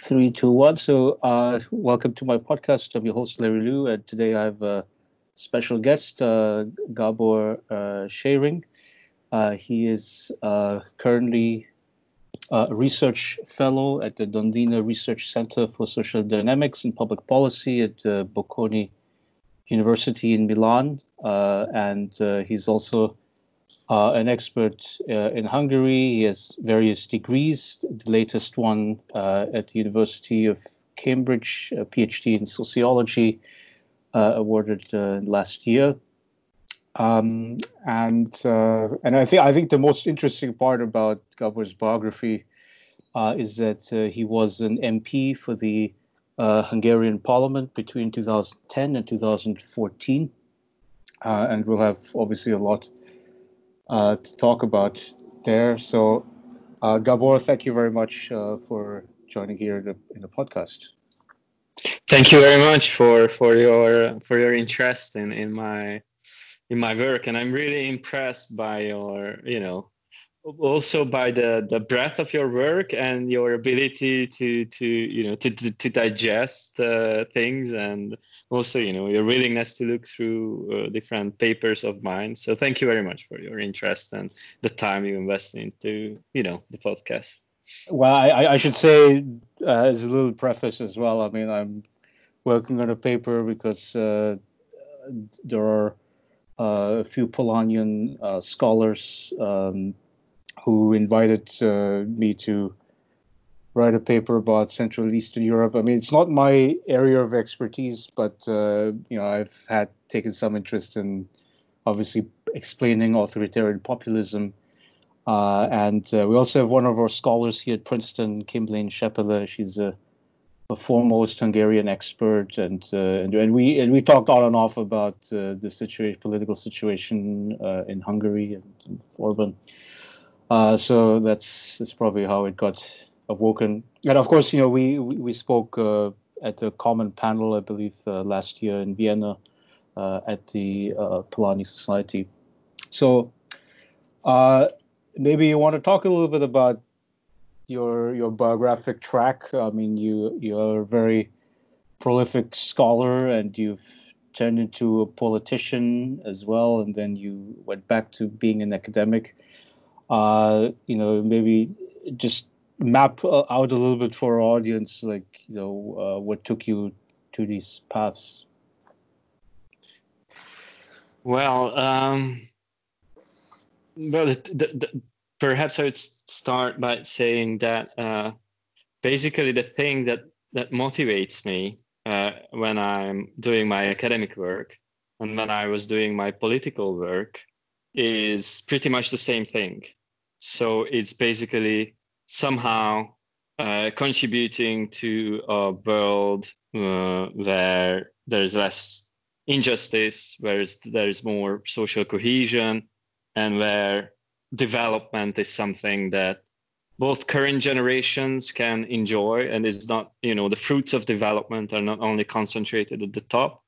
Three, two, one. So, welcome to my podcast. I'm your host, Larry Liu, and today I have a special guest, Gábor Scheiring. He is currently a research fellow at the Dondina Research Center for Social Dynamics and Public Policy at Bocconi University in Milan, and he's also an expert in Hungary. He has various degrees, the latest one at the University of Cambridge, a PhD in sociology, awarded last year. And I think the most interesting part about Gábor's biography is that he was an MP for the Hungarian Parliament between 2010 and 2014, and we'll have obviously a lot to talk about there. So, Gábor, thank you very much for joining here in the podcast. Thank you very much for your interest in my work, and I'm really impressed by your also by the breadth of your work and your ability to digest things, and also your willingness to look through different papers of mine. So thank you very much for your interest and the time you invest into the podcast. Well, I should say as a little preface as well. I mean, I'm working on a paper because there are a few Polonian scholars who invited me to write a paper about Central and Eastern Europe. I mean, it's not my area of expertise, but I've taken some interest in obviously explaining authoritarian populism. And we also have one of our scholars here at Princeton, Kimberly Shepele. She's a foremost Hungarian expert, and we talked on and off about the political situation in Hungary and Orban. So that's probably how it got awoken. And of course, we spoke at a common panel, I believe, last year in Vienna at the Polanyi Society. So maybe you want to talk a little bit about your biographic track. I mean, you're a very prolific scholar, and you've turned into a politician as well, and then you went back to being an academic. Maybe just map out a little bit for our audience, what took you to these paths. Well, perhaps I would start by saying that basically the thing that motivates me when I'm doing my academic work and when I was doing my political work is pretty much the same thing. So it's basically somehow contributing to a world where there's less injustice, where there's more social cohesion, and where development is something that both current generations can enjoy, and is not, the fruits of development are not only concentrated at the top,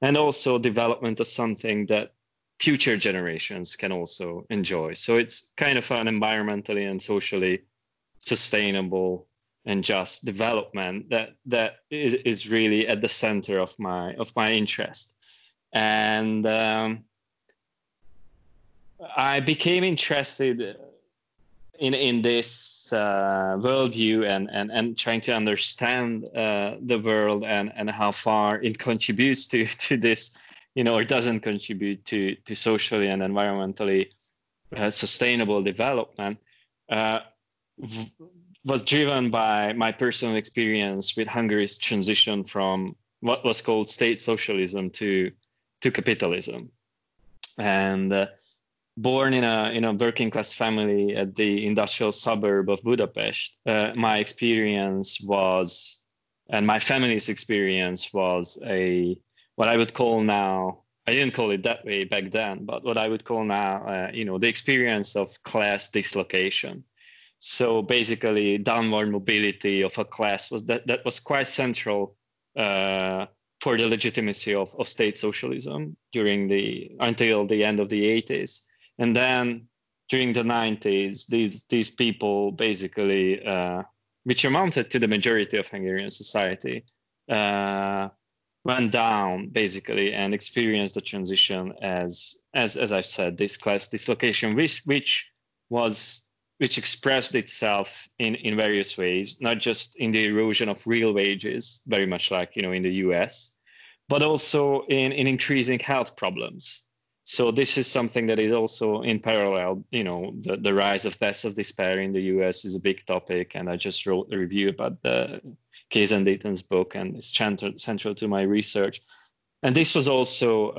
and also development is something that future generations can also enjoy. So it's kind of an environmentally and socially sustainable and just development that is really at the center of my interest. And I became interested in this worldview and trying to understand the world and how far it contributes to this, or doesn't contribute to socially and environmentally sustainable development, was driven by my personal experience with Hungary's transition from what was called state socialism to capitalism. And born in a working class family at the industrial suburb of Budapest, my experience was, and my family's experience was what I would call now, I didn't call it that way back then, but what I would call now, the experience of class dislocation. So basically, downward mobility of a class that was quite central for the legitimacy of state socialism until the end of the 80s. And then during the 90s, these people basically which amounted to the majority of Hungarian society, went down basically and experienced the transition as I've said, this class dislocation, which expressed itself in various ways, not just in the erosion of real wages, very much like in the US, but also in increasing health problems. So this is something that is also in parallel. The rise of deaths of despair in the US is a big topic, and I just wrote a review about the Case and Dayton's book, and it's central to my research. And this was also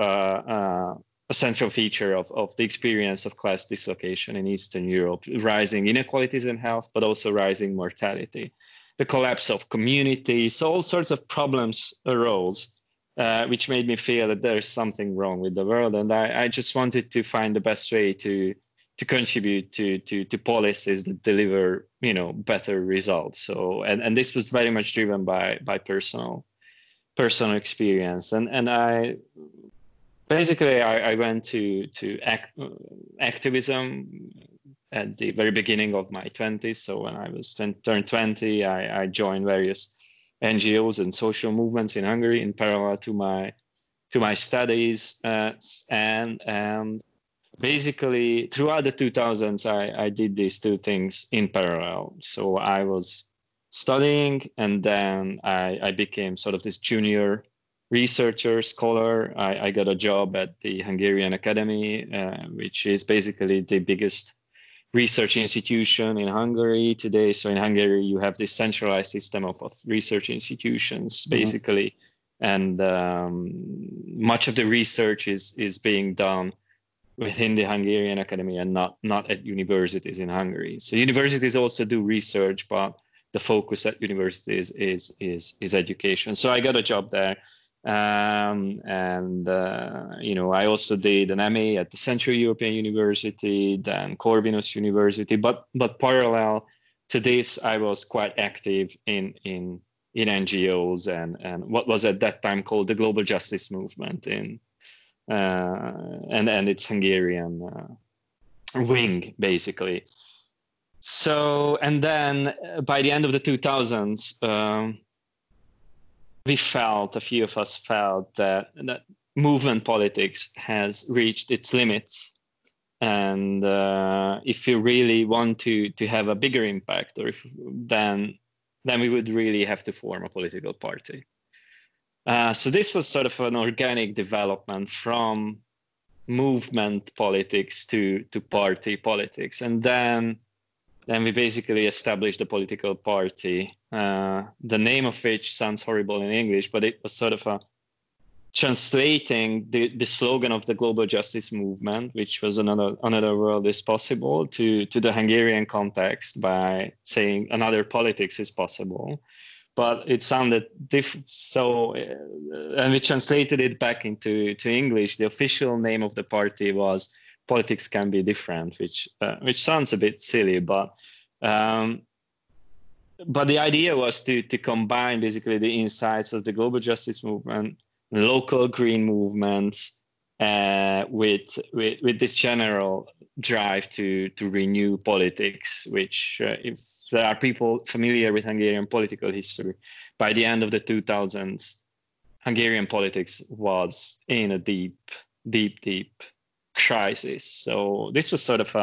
a central feature of the experience of class dislocation in Eastern Europe, rising inequalities in health, but also rising mortality, the collapse of communities. So all sorts of problems arose, which made me feel that there is something wrong with the world. And I just wanted to find the best way to contribute to policies that deliver, better results. So, and this was very much driven by personal experience. And I went to activism at the very beginning of my 20s. So when I was turned 20, I joined various NGOs and social movements in Hungary in parallel to my studies, and basically throughout the 2000s I did these two things in parallel. So I was studying, and then I became sort of this junior researcher, scholar. I got a job at the Hungarian Academy, which is basically the biggest research institution in Hungary today. So in Hungary, you have this centralized system of research institutions, basically. Mm-hmm. And much of the research is being done within the Hungarian Academy and not at universities in Hungary. So universities also do research, but the focus at universities is education. So I got a job there. I also did an MA at the Central European University, then Corvinus University. But parallel to this, I was quite active in NGOs and what was at that time called the Global Justice Movement and its Hungarian wing, basically. So, and then by the end of the 2000s. A few of us felt that movement politics has reached its limits. And if you really want to have a bigger impact, then we would really have to form a political party. So this was sort of an organic development from movement politics to party politics. And then we basically established a political party, the name of which sounds horrible in English, but it was sort of a translating the slogan of the Global Justice Movement, which was another world is possible, to the Hungarian context by saying another politics is possible. But it sounded so, and we translated it back into English. The official name of the party was Politics Can Be Different, which sounds a bit silly, but the idea was to combine basically the insights of the Global Justice Movement, local green movements, with this general drive to renew politics, which if there are people familiar with Hungarian political history, by the end of the 2000s, Hungarian politics was in a deep crisis. So this was sort of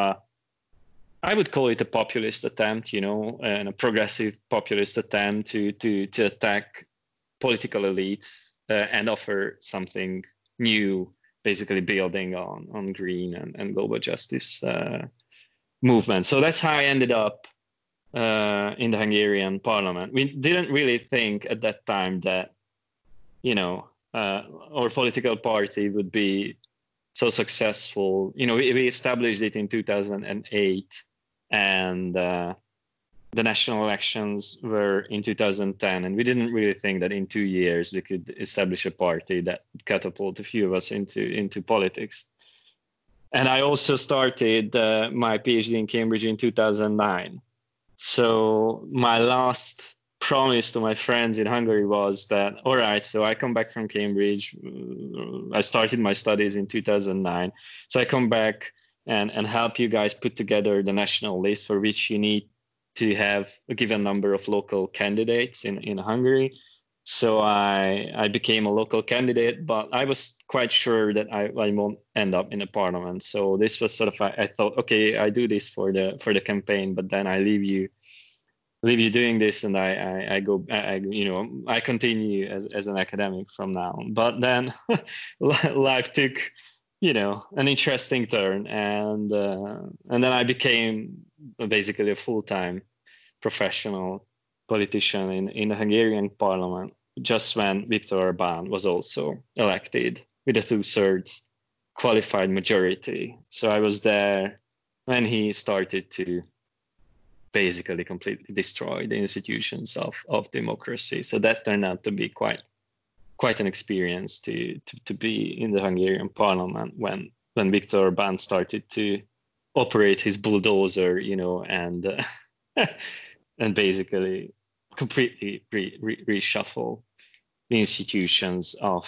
I would call it a populist attempt, and a progressive populist attempt to attack political elites and offer something new, basically building on green and global justice movement. So that's how I ended up in the Hungarian parliament. We didn't really think at that time that, our political party would be so successful. We established it in 2008, and the national elections were in 2010, and we didn't really think that in 2 years we could establish a party that would catapult a few of us into politics. And I also started my PhD in Cambridge in 2009. So my last promise to my friends in Hungary was that, all right, so I come back from Cambridge. I started my studies in 2009. So I come back and help you guys put together the national list, for which you need to have a given number of local candidates in Hungary. So I became a local candidate, but I was quite sure that I won't end up in the parliament. So this was sort of, I thought, okay, I do this for the campaign, but then I leave you doing this, and I continue as an academic from now. But then life took, an interesting turn, and then I became basically a full-time professional politician in the Hungarian parliament, just when Viktor Orbán was also elected with a 2/3 qualified majority. So I was there when he started to basically completely destroy the institutions of democracy. So that turned out to be quite an experience to be in the Hungarian parliament when Viktor Orbán started to operate his bulldozer, and and basically completely reshuffle the institutions of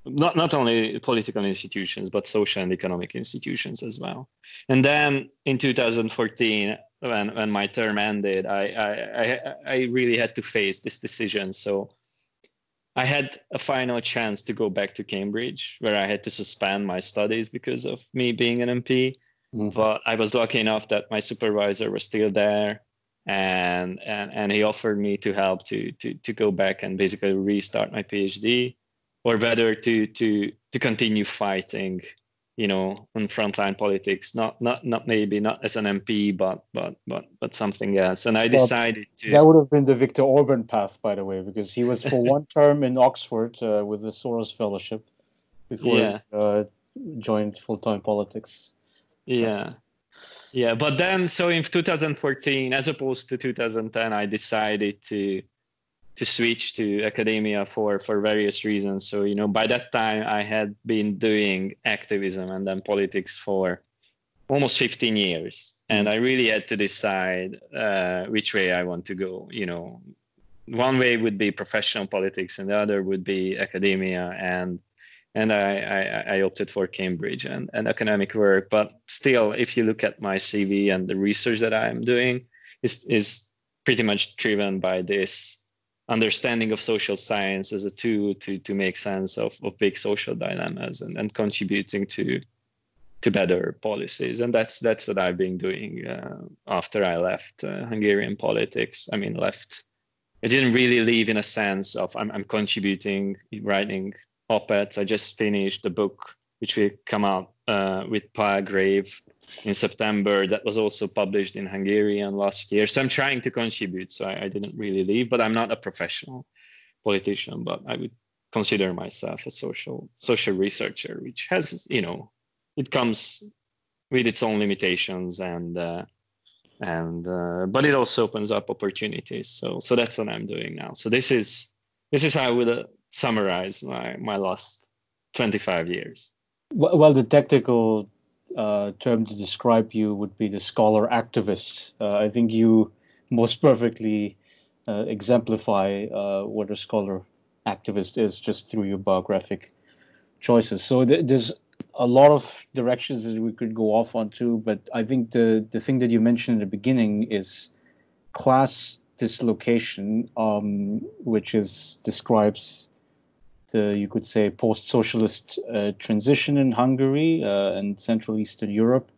not only political institutions, but social and economic institutions as well. And then in 2014, when my term ended, I really had to face this decision. So I had a final chance to go back to Cambridge, where I had to suspend my studies because of me being an MP. But I was lucky enough that my supervisor was still there, and he offered me to help to go back and basically restart my PhD, or whether to continue fighting, on frontline politics, not as an MP, but something else. And I decided to. That would have been the Viktor Orban path, by the way, because he was for one term in Oxford with the Soros Fellowship before he joined full-time politics. Yeah. But then, so in 2014, as opposed to 2010, I decided to switch to academia for various reasons. So, by that time I had been doing activism and then politics for almost 15 years. And I really had to decide which way I want to go. One way would be professional politics and the other would be academia. And I opted for Cambridge and academic work. But still, if you look at my CV and the research that I'm doing is pretty much driven by this understanding of social science as a tool to make sense of big social dilemmas and contributing to better policies. And that's what I've been doing after I left Hungarian politics. I mean, I didn't really leave in a sense of I'm contributing, writing op-eds. I just finished the book, which will come out with Palgrave in September, that was also published in Hungarian last year. So I'm trying to contribute. So I didn't really leave, but I'm not a professional politician, but I would consider myself a social researcher, which has, it comes with its own limitations but it also opens up opportunities. So that's what I'm doing now. So this is how I would summarize my last 25 years. Well, the technical term to describe you would be the scholar activist. I think you most perfectly exemplify what a scholar activist is just through your biographic choices. So there's a lot of directions that we could go off onto, but I think the thing that you mentioned in the beginning is class dislocation, which describes the, you could say, post-socialist transition in Hungary and Central Eastern Europe.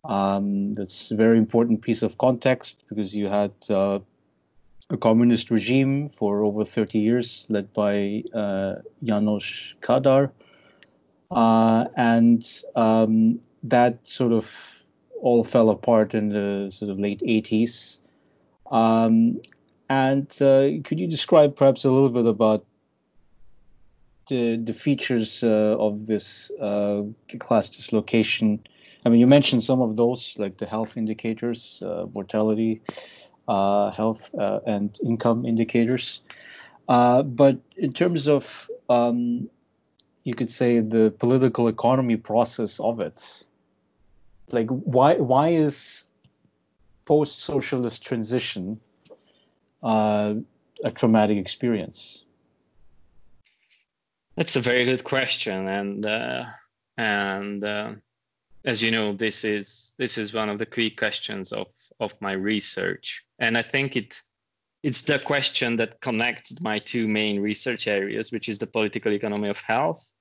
That's a very important piece of context because you had a communist regime for over 30 years led by János Kádár. And that sort of all fell apart in the sort of late 80s. Could you describe perhaps a little bit about the features of this class dislocation? I mean, you mentioned some of those, like the health indicators, mortality, health and income indicators. But in terms of, you could say, the political economy process of it, like why is post-socialist transition a traumatic experience? That's a very good question, and as you know, this is one of the key questions of my research. And I think it's the question that connects my two main research areas, which is the political economy of health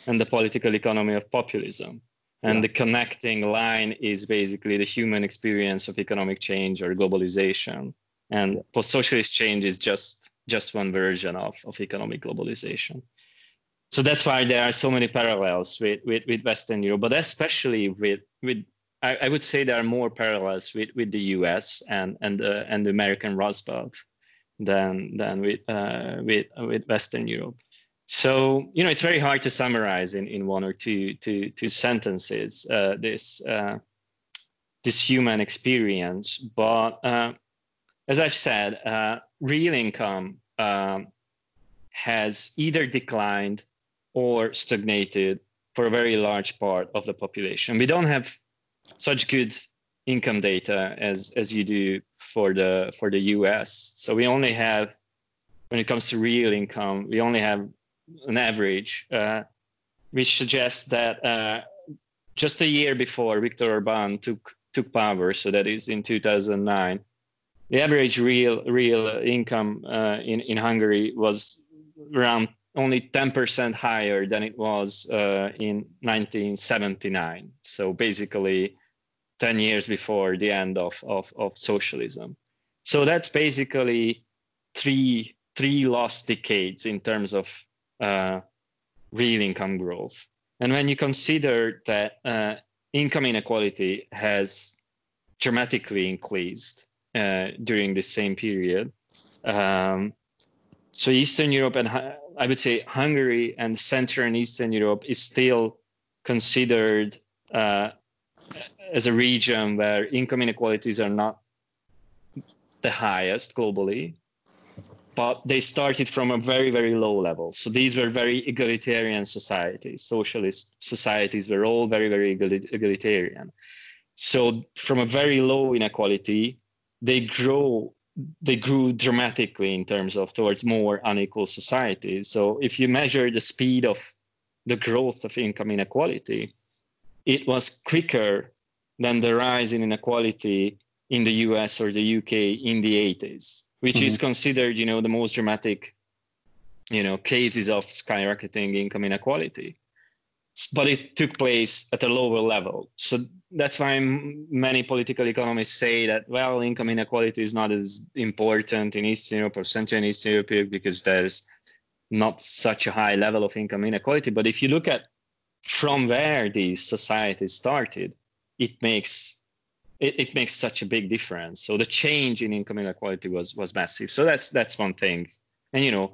and the political economy of populism. And the connecting line is basically the human experience of economic change or globalization. And post-socialist change is just one version of economic globalization. So that's why there are so many parallels with Western Europe, but especially with I would say there are more parallels with the US and the American Rust Belt than with Western Europe. So, it's very hard to summarize in one or two sentences this human experience. But as I've said, real income has either declined or stagnated for a very large part of the population. We don't have such good income data as you do for the US. So we only have, when it comes to real income, we only have an average, which suggests that just a year before Viktor Orbán took power, so that is in 2009, the average real income in Hungary was around only 10% higher than it was in 1979. So basically 10 years before the end of socialism. So that's basically three lost decades in terms of real income growth. And when you consider that income inequality has dramatically increased during the same period, so Eastern Europe and I would say Hungary and Central and Eastern Europe is still considered as a region where income inequalities are not the highest globally, but they started from a very, very low level. So these were very egalitarian societies. Socialist societies were all very, very egalitarian. So from a very low inequality, they grew dramatically in terms of towards more unequal societies. So if you measure the speed of the growth of income inequality, it was quicker than the rise in inequality in the US or the UK in the 80s, which is considered, the most dramatic, cases of skyrocketing income inequality. But it took place at a lower level. So that's why many political economists say that, well, income inequality is not as important in Eastern Europe or Central and Eastern Europe because there's not such a high level of income inequality. But if you look at from where these societies started, it makes such a big difference. So the change in income inequality was massive. So that's one thing. And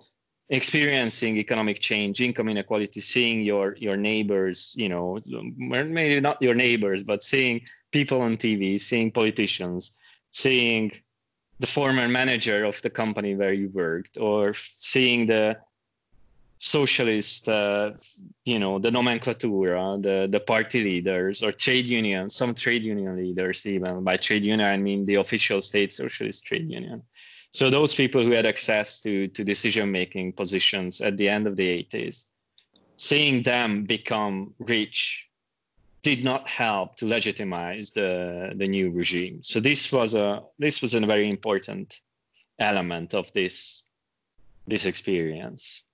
experiencing economic change, income inequality, seeing your neighbors, maybe not your neighbors, but seeing people on TV, seeing politicians, seeing the former manager of the company where you worked, or seeing the socialist, the nomenclatura, the party leaders, or trade unions, some trade union leaders even. By trade union, I mean the official state socialist trade union. So those people who had access to decision-making positions at the end of the 80s, seeing them become rich did not help to legitimize the new regime. So this was a very important element of this experience.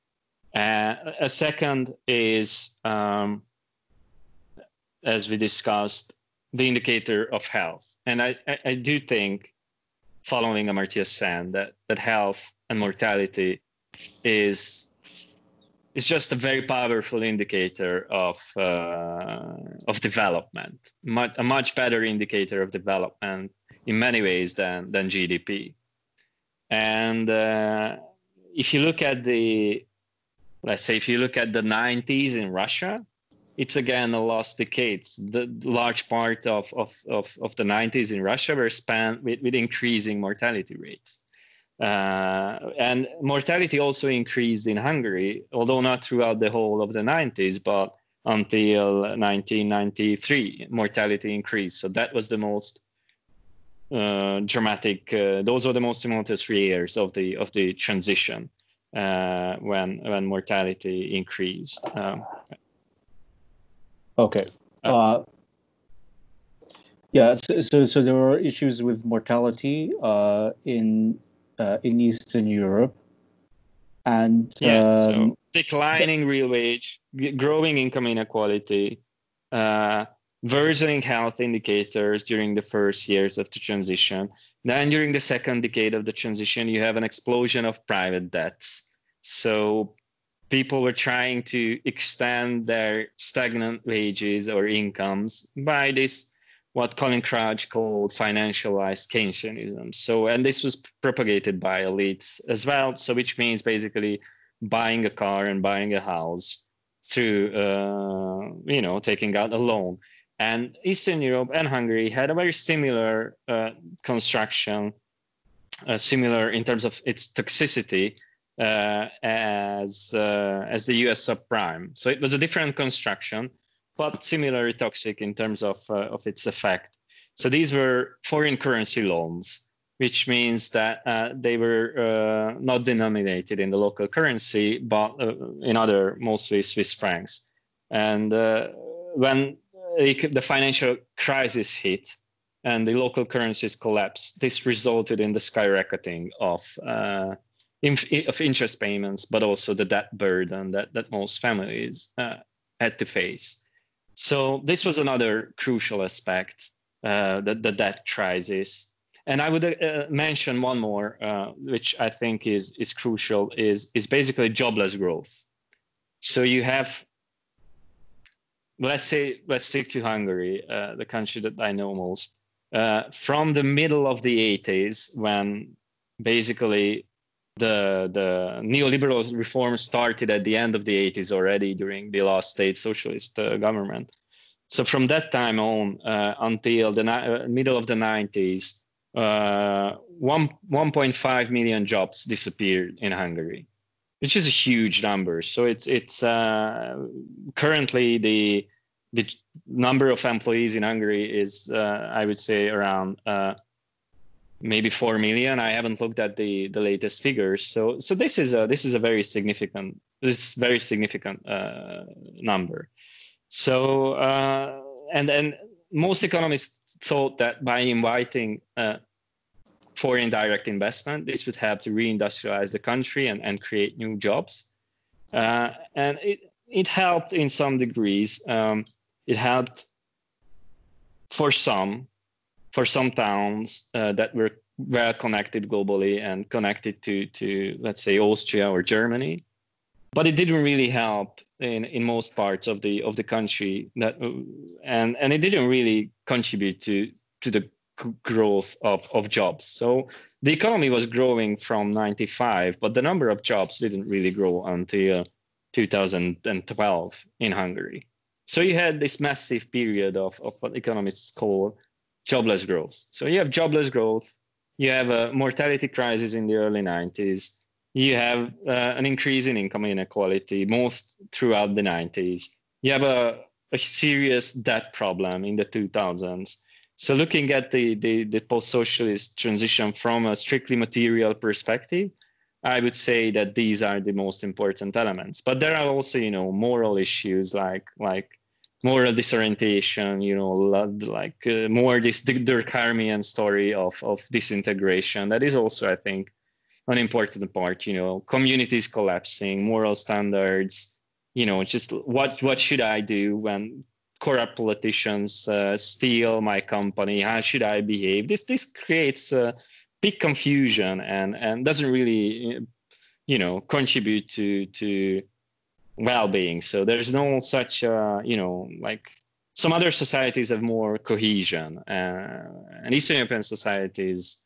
A second is, as we discussed, the indicator of health. And I do think, following Amartya Sen, that health and mortality is just a very powerful indicator of development, a much better indicator of development in many ways than GDP. And if you look at the 90s in Russia, it's again a lost decades. The large part of the 90s in Russia were spent with increasing mortality rates. And mortality also increased in Hungary, although not throughout the whole of the 90s, but until 1993, mortality increased. So that was the most dramatic, those were the most tumultuous years of the transition when mortality increased. Okay. Yeah, so there were issues with mortality in Eastern Europe, and So declining real wage, growing income inequality, worsening health indicators during the first years of the transition. Then during the second decade of the transition, you have an explosion of private debts. So people were trying to extend their stagnant wages or incomes by this, what Colin Crouch called financialized Keynesianism. So, and this was propagated by elites as well. So, which means basically buying a car and buying a house through, taking out a loan. And Eastern Europe and Hungary had a very similar construction, similar in terms of its toxicity as the U.S. subprime. So it was a different construction, but similarly toxic in terms of its effect. So these were foreign currency loans, which means that they were not denominated in the local currency, but in other, mostly Swiss francs. And when the financial crisis hit and the local currencies collapsed, this resulted in the skyrocketing of interest payments, but also the debt burden that most families had to face. So this was another crucial aspect, the debt crisis. And I would mention one more, which I think is crucial, is basically jobless growth. So you have, let's stick to Hungary, the country that I know most. From the middle of the 80s, when basically the neoliberal reform started at the end of the 80s already during the last state socialist government. So from that time on until the middle of the 90s, 1.5 million jobs disappeared in Hungary, which is a huge number. So it's currently the number of employees in Hungary is I would say around maybe 4 million. I haven't looked at the latest figures. So this is a very significant number. So and most economists thought that by inviting foreign direct investment, this would help to reindustrialize the country and create new jobs. And it helped in some degrees. It helped for some towns that were well connected globally and connected to let's say Austria or Germany, but it didn't really help in most parts of the country. And it didn't really contribute to the growth of jobs. So the economy was growing from 95, but the number of jobs didn't really grow until 2012 in Hungary. So you had this massive period of what economists call jobless growth. So you have jobless growth, you have a mortality crisis in the early 90s, you have an increase in income inequality most throughout the 90s, you have a serious debt problem in the 2000s. So looking at the post-socialist transition from a strictly material perspective, I would say that these are the most important elements. But there are also, moral issues like moral disorientation, more this Durkheimian story of disintegration. That is also, I think, an important part. Communities collapsing, moral standards. Just what should I do when corrupt politicians steal my company? How should I behave? This creates big confusion and doesn't really, contribute to well-being. So there's no such, like some other societies have more cohesion, and Eastern European societies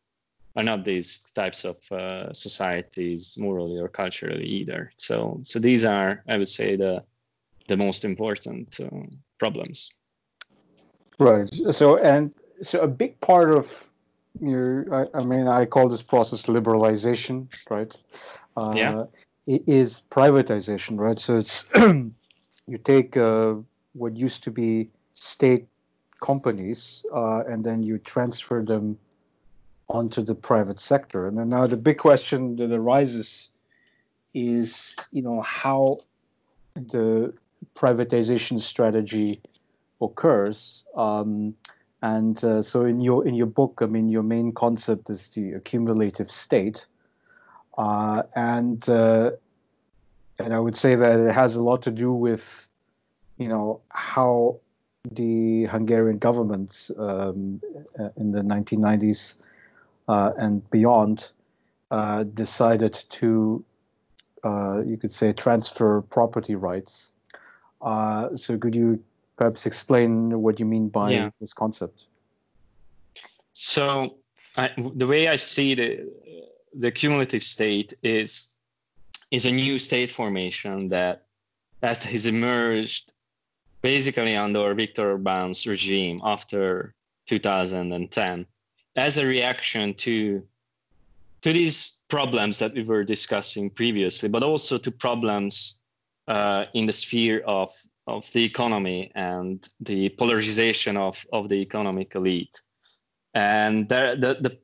are not these types of societies morally or culturally either. So these are, I would say, the most important problems. Right. So a big part of I call this process liberalization, right? It is privatization, right? So it's you take what used to be state companies and then you transfer them onto the private sector. And then now the big question that arises is, how the privatization strategy occurs. And so in your book, I mean, your main concept is the cumulative state, and I would say that it has a lot to do with, how the Hungarian government in the 1990s and beyond decided to, you could say, transfer property rights. So could you perhaps explain what you mean by this concept? So the way I see the cumulative state is a new state formation that has emerged basically under Viktor Orbán's regime after 2010 as a reaction to these problems that we were discussing previously, but also to problems in the sphere of the economy and the polarization of the economic elite. And the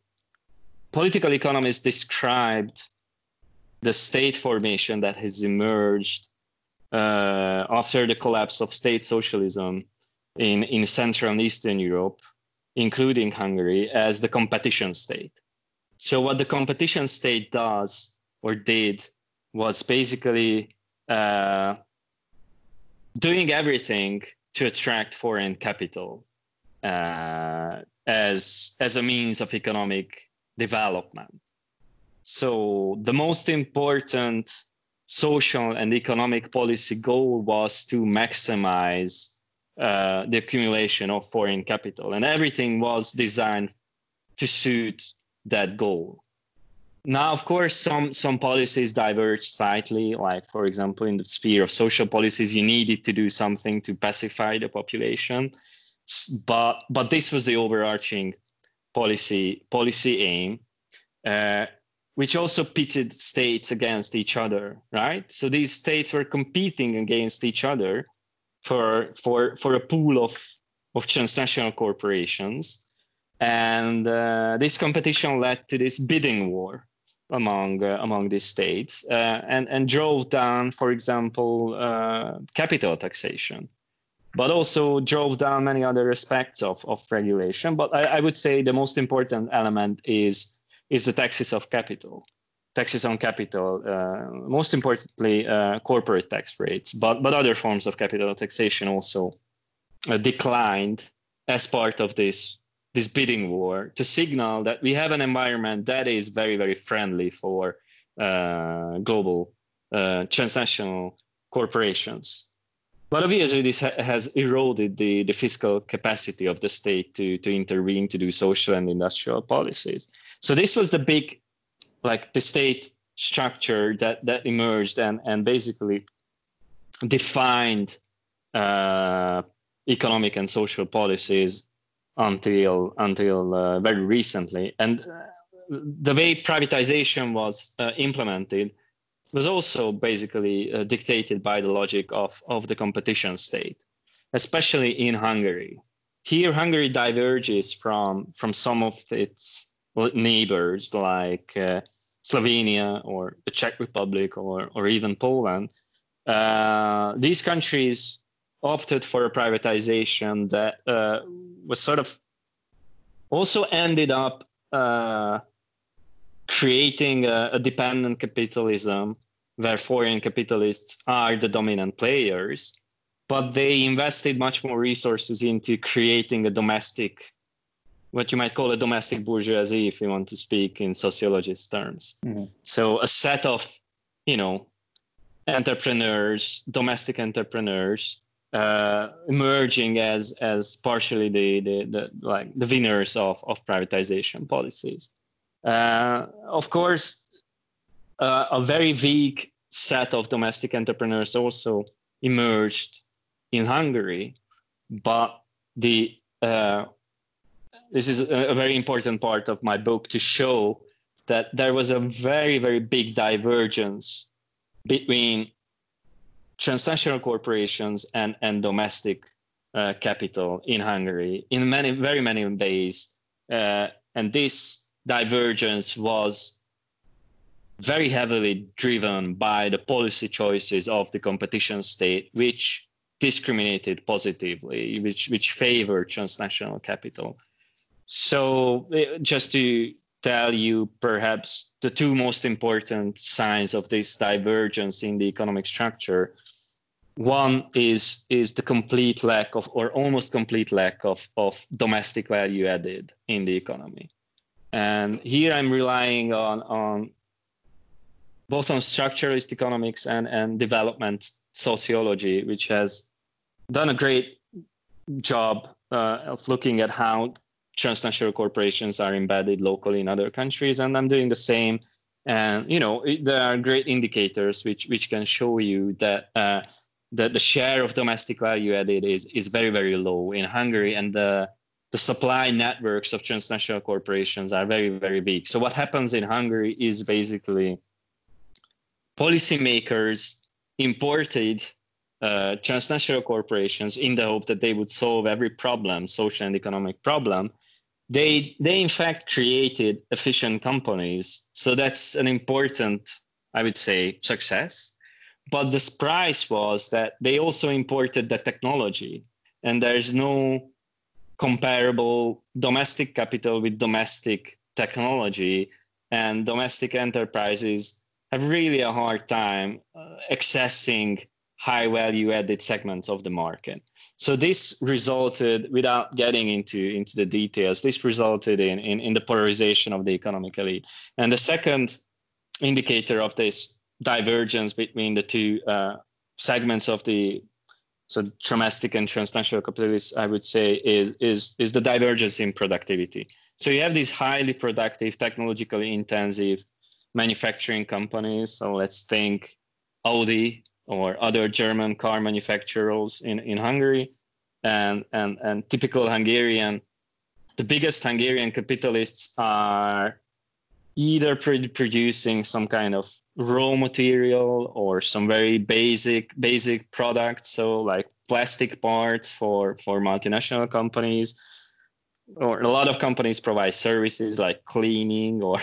political economists described the state formation that has emerged after the collapse of state socialism in Central and Eastern Europe, including Hungary, as the competition state. So what the competition state does or did was basically doing everything to attract foreign capital as a means of economic development. So the most important social and economic policy goal was to maximize the accumulation of foreign capital, and everything was designed to suit that goal. Now, of course, some policies diverge slightly, like, for example, in the sphere of social policies, you needed to do something to pacify the population. But this was the overarching policy aim, which also pitted states against each other, right? So these states were competing against each other for a pool of transnational corporations. And this competition led to this bidding war among these states and drove down, for example, capital taxation, but also drove down many other aspects of regulation. But I would say the most important element is the taxes on capital, most importantly, corporate tax rates, but other forms of capital taxation also declined as part of this bidding war to signal that we have an environment that is very, very friendly for global transnational corporations. But obviously, this has eroded the fiscal capacity of the state to intervene, to do social and industrial policies. So this was the big, the state structure that emerged and basically defined economic and social policies until very recently. And the way privatization was implemented was also basically dictated by the logic of the competition state, especially in Hungary. Here, Hungary diverges from some of its neighbors like Slovenia or the Czech Republic or even Poland. These countries opted for a privatization that was sort of also ended up creating a dependent capitalism where foreign capitalists are the dominant players, but they invested much more resources into creating a domestic, what you might call a domestic bourgeoisie, if you want to speak in sociologist terms. Mm-hmm. So a set of, entrepreneurs, domestic entrepreneurs, emerging as partially the winners of privatization policies. Of course, a very weak set of domestic entrepreneurs also emerged in Hungary, but this is a very important part of my book to show that there was a very, very big divergence between transnational corporations and domestic capital in Hungary in very many ways. And this divergence was very heavily driven by the policy choices of the competition state, which discriminated positively, which favor transnational capital. So just to tell you perhaps the two most important signs of this divergence in the economic structure. One is the complete lack of, or almost complete lack of domestic value added in the economy. And here I'm relying on both on structuralist economics and development sociology, which has done a great job of looking at how transnational corporations are embedded locally in other countries, and I'm doing the same. And there are great indicators which can show you that that the share of domestic value added is very, very low in Hungary, and the supply networks of transnational corporations are very, very weak. So what happens in Hungary is basically policymakers imported transnational corporations in the hope that they would solve every problem, social and economic problem. They in fact created efficient companies. So that's an important, I would say, success. But the price was that they also imported the technology, and there's no comparable domestic capital with domestic technology, and domestic enterprises have really a hard time accessing high value added segments of the market. So this resulted, without getting into the details, this resulted in the polarization of the economic elite. And the second indicator of this divergence between the two segments of the domestic and transnational capitalists, I would say, is the divergence in productivity. So you have these highly productive, technologically intensive manufacturing companies. So let's think Audi or other German car manufacturers in Hungary, and typical Hungarian, the biggest Hungarian capitalists are either producing some kind of raw material or some very basic products, so like plastic parts for multinational companies, or a lot of companies provide services like cleaning or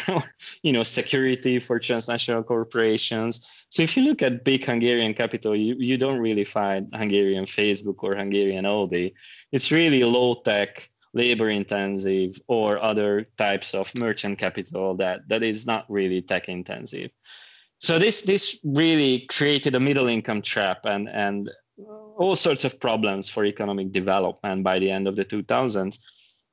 security for transnational corporations. So if you look at big Hungarian capital, you don't really find Hungarian Facebook or Hungarian Audi. It's really low-tech, labor-intensive, or other types of merchant capital that is not really tech-intensive. So this really created a middle-income trap and all sorts of problems for economic development by the end of the 2000s.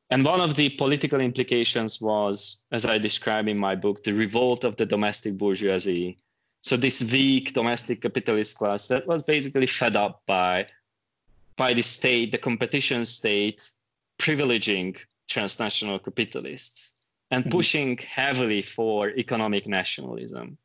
And one of the political implications was, as I describe in my book, the revolt of the domestic bourgeoisie. So this weak domestic capitalist class that was basically fed up by the state, the competition state, privileging transnational capitalists and pushing heavily for economic nationalism.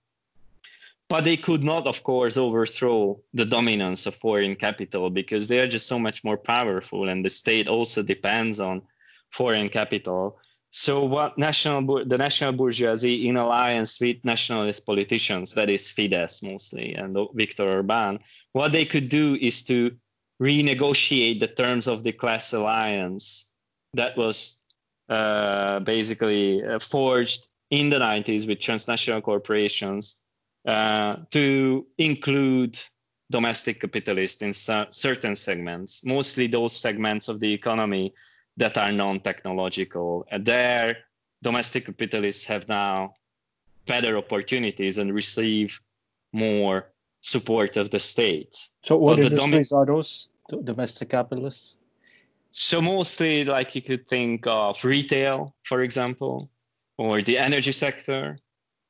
But they could not, of course, overthrow the dominance of foreign capital because they are just so much more powerful, and the state also depends on foreign capital. So what the national bourgeoisie, in alliance with nationalist politicians, that is Fidesz mostly, and Viktor Orbán, what they could do is to renegotiate the terms of the class alliance that was basically forged in the 90s with transnational corporations to include domestic capitalists in certain segments, mostly those segments of the economy that are non-technological. And there, domestic capitalists have now better opportunities and receive more support of the state. So what industries are those domestic capitalists? So mostly, like, you could think of retail, for example, or the energy sector,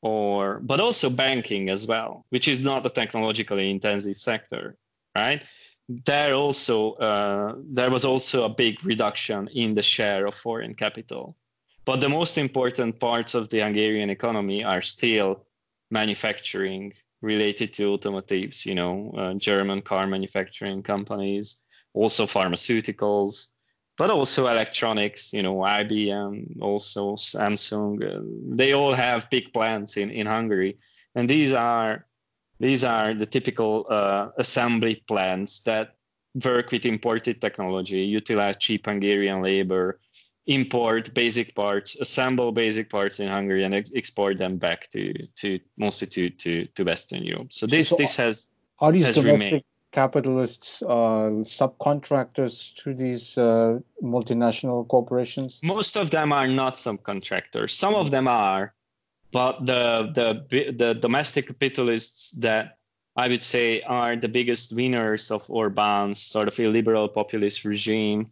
but also banking as well, which is not a technologically intensive sector, right? There was also a big reduction in the share of foreign capital. But the most important parts of the Hungarian economy are still manufacturing related to automotives, German car manufacturing companies, also pharmaceuticals, but also electronics, IBM, also Samsung. They all have big plants in Hungary. And these are the typical assembly plants that work with imported technology, utilize cheap Hungarian labor, import basic parts, assemble basic parts in Hungary, and export them back to mostly to Western Europe. So this has remained. capitalists subcontractors to these multinational corporations? Most of them are not subcontractors. Some of them are, but the domestic capitalists that I would say are the biggest winners of Orban's sort of illiberal populist regime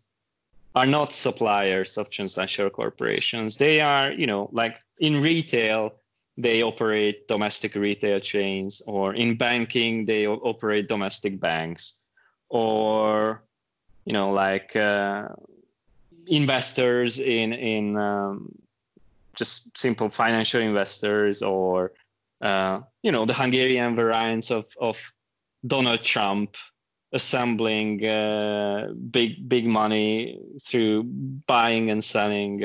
are not suppliers of transnational corporations. They are, like in retail, they operate domestic retail chains, or in banking, they operate domestic banks, or, like investors in just simple financial investors, or, the Hungarian variants of Donald Trump assembling big money through buying and selling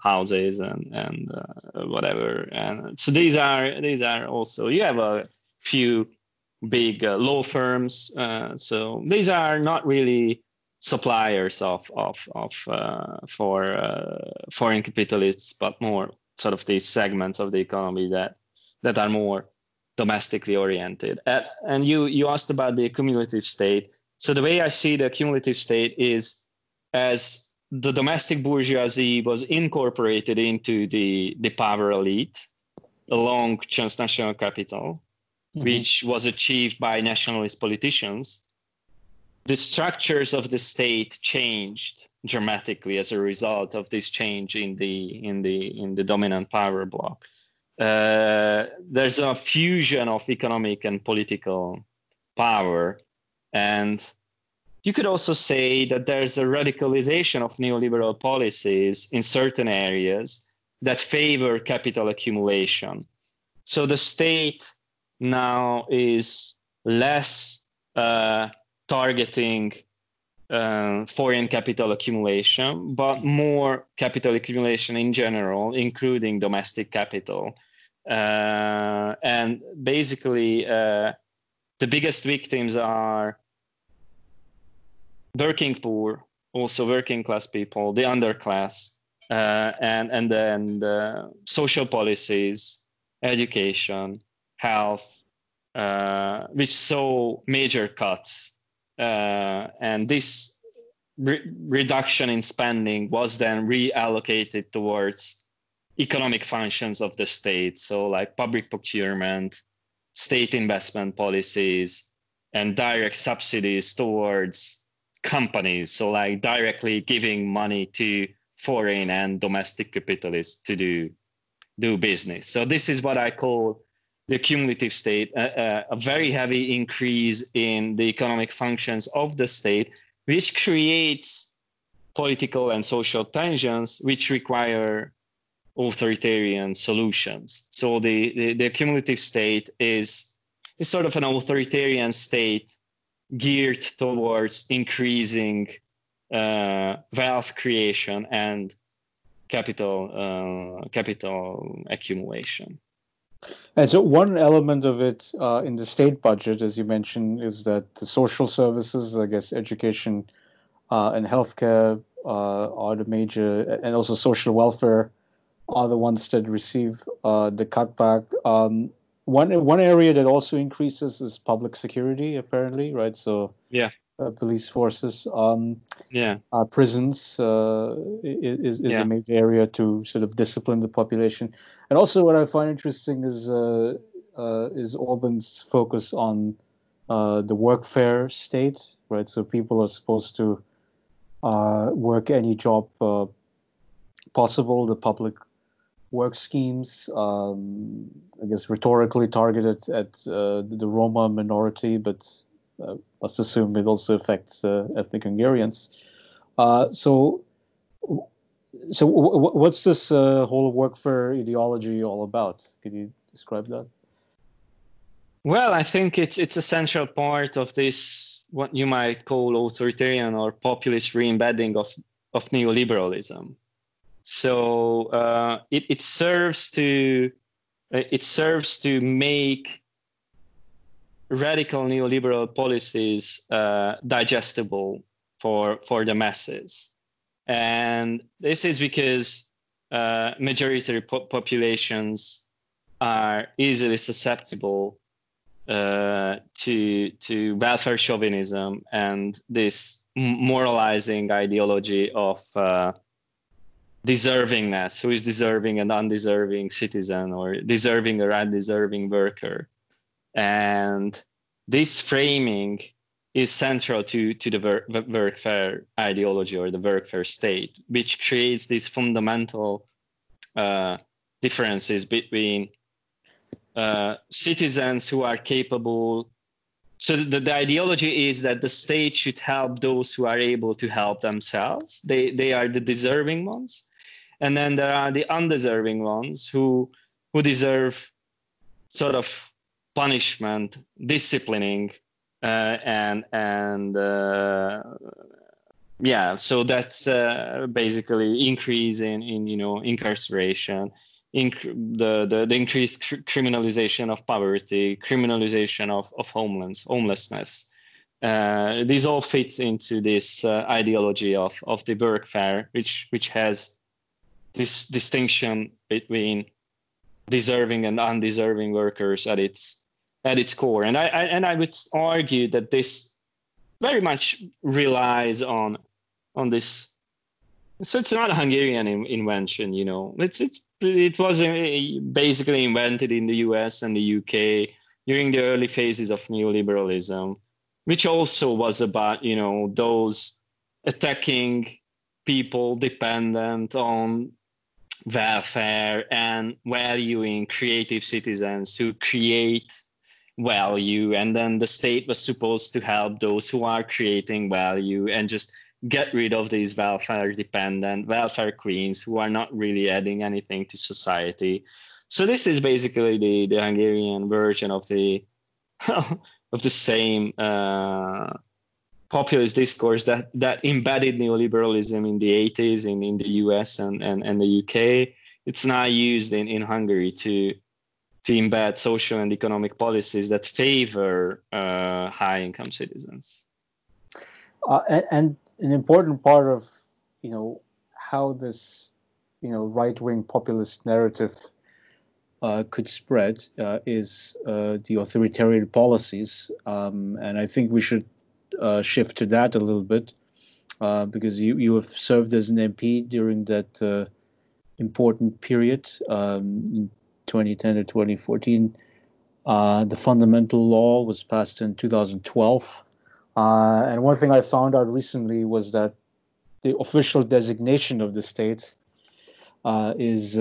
houses and whatever. And so these are also, you have a few big law firms, so these are not really suppliers for foreign capitalists, but more sort of these segments of the economy that are more domestically oriented. And you asked about the cumulative state. So the way I see the cumulative state is as the domestic bourgeoisie was incorporated into the power elite along transnational capital, which was achieved by nationalist politicians. The structures of the state changed dramatically as a result of this change in the dominant power bloc. There's a fusion of economic and political power, and you could also say that there's a radicalization of neoliberal policies in certain areas that favor capital accumulation. So the state now is less targeting foreign capital accumulation, but more capital accumulation in general, including domestic capital. And basically, the biggest victims are working poor, also working class people, the underclass, and then the social policies, education, health, which saw major cuts. And this reduction in spending was then reallocated towards economic functions of the state. So like public procurement, state investment policies, and direct subsidies towards companies. So like directly giving money to foreign and domestic capitalists to do business. So this is what I call the cumulative state, a very heavy increase in the economic functions of the state, which creates political and social tensions, which require authoritarian solutions. So the cumulative state is sort of an authoritarian state geared towards increasing wealth creation and capital accumulation. And so one element of it in the state budget, as you mentioned, is that the social services, I guess education and healthcare are the major, and also social welfare are the ones that receive the cutback. One area that also increases is public security, apparently, right? So yeah, police forces, prisons is yeah. a major area to sort of discipline the population. And also, what I find interesting is Orban's focus on the workfare state, right? So people are supposed to work any job possible. The public work schemes, I guess, rhetorically targeted at the Roma minority, but must assume it also affects ethnic Hungarians. So what's this whole workfare ideology all about? Could you describe that? Well, I think it's a central part of this, what you might call authoritarian or populist re-embedding of neoliberalism. So it serves to make radical neoliberal policies digestible for the masses. And this is because majority populations are easily susceptible to welfare chauvinism and this moralizing ideology of deservingness, who is deserving and undeserving citizen, or deserving or undeserving worker. And this framing is central to the workfare ideology, or the workfare state, which creates these fundamental differences between citizens who are capable. So the ideology is that the state should help those who are able to help themselves. They are the deserving ones. And then there are the undeserving ones who deserve sort of punishment, disciplining, and so that's basically increase in incarceration, the increased criminalization of poverty, criminalization of homelessness. These all fits into this ideology of the workfare, which has this distinction between deserving and undeserving workers at its core. And I would argue that this very much relies on this. So it's not a Hungarian invention, it was basically invented in the US and the UK during the early phases of neoliberalism, which also was about, those attacking people dependent on welfare and valuing creative citizens who create value. And then the state was supposed to help those who are creating value and just get rid of these welfare-dependent welfare queens who are not really adding anything to society. So this is basically the Hungarian version of the of the same populist discourse that embedded neoliberalism in the 80s in the US and the UK. It's now used in Hungary to embed social and economic policies that favor high-income citizens. And an important part of how this right-wing populist narrative could spread is the authoritarian policies, and I think we should shift to that a little bit, because you have served as an MP during that important period, in 2010 to 2014. The fundamental law was passed in 2012. And one thing I found out recently was that the official designation of the state is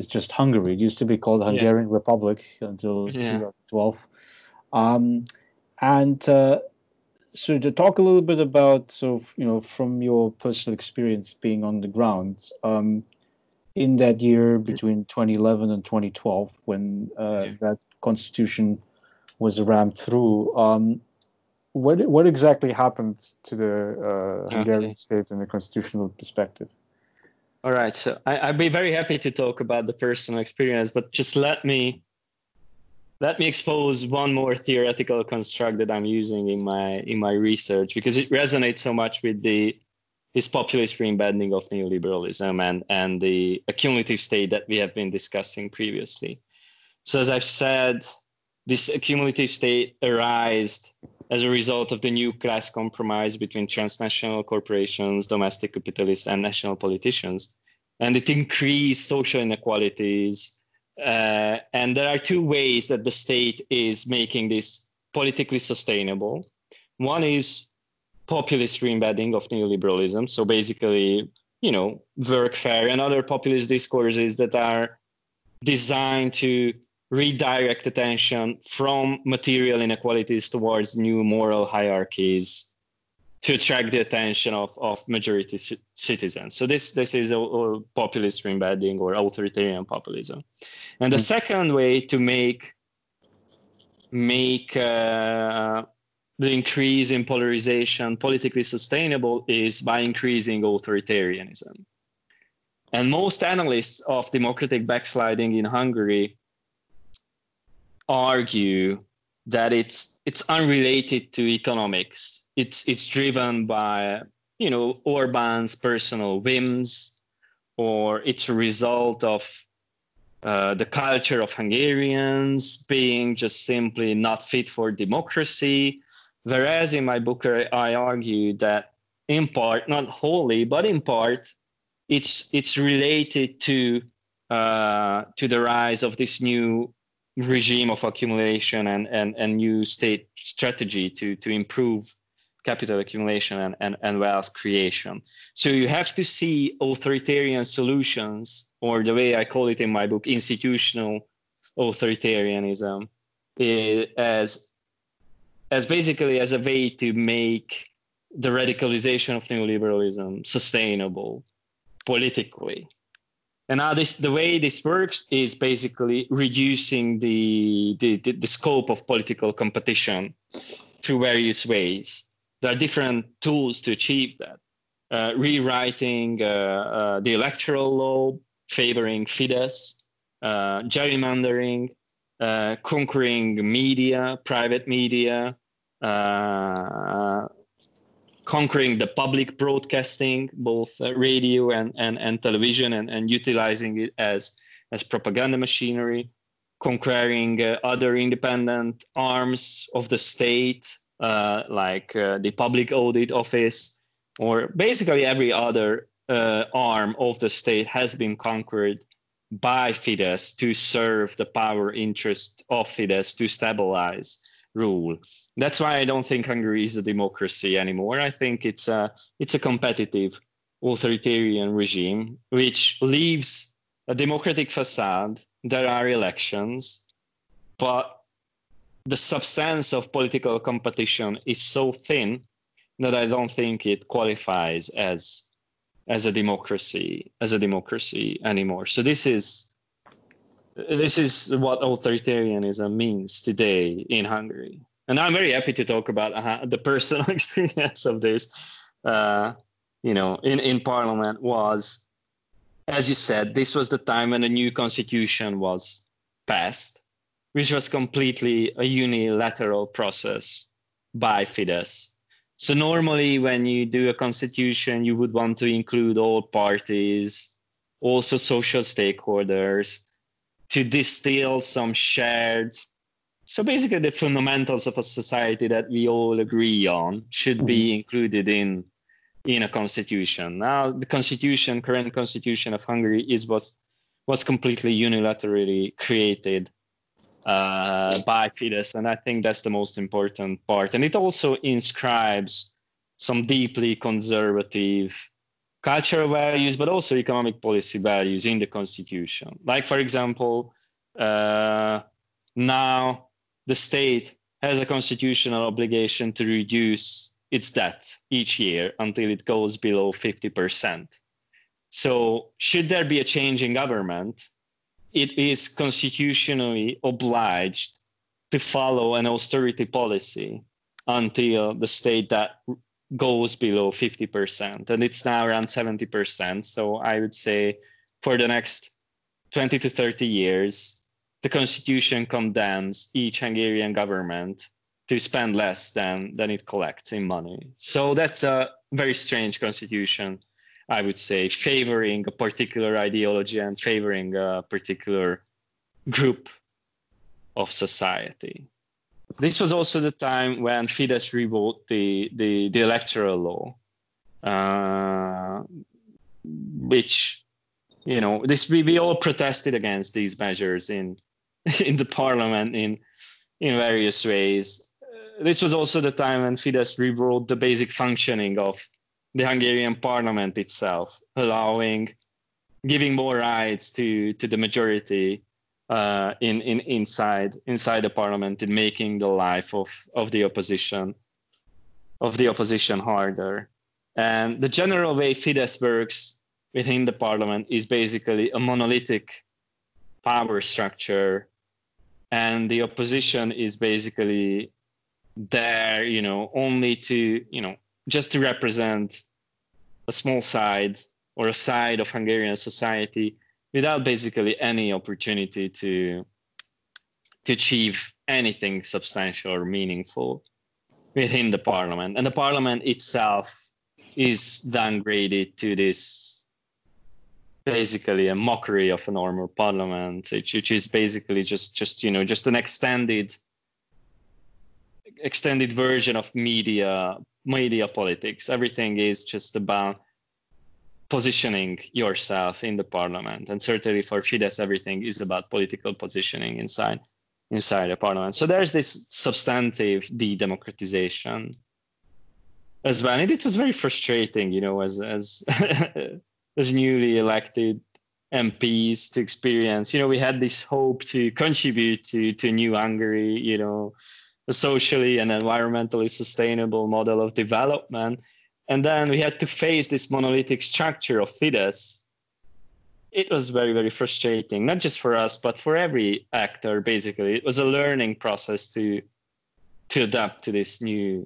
just Hungary. It used to be called Hungarian Republic until 2012. So to talk a little bit about, from your personal experience being on the ground, in that year between 2011 and 2012, when that constitution was rammed through, what exactly happened to the Hungarian state in the constitutional perspective? All right, so I'd be very happy to talk about the personal experience, but just let me expose one more theoretical construct that I'm using in my research, because it resonates so much with this populist re-embedding of neoliberalism and the accumulative state that we have been discussing previously. So as I've said, this accumulative state arose as a result of the new class compromise between transnational corporations, domestic capitalists, and national politicians. And it increased social inequalities. And there are two ways that the state is making this politically sustainable. One is populist re-embedding of neoliberalism. So basically, workfare and other populist discourses that are designed to redirect attention from material inequalities towards new moral hierarchies to attract the attention of majority citizens. So this is a populist re-embedding or authoritarian populism. And the second way to make the increase in polarization politically sustainable is by increasing authoritarianism. And most analysts of democratic backsliding in Hungary argue that it's unrelated to economics. It's driven by Orban's personal whims, or it's a result of the culture of Hungarians being just simply not fit for democracy. Whereas in my book, I argue that in part, not wholly, but in part, it's related to the rise of this new regime of accumulation and new state strategy to improve capital accumulation and wealth creation. So you have to see authoritarian solutions, or the way I call it in my book, institutional authoritarianism, as basically as a way to make the radicalization of neoliberalism sustainable politically. And now the way this works is basically reducing the scope of political competition through various ways. There are different tools to achieve that. Rewriting the electoral law, favoring Fidesz, gerrymandering, conquering media, private media, conquering the public broadcasting, both radio and television, and utilizing it as propaganda machinery, conquering other independent arms of the state, like the Public Audit Office, or basically every other arm of the state has been conquered by Fidesz to serve the power interest of Fidesz to stabilize rule. That's why I don't think Hungary is a democracy anymore. I think it's a competitive authoritarian regime which leaves a democratic facade. There are elections, but the substance of political competition is so thin that I don't think it qualifies as a democracy anymore. So this is what authoritarianism means today in Hungary. And I'm very happy to talk about the personal experience of this. In Parliament was, as you said, this was the time when a new constitution was passed, which was completely a unilateral process by Fidesz. So normally when you do a constitution, you would want to include all parties, also social stakeholders, to distill some shared, so basically the fundamentals of a society that we all agree on should be included in a constitution. Now the current constitution of Hungary was completely unilaterally created by Fidesz, and I think that's the most important part. And it also inscribes some deeply conservative cultural values, but also economic policy values in the constitution. Like, for example, now the state has a constitutional obligation to reduce its debt each year until it goes below 50%. So should there be a change in government, it is constitutionally obliged to follow an austerity policy until the state debt goes below 50%. And it's now around 70%. So I would say for the next 20 to 30 years, the constitution condemns each Hungarian government to spend less than it collects in money. So that's a very strange constitution, I would say, favoring a particular ideology and favoring a particular group of society. This was also the time when Fidesz rewrote the electoral law, which, we all protested against these measures in the parliament in various ways. This was also the time when Fidesz rewrote the basic functioning of the Hungarian parliament itself, giving more rights to the majority inside the parliament, in making the life of the opposition harder. And the general way Fidesz works within the parliament is basically a monolithic power structure, and the opposition is basically there, only to, just to represent a small side or a side of Hungarian society, without basically any opportunity to achieve anything substantial or meaningful within the parliament. And the parliament itself is downgraded to this basically a mockery of a normal parliament, which is basically just an extended version of media politics. Everything is just about positioning yourself in the parliament, and certainly for Fidesz, everything is about political positioning inside the parliament. So there's this substantive de-democratization as well, and it was very frustrating, as as newly elected MPs to experience. We had this hope to contribute to new Hungary, a socially and environmentally sustainable model of development. And then we had to face this monolithic structure of Fidesz. It was very, very frustrating, not just for us, but for every actor, basically. It was a learning process to adapt to this new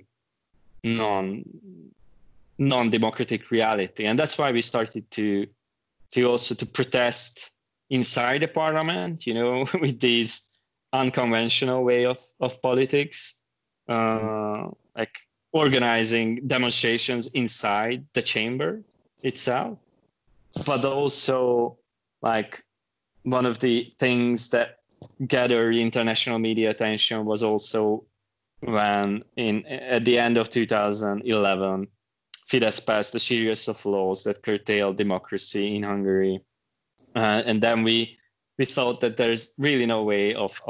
non-democratic reality. And that's why we started to protest inside the parliament, with these unconventional way of politics, like organizing demonstrations inside the chamber itself. But also, like, one of the things that gathered international media attention was also when at the end of 2011, Fidesz passed a series of laws that curtailed democracy in Hungary. And then we thought that there's really no way of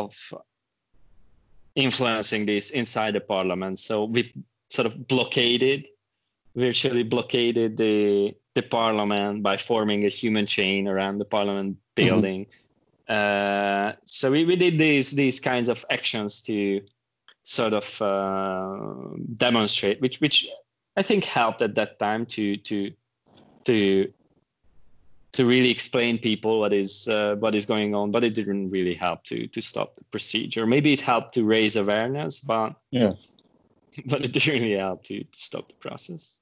influencing this inside the parliament. So we sort of virtually blockaded the parliament by forming a human chain around the parliament building. Mm-hmm. So we did these kinds of actions to sort of demonstrate, which I think helped at that time to really explain people what is going on, but it didn't really help to stop the procedure. Maybe it helped to raise awareness, but it didn't really help to stop the process.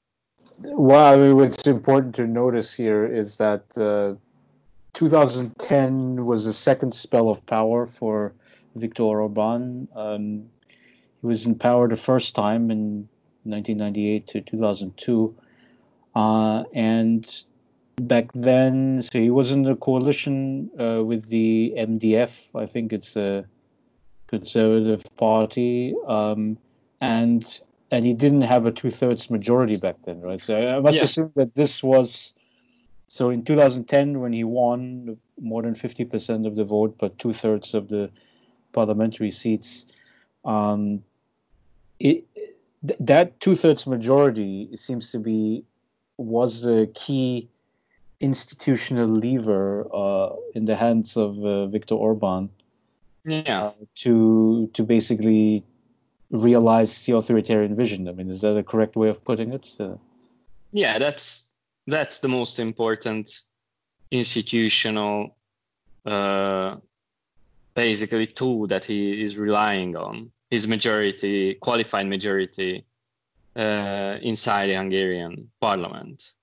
Well, what's important to notice here is that 2010 was the second spell of power for Viktor Orbán. He was in power the first time in 1998 to 2002, and back then, so he was in a coalition with the MDF. I think it's a conservative party, and he didn't have a 2/3 majority back then, right? So I must assume that this was, so in 2010 when he won more than 50% of the vote, but 2/3 of the parliamentary seats, that 2/3 majority seems to was the key institutional lever in the hands of Viktor Orbán to basically realize the authoritarian vision. I mean, is that a correct way of putting it? Yeah, that's the most important institutional basically tool that he is relying on, his qualified majority inside the Hungarian parliament.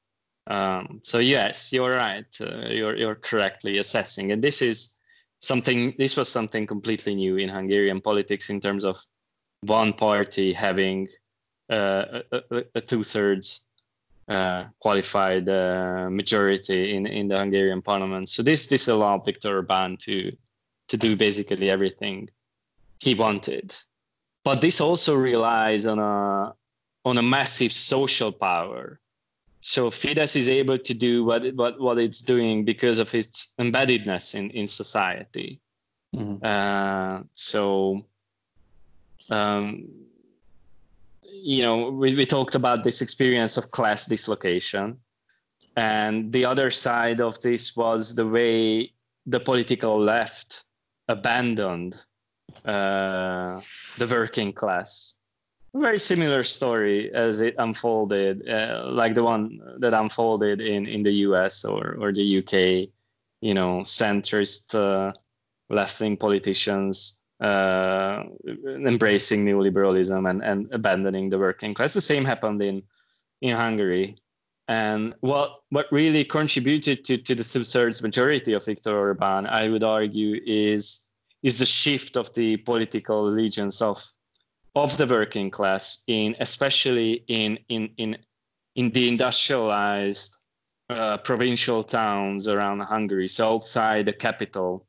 So yes, you're right. You're correctly assessing, and this was something completely new in Hungarian politics in terms of one party having a 2/3 qualified majority in the Hungarian parliament. So this allowed Viktor Orbán to do basically everything he wanted. But this also relies on a massive social power. So Fidesz is able to do what it's doing because of its embeddedness in society. Mm-hmm. We talked about this experience of class dislocation, and the other side of this was the way the political left abandoned the working class. A very similar story as it unfolded, like the one that unfolded in the US or the UK, centrist left-wing politicians embracing neoliberalism and abandoning the working class. The same happened in Hungary. And what really contributed to the 2/3 majority of Viktor Orbán, I would argue, is the shift of the political allegiance of the working class, especially in the industrialized provincial towns around Hungary, so outside the capital,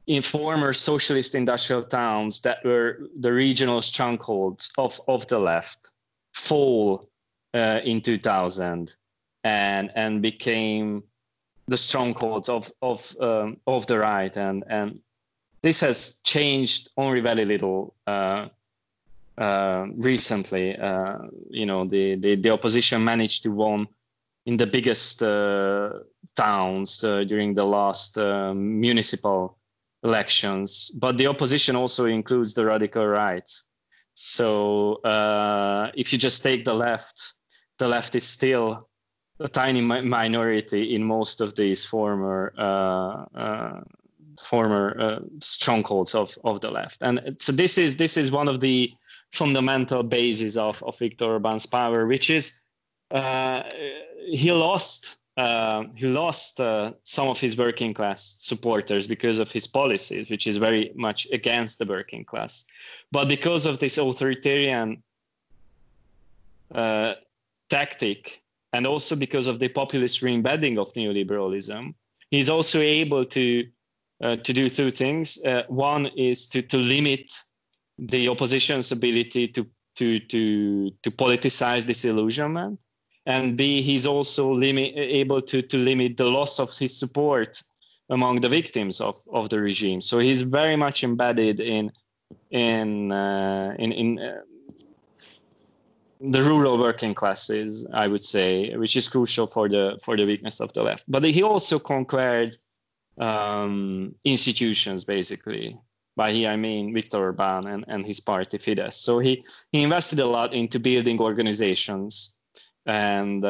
in former socialist industrial towns that were the regional strongholds of the left, fall in 2000 and became the strongholds of the right, and this has changed only very little recently. The opposition managed to win in the biggest towns during the last municipal elections, but the opposition also includes the radical right. So if you just take the left is still a tiny minority in most of these former strongholds of the left. And so this is one of the fundamental bases of Viktor Orbán's power, which is he lost some of his working class supporters because of his policies, which is very much against the working class. But because of this authoritarian tactic, and also because of the populist re-embedding of neoliberalism, he's also able to do two things. One is to limit the opposition's ability to politicize disillusionment, and B, he's also able to limit the loss of his support among the victims of the regime. So he's very much embedded in the rural working classes, I would say, which is crucial for the weakness of the left. But he also conquered institutions, basically. By he, I mean Viktor Orbán and his party Fidesz. So he invested a lot into building organizations and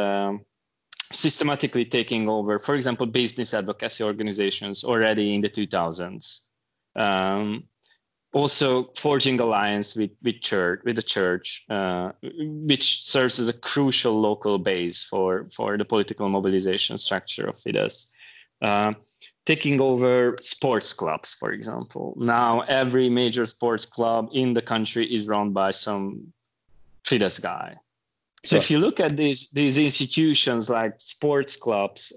systematically taking over, for example, business advocacy organizations already in the 2000s. Also forging alliance with the church, which serves as a crucial local base for the political mobilization structure of Fidesz. Taking over sports clubs, for example. Now every major sports club in the country is run by some Fidesz guy. So if you look at these institutions like sports clubs,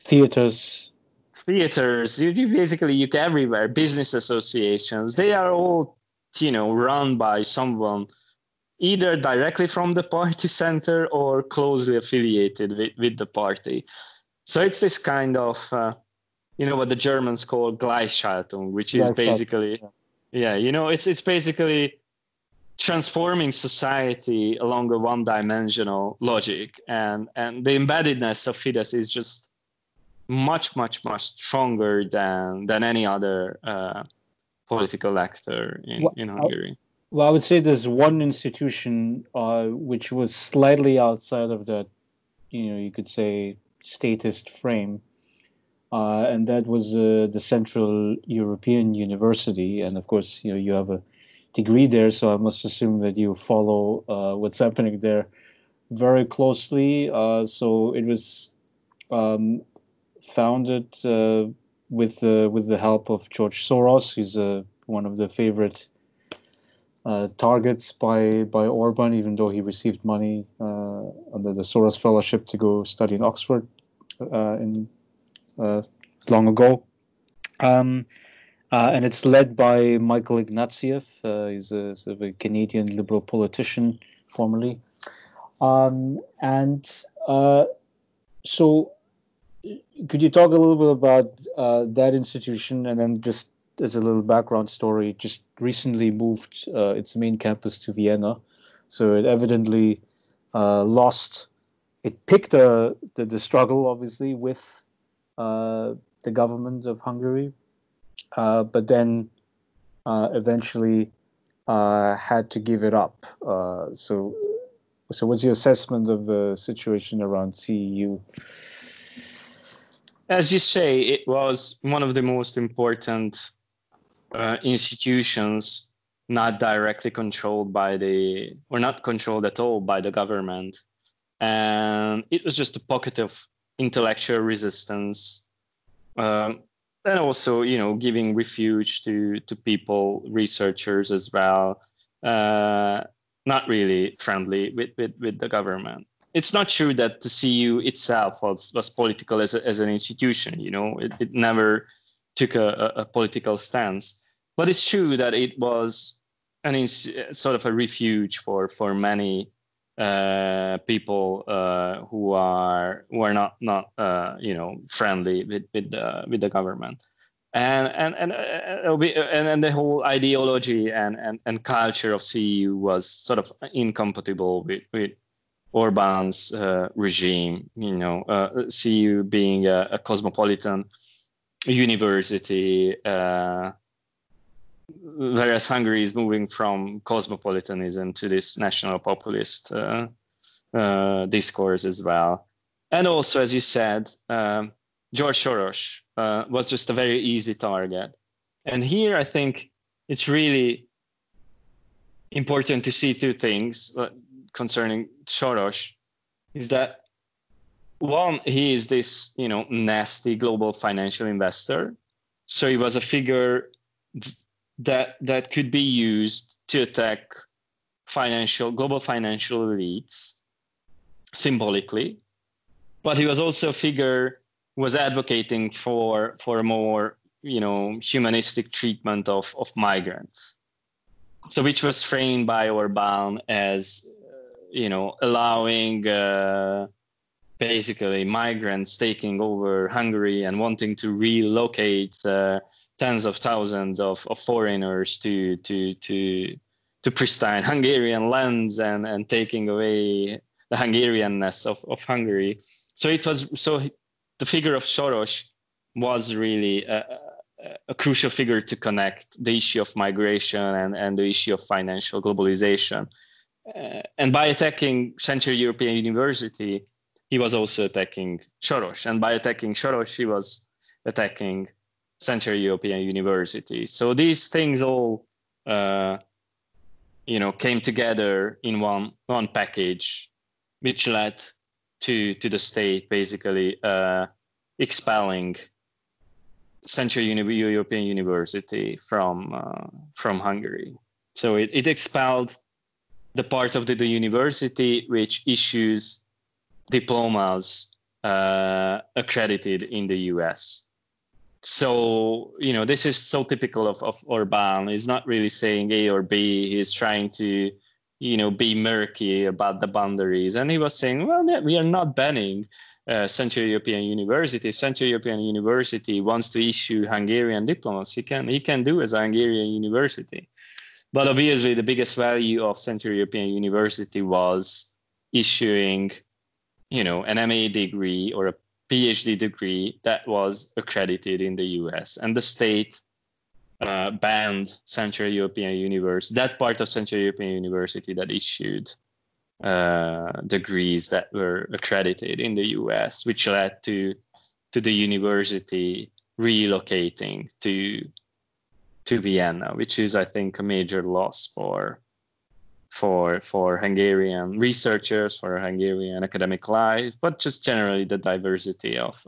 theaters, you basically everywhere, business associations, they are all, run by someone either directly from the party center or closely affiliated with the party. So it's this kind of, what the Germans call Gleichschaltung, which is basically, it's basically transforming society along a one-dimensional logic. And the embeddedness of Fidesz is just much, much, much stronger than any other political actor in Hungary. Well, I would say there's one institution which was slightly outside of that, you could say, statist frame, and that was the Central European University. And of course, you have a degree there, so I must assume that you follow what's happening there very closely. So it was founded with the help of George Soros. He's one of the favorite targets by Orban, even though he received money under the Soros Fellowship to go study in Oxford long ago. And it's led by Michael Ignatieff. He's a sort of a Canadian liberal politician formerly. So could you talk a little bit about that institution, and then just as a little background story, just recently moved its main campus to Vienna. So it evidently lost. It picked the struggle, obviously, with the government of Hungary, but then eventually had to give it up. So what's your assessment of the situation around CEU? As you say, it was one of the most important institutions not directly controlled or not controlled at all by the government. And it was just a pocket of intellectual resistance. And also, giving refuge to people, researchers as well. not really friendly with the government. It's not true that the CEU itself was political as an institution. It never took a political stance, but it's true that it was sort of a refuge for many people who are not friendly with the government. And the whole ideology and culture of CEU was sort of incompatible with Orban's regime. CEU being a cosmopolitan university, whereas Hungary is moving from cosmopolitanism to this national populist discourse as well. And also, as you said, George Soros was just a very easy target. And here I think it's really important to see two things concerning Soros, is that one, he is this, nasty global financial investor. So he was a figure that could be used to attack global financial elites symbolically. But he was also a figure who was advocating for a more, humanistic treatment of migrants. So which was framed by Orban as, allowing basically migrants taking over Hungary and wanting to relocate tens of thousands of foreigners to pristine Hungarian lands and taking away the Hungarianness of Hungary. So the figure of Soros was really a crucial figure to connect the issue of migration and the issue of financial globalization. And by attacking Central European University, he was also attacking Soros. And by attacking Soros, he was attacking Central European University. So these things all, came together in one package, which led to the state basically expelling Central European University from Hungary. So it expelled the part of the university which issues diplomas accredited in the US. So, this is so typical of Orban. He's not really saying A or B. He's trying to, be murky about the boundaries. And he was saying, well, we are not banning Central European University. If Central European University wants to issue Hungarian diplomas, he can do as a Hungarian university. But obviously, the biggest value of Central European University was issuing, an MA degree or a PhD degree that was accredited in the US. And the state banned Central European University, that part of Central European University that issued degrees that were accredited in the US, which led to the university relocating to Vienna, which is, I think, a major loss for Hungarian researchers, for Hungarian academic life, but just generally the diversity of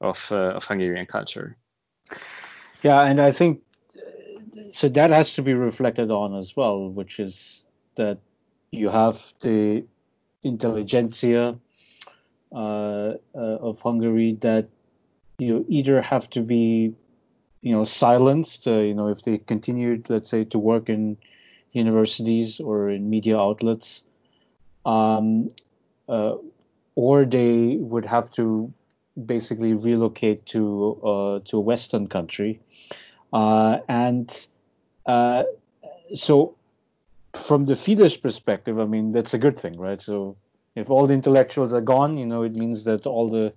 Hungarian culture. Yeah, and I think so that has to be reflected on as well, which is that you have the intelligentsia of Hungary that either have to be silenced, if they continued, let's say, to work in universities or in media outlets, or they would have to basically relocate to a Western country, so from the Fidesz perspective, I mean, that's a good thing, right? So if all the intellectuals are gone, it means that all the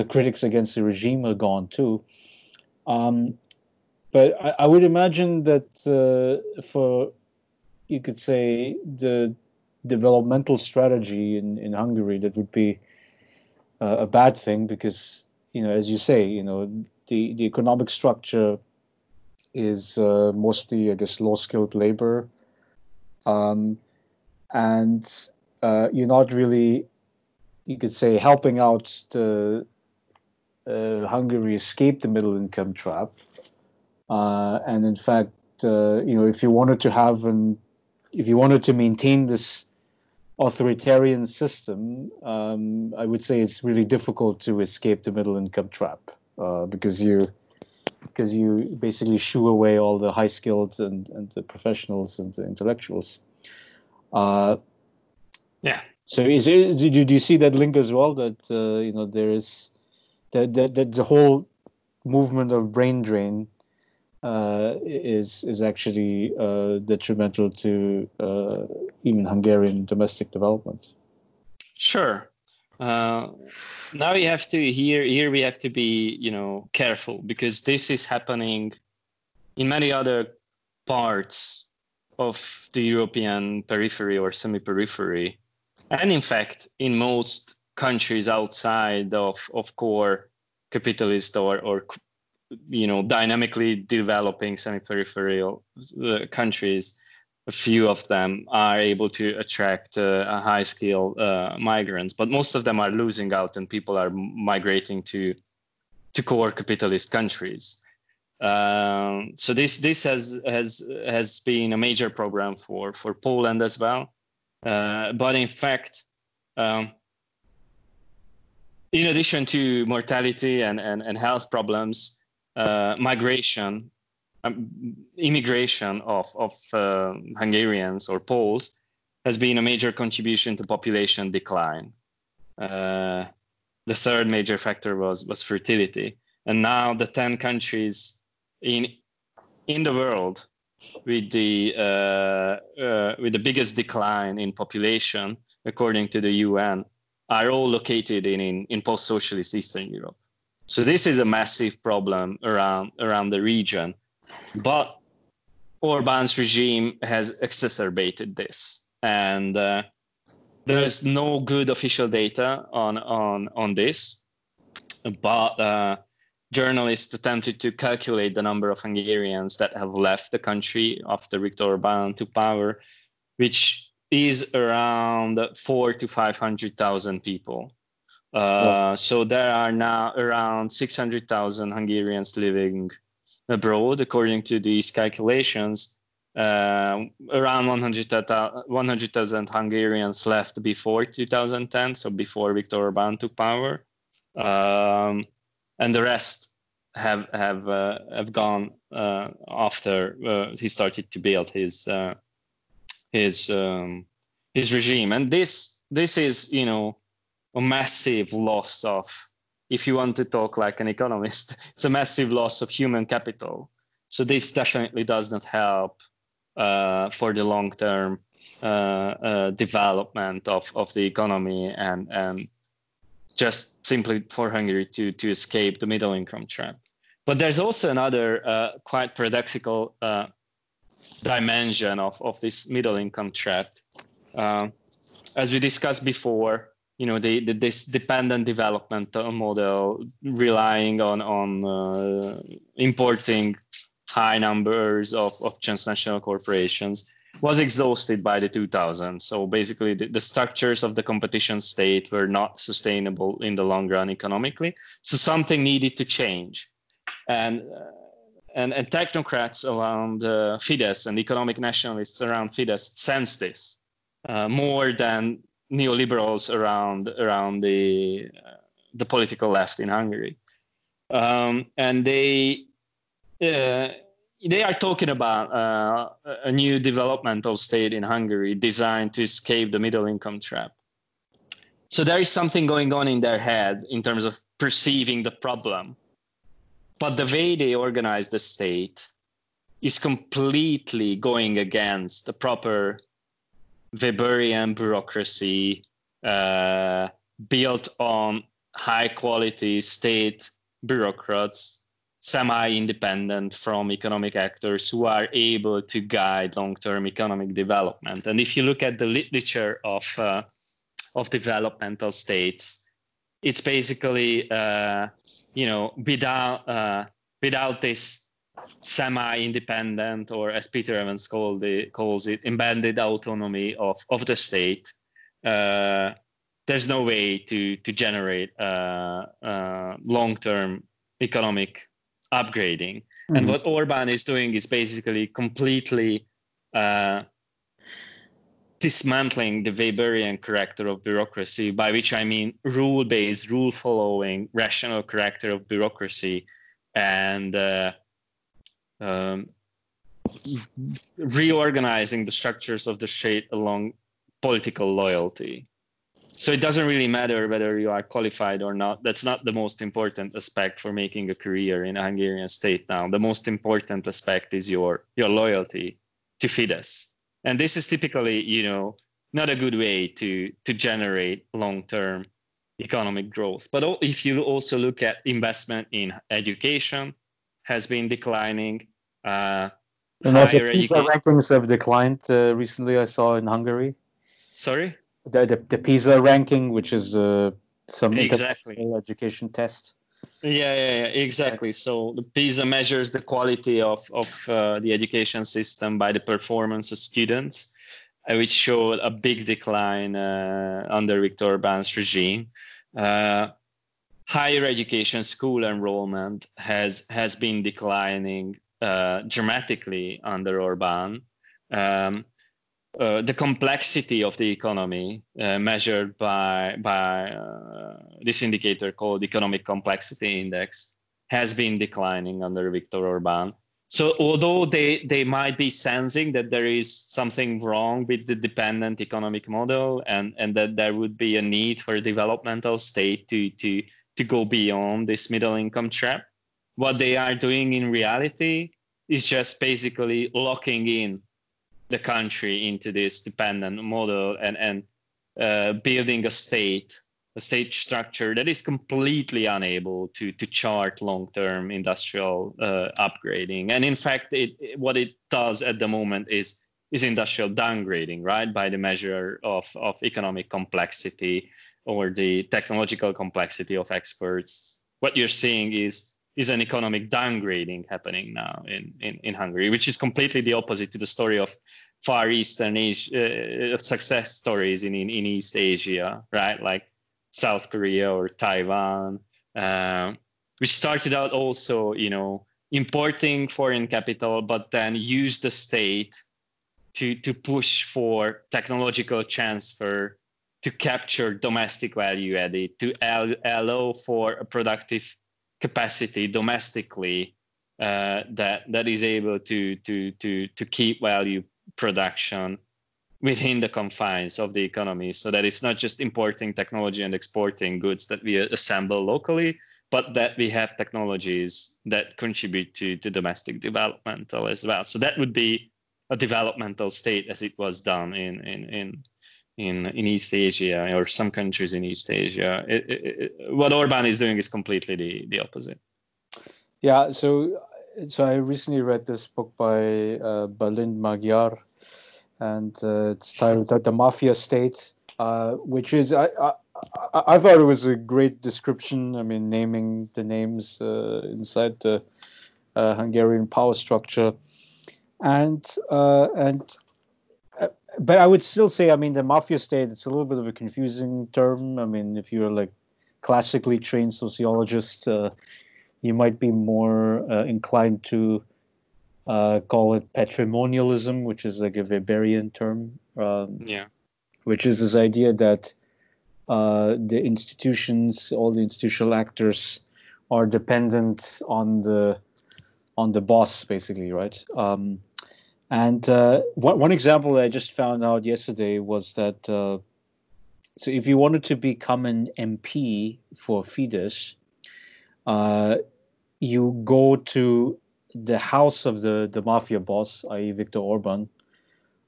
critics against the regime are gone too. But I would imagine that for, you could say, the developmental strategy in Hungary, that would be a bad thing because, as you say, the economic structure is mostly, I guess, low-skilled labor. And you're not really, you could say, helping out the Hungary escape the middle income trap. And in fact, if you wanted to have an if you wanted to maintain this authoritarian system, I would say it's really difficult to escape the middle income trap, because you basically shoo away all the high skilled and the professionals and the intellectuals. Yeah. So do you see that link as well, that there is that the whole movement of brain drain is actually detrimental to even Hungarian domestic development? Sure. Now we have to here we have to be careful, because this is happening in many other parts of the European periphery or semi-periphery, and in fact in most countries outside of core capitalist or dynamically developing semi-peripheral countries. A few of them are able to attract high-skilled migrants, but most of them are losing out, and people are migrating to core capitalist countries. So this has been a major problem for Poland as well. But in fact, in addition to mortality and health problems, immigration of Hungarians or Poles has been a major contribution to population decline. The third major factor was fertility, and now the 10 countries in the world with the biggest decline in population, according to the UN, are all located in post-socialist Eastern Europe. So this is a massive problem around the region. But Orbán's regime has exacerbated this, and there's no good official data on this. But journalists attempted to calculate the number of Hungarians that have left the country after Viktor Orbán took power, which is around 400,000 to 500,000 people. So there are now around 600,000 Hungarians living abroad, according to these calculations. Around 100,000 Hungarians left before 2010, so before Viktor Orbán took power, and the rest have gone after he started to build his regime. And this is a massive loss of, if you want to talk like an economist, it's a massive loss of human capital. So this definitely does not help for the long-term development of the economy and just simply for Hungary to escape the middle income trap. But there's also another quite paradoxical dimension of this middle income trap. As we discussed before, this dependent development model relying on importing high numbers of transnational corporations was exhausted by the 2000s. So basically the structures of the competition state were not sustainable in the long run economically. So something needed to change. And technocrats around Fidesz and economic nationalists around Fidesz sense this more than neoliberals around the political left in Hungary, and they are talking about a new developmental state in Hungary designed to escape the middle income trap. So there is something going on in their head in terms of perceiving the problem, but the way they organize the state is completely going against the proper Weberian bureaucracy built on high-quality state bureaucrats, semi-independent from economic actors who are able to guide long-term economic development. And if you look at the literature of developmental states, it's basically without this semi-independent, or as Peter Evans calls it, embedded autonomy of the state, there's no way to generate long-term economic upgrading. Mm-hmm. And what Orbán is doing is basically completely dismantling the Weberian character of bureaucracy, by which I mean rule-based, rule-following, rational character of bureaucracy, and reorganizing the structures of the state along political loyalty. So it doesn't really matter whether you are qualified or not. That's not the most important aspect for making a career in a Hungarian state now. The most important aspect is your loyalty to Fidesz. And this is typically, not a good way to generate long-term economic growth. But if you also look at investment in education, has been declining. And also, PISA rankings have declined recently. I saw in Hungary. Sorry? The PISA ranking, which is some exactly education test. Yeah, exactly. So the PISA measures the quality of the education system by the performance of students, which showed a big decline under Viktor Orbán's regime. Higher education school enrollment has been declining dramatically under Orbán. The complexity of the economy measured by this indicator called Economic Complexity Index has been declining under Viktor Orbán. So although they might be sensing that there is something wrong with the dependent economic model and that there would be a need for a developmental state to go beyond this middle income trap, what they are doing in reality is just basically locking in the country into this dependent model and building a state structure that is completely unable to chart long-term industrial upgrading. And in fact, what it does at the moment is industrial downgrading, right? By the measure of economic complexity or the technological complexity of experts. What you're seeing is an economic downgrading happening now in Hungary, which is completely the opposite to the story of Far Eastern Asia, success stories in East Asia, right? Like South Korea or Taiwan, which started out also, importing foreign capital, but then used the state to push for technological transfer, to capture domestic value added, to allow for a productive capacity domestically that is able to keep value production within the confines of the economy, so that it's not just importing technology and exporting goods that we assemble locally, but that we have technologies that contribute to domestic developmental as well. So that would be a developmental state as it was done in East Asia or some countries in East Asia. What Orbán is doing is completely the opposite. Yeah, so I recently read this book by Balint Magyar, and it's titled "The Mafia State," which is I thought it was a great description. I mean, naming the names inside the Hungarian power structure, but I would still say, I mean, the mafia state, it's a little bit of a confusing term. I mean, if you're like classically trained sociologist, you might be more inclined to call it patrimonialism, which is like a Weberian term. Which is this idea that the institutions, all the institutional actors, are dependent on the boss, basically, right? And one example that I just found out yesterday was that so if you wanted to become an MP for Fidesz, you go to the house of the mafia boss, i.e. Viktor Orbán,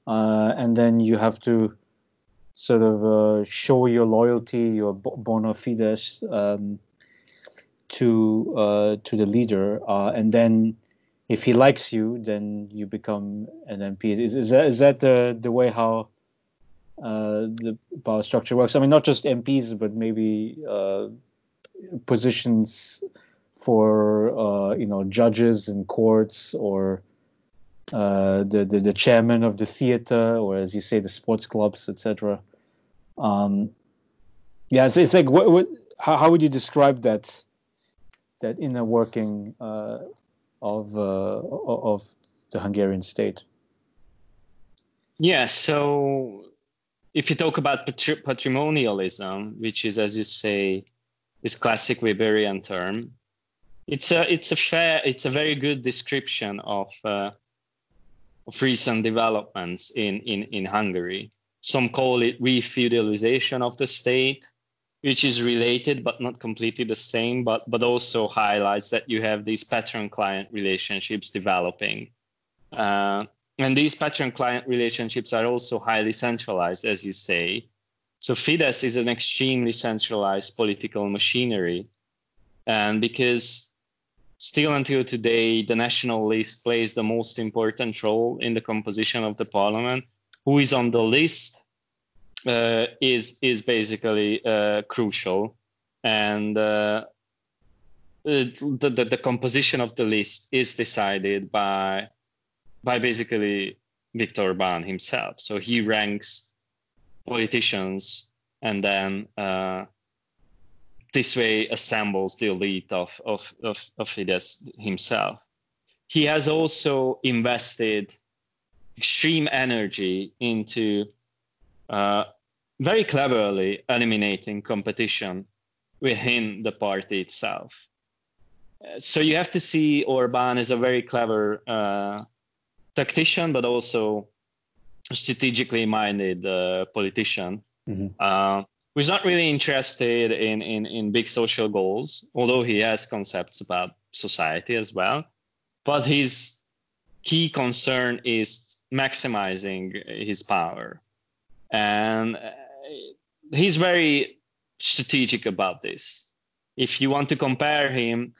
and then you have to sort of show your loyalty, your bona fides to the leader, and then if he likes you, then you become an MP. Is that the way how the power structure works? I mean, not just MPs, but maybe positions for judges in courts, or the chairman of the theater, or as you say, the sports clubs, etc. Yeah, so it's like how would you describe that inner working of the Hungarian state? Yeah, so if you talk about patrimonialism, which is, as you say, this classic Weberian term, it's a very good description of recent developments in Hungary. Some call it re-feudalization of the state, which is related but not completely the same, but also highlights that you have these patron-client relationships developing. And these patron-client relationships are also highly centralized, as you say. So Fidesz is an extremely centralized political machinery. And because still until today, the national list plays the most important role in the composition of the parliament, who is on the list is basically crucial. And the composition of the list is decided by basically Viktor Orbán himself. So he ranks politicians and then this way assembles the elite of Fidesz himself. He has also invested extreme energy into very cleverly eliminating competition within the party itself. So you have to see Orbán as a very clever tactician, but also strategically minded politician, who's not really interested in big social goals, although he has concepts about society as well. But his key concern is maximizing his power. And he's very strategic about this. If you want to compare him,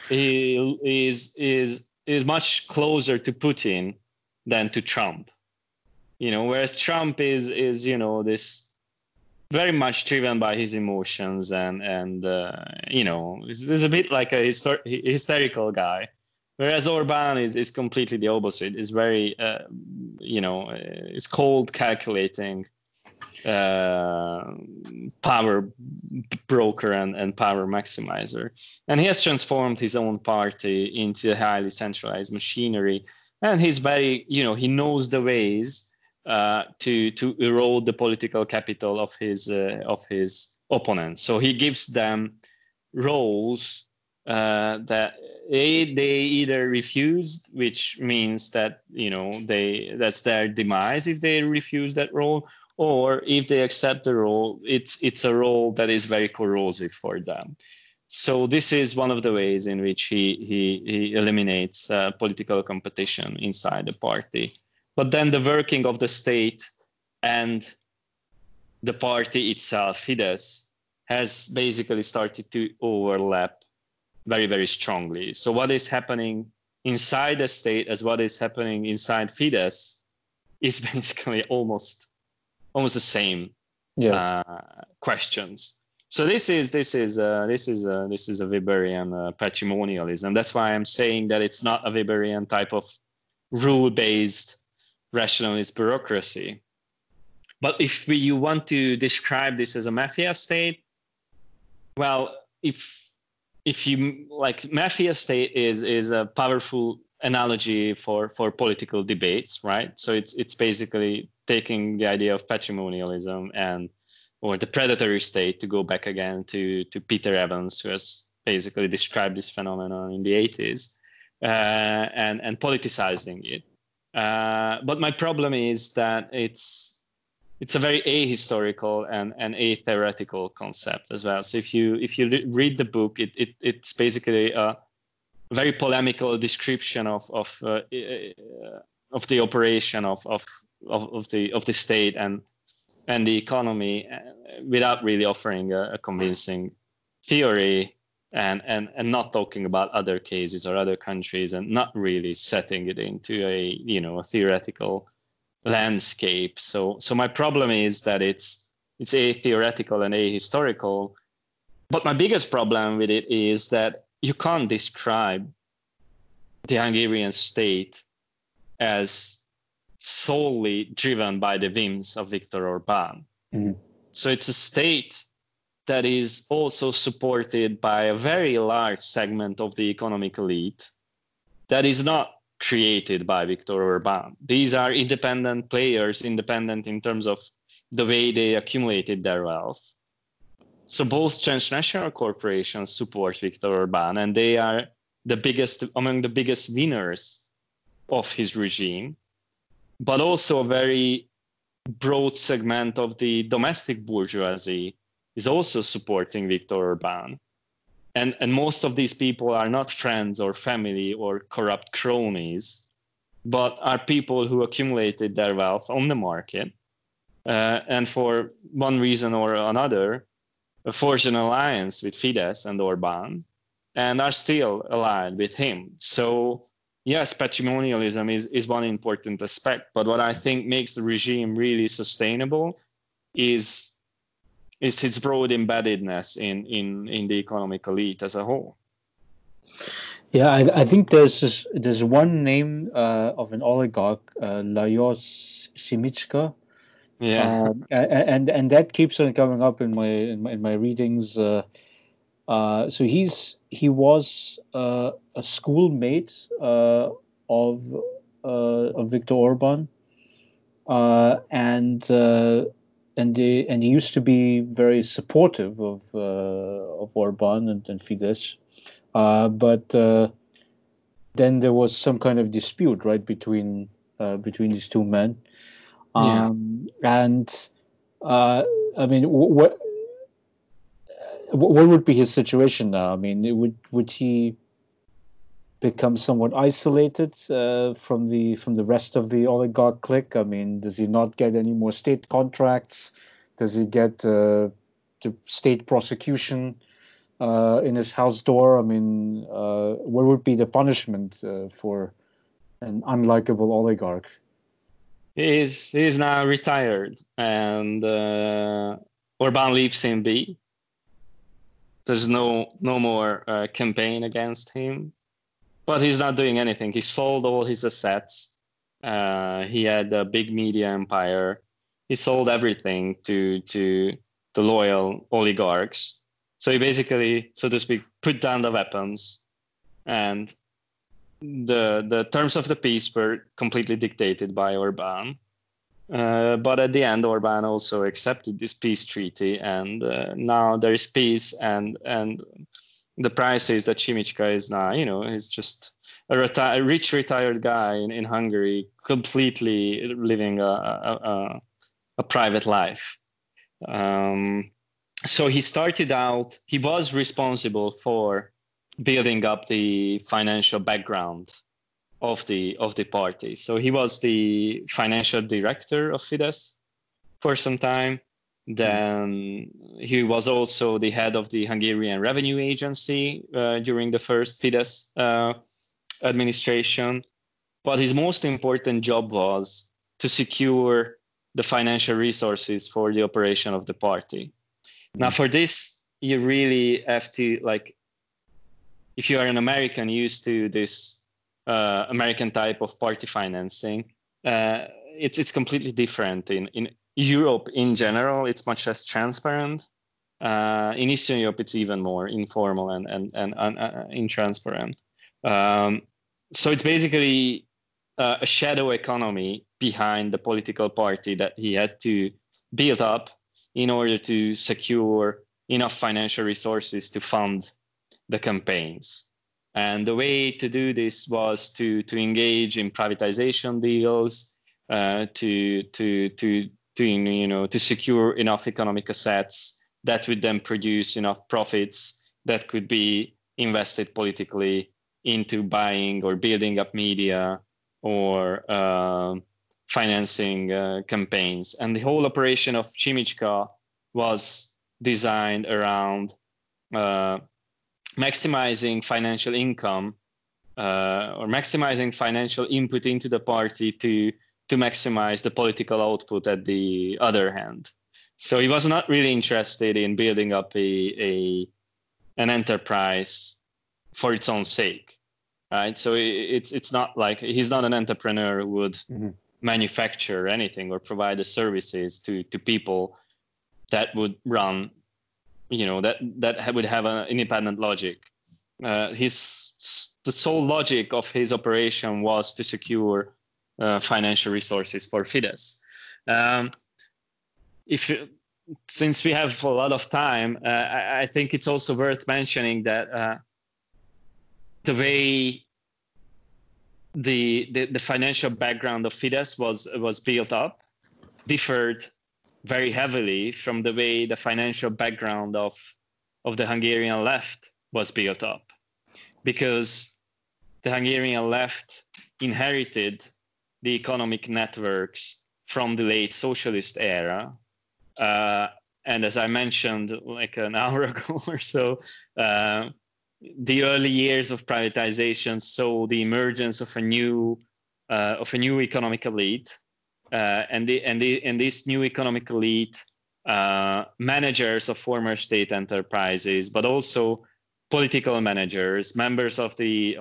he is much closer to Putin than to Trump. Whereas Trump is this very much driven by his emotions and is a bit like a hysterical guy. Whereas Orbán is completely the opposite. Is very is cold, calculating, power broker and power maximizer. And he has transformed his own party into a highly centralized machinery. And he's very, he knows the ways to erode the political capital of his opponents. So he gives them roles that they either refused, which means that that's their demise if they refuse that role, or if they accept the role, it's a role that is very corrosive for them. So this is one of the ways in which he eliminates political competition inside the party. But then the working of the state and the party itself, Fidesz, has basically started to overlap very, very strongly. So what is happening inside the state as what is happening inside Fidesz is basically almost the same questions. So this is a Weberian patrimonialism. That's why I'm saying that it's not a Weberian type of rule-based rationalist bureaucracy. But if you want to describe this as a mafia state, well, if you like, Mafia State is a powerful analogy for political debates, right? So it's basically taking the idea of patrimonialism or the predatory state, to go back again to Peter Evans, who has basically described this phenomenon in the 80s, and politicizing it. But my problem is that it's a very ahistorical and atheoretical concept as well. So if you read the book, it's basically a very polemical description of the operation of the state and the economy, without really offering a convincing theory, and not talking about other cases or other countries, and not really setting it into a theoretical landscape. So my problem is that it's atheoretical and ahistorical. But my biggest problem with it is that you can't describe the Hungarian state as solely driven by the whims of Viktor Orbán. So it's a state that is also supported by a very large segment of the economic elite that is not created by Viktor Orbán. These are independent players, independent in terms of the way they accumulated their wealth. So both transnational corporations support Viktor Orbán, and they are among the biggest winners of his regime, but also a very broad segment of the domestic bourgeoisie is also supporting Viktor Orbán. And most of these people are not friends or family or corrupt cronies, but are people who accumulated their wealth on the market, and for one reason or another, forged an alliance with Fidesz and Orbán, and are still allied with him. So yes, patrimonialism is one important aspect, but what I think makes the regime really sustainable is its broad embeddedness in the economic elite as a whole. Yeah, I think there's one name of an oligarch, Lajos Simichka. Yeah. And that keeps on coming up in my readings. So he was a schoolmate of Viktor Orban, and he used to be very supportive of Orban and Fidesz, but then there was some kind of dispute, right, between these two men. And I mean, what would be his situation now? I mean, would he become somewhat isolated from the rest of the oligarch clique? I mean, does he not get any more state contracts? Does he get the state prosecution in his house door? I mean, what would be the punishment for an unlikable oligarch? He is now retired, and Orbán leaves him be. There's no more campaign against him, but he's not doing anything. He sold all his assets. He had a big media empire. He sold everything to the loyal oligarchs. So he basically, so to speak, put down the weapons, and the terms of the peace were completely dictated by Orbán. But at the end, Orbán also accepted this peace treaty, and now there is peace. And the price is that Simichka is now, he's just a rich retired guy in Hungary, completely living a private life. So he started out. He was responsible for building up the financial background of the party. So he was the financial director of Fidesz for some time. Then he was also the head of the Hungarian Revenue Agency during the first Fidesz administration. But his most important job was to secure the financial resources for the operation of the party. Now, for this, you really have to, if you are an American used to this American type of party financing, it's completely different. In Europe in general, it's much less transparent. In Eastern Europe, it's even more informal and intransparent. So it's basically a shadow economy behind the political party that he had to build up in order to secure enough financial resources to fund the campaigns. And the way to do this was to engage in privatization deals, to secure enough economic assets that would then produce enough profits that could be invested politically into buying or building up media or financing campaigns. And the whole operation of Simichka was designed around maximizing financial income or maximizing financial input into the party to maximize the political output at the other hand. So he was not really interested in building up an enterprise for its own sake, right? So it's not like he's not an entrepreneur who would manufacture anything or provide the services to people that would run, that would have an independent logic. The sole logic of his operation was to secure financial resources for Fidesz. since we have a lot of time, I think it's also worth mentioning that the way the financial background of Fidesz was built up differed very heavily from the way the financial background of the Hungarian left was built up, because the Hungarian left inherited the economic networks from the late socialist era. And as I mentioned like an hour ago or so, the early years of privatization saw the emergence of a new economic elite, and this new economic elite, managers of former state enterprises, but also political managers, members of the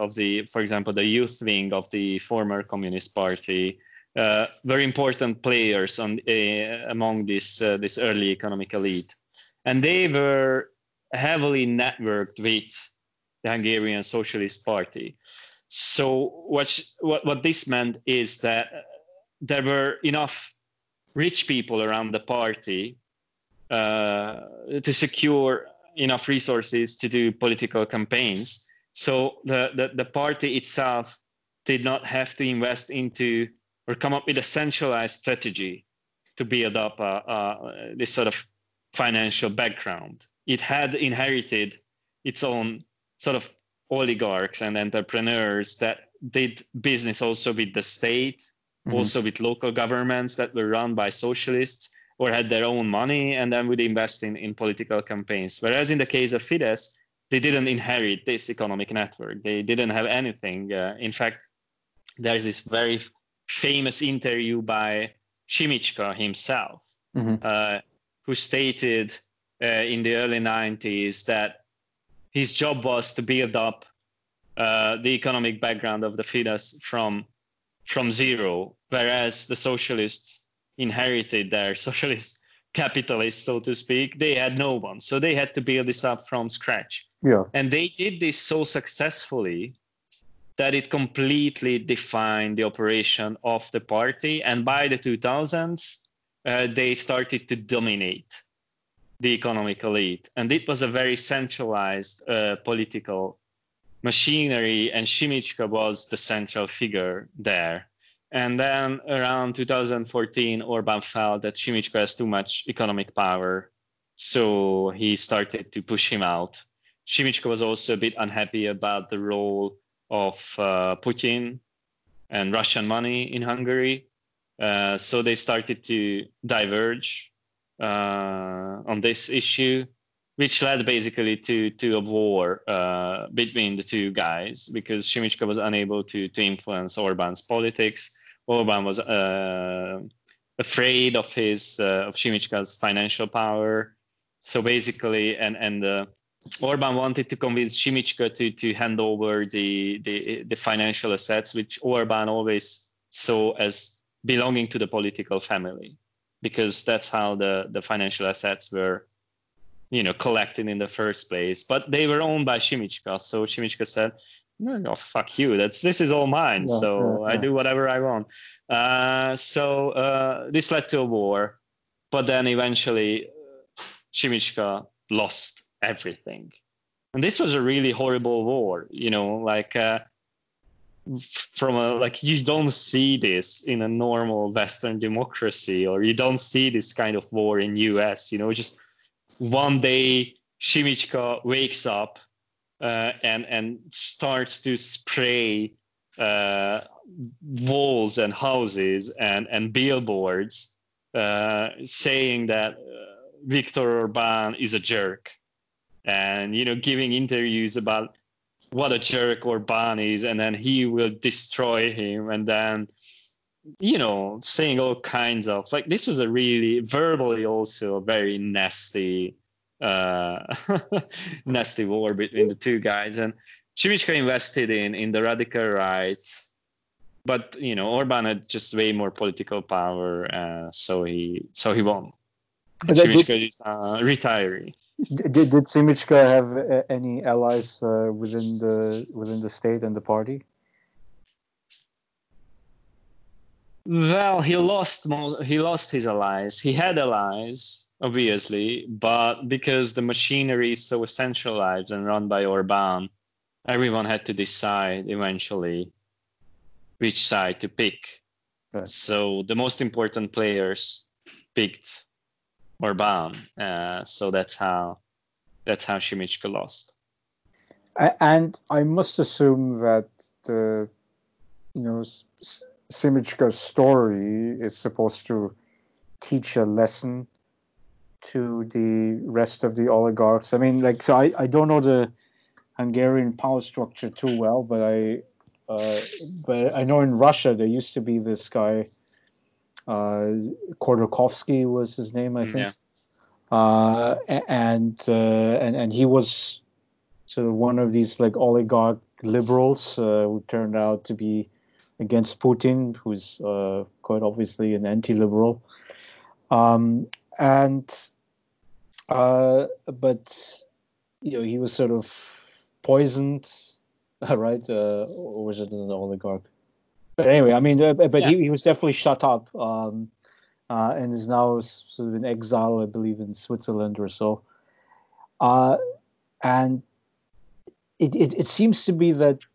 for example the youth wing of the former Communist Party, very important players among this early economic elite, and they were heavily networked with the Hungarian Socialist Party. So what this meant is that there were enough rich people around the party to secure enough resources to do political campaigns. So the party itself did not have to invest into or come up with a centralized strategy to build up this sort of financial background. It had inherited its own sort of oligarchs and entrepreneurs that did business also with the state, also with local governments that were run by socialists or had their own money and then would invest in political campaigns. Whereas in the case of Fidesz, they didn't inherit this economic network. They didn't have anything. In fact, there's this very famous interview by Simicska himself, who stated in the early 90s that his job was to build up the economic background of the Fidesz from zero, whereas the socialists inherited their socialist capitalists, so to speak. They had no one, so they had to build this up from scratch. Yeah. And they did this so successfully that it completely defined the operation of the party. And by the 2000s, they started to dominate the economic elite. And it was a very centralized political machinery, and Simicska was the central figure there. And then around 2014, Orbán felt that Simicska has too much economic power, so he started to push him out. Simicska was also a bit unhappy about the role of Putin and Russian money in Hungary, so they started to diverge on this issue, which led basically to a war between the two guys, because Simicska was unable to influence Orbán's politics. Orbán was afraid of Simicska's financial power. So basically, and Orbán wanted to convince Simicska to hand over the financial assets, which Orbán always saw as belonging to the political family, because that's how the financial assets were, collected in the first place. But they were owned by Simicska, so Simicska said, "No, fuck you. This is all mine. I do whatever I want." So this led to a war, but then eventually Simicska lost everything, and this was a really horrible war. You don't see this in a normal Western democracy, or you don't see this kind of war in US. Just one day Simicska wakes up and starts to spray walls and houses and billboards saying that Viktor Orbán is a jerk, and giving interviews about what a jerk Orbán is, and then he will destroy him, and then saying all kinds of, this was a really verbally also a very nasty nasty war between the two guys. And Simicska invested in the radical right, but Orbán had just way more political power, so he won. Simicska is a retiree. Did Simicska have any allies within the state and the party? Well, he lost his allies. He had allies, obviously, but because the machinery is so centralized and run by Orbán, everyone had to decide eventually which side to pick. Right. So the most important players picked Orbán. So that's how Šimička lost. And I must assume that the, Šimička's story is supposed to teach a lesson to the rest of the oligarchs. I mean, like, so I don't know the Hungarian power structure too well, but I know in Russia there used to be this guy, Khodorkovsky was his name, I think. Yeah. And he was sort of one of these like oligarch liberals who turned out to be against Putin, who's quite obviously an anti-liberal. But he was sort of poisoned, right? Or was it an oligarch? But anyway, I mean, he was definitely shut up, and is now sort of in exile, I believe, in Switzerland or so. And it seems to be that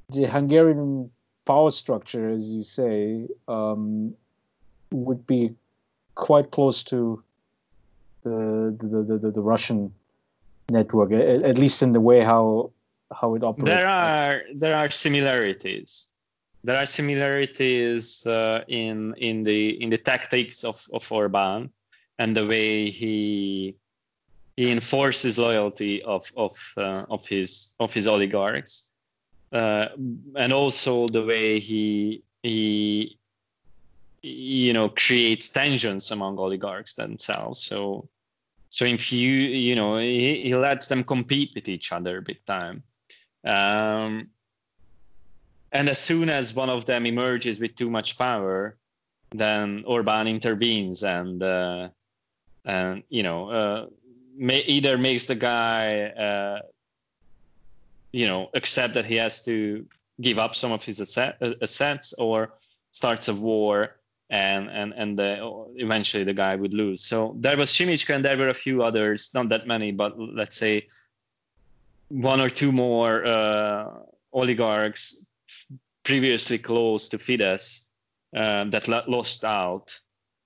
the Hungarian power structure, as you say, would be quite close to the Russian network, at least in the way how it operates. There are similarities. There are similarities in the tactics of Orbán and the way he enforces loyalty of his oligarchs, and also the way he creates tensions among oligarchs themselves. So if he lets them compete with each other big time. And as soon as one of them emerges with too much power, then Orbán intervenes and either makes the guy accept that he has to give up some of his assets, or starts a war, and eventually the guy would lose. So there was Šimička, and there were a few others, not that many, but let's say one or two more oligarchs previously close to Fidesz that lost out.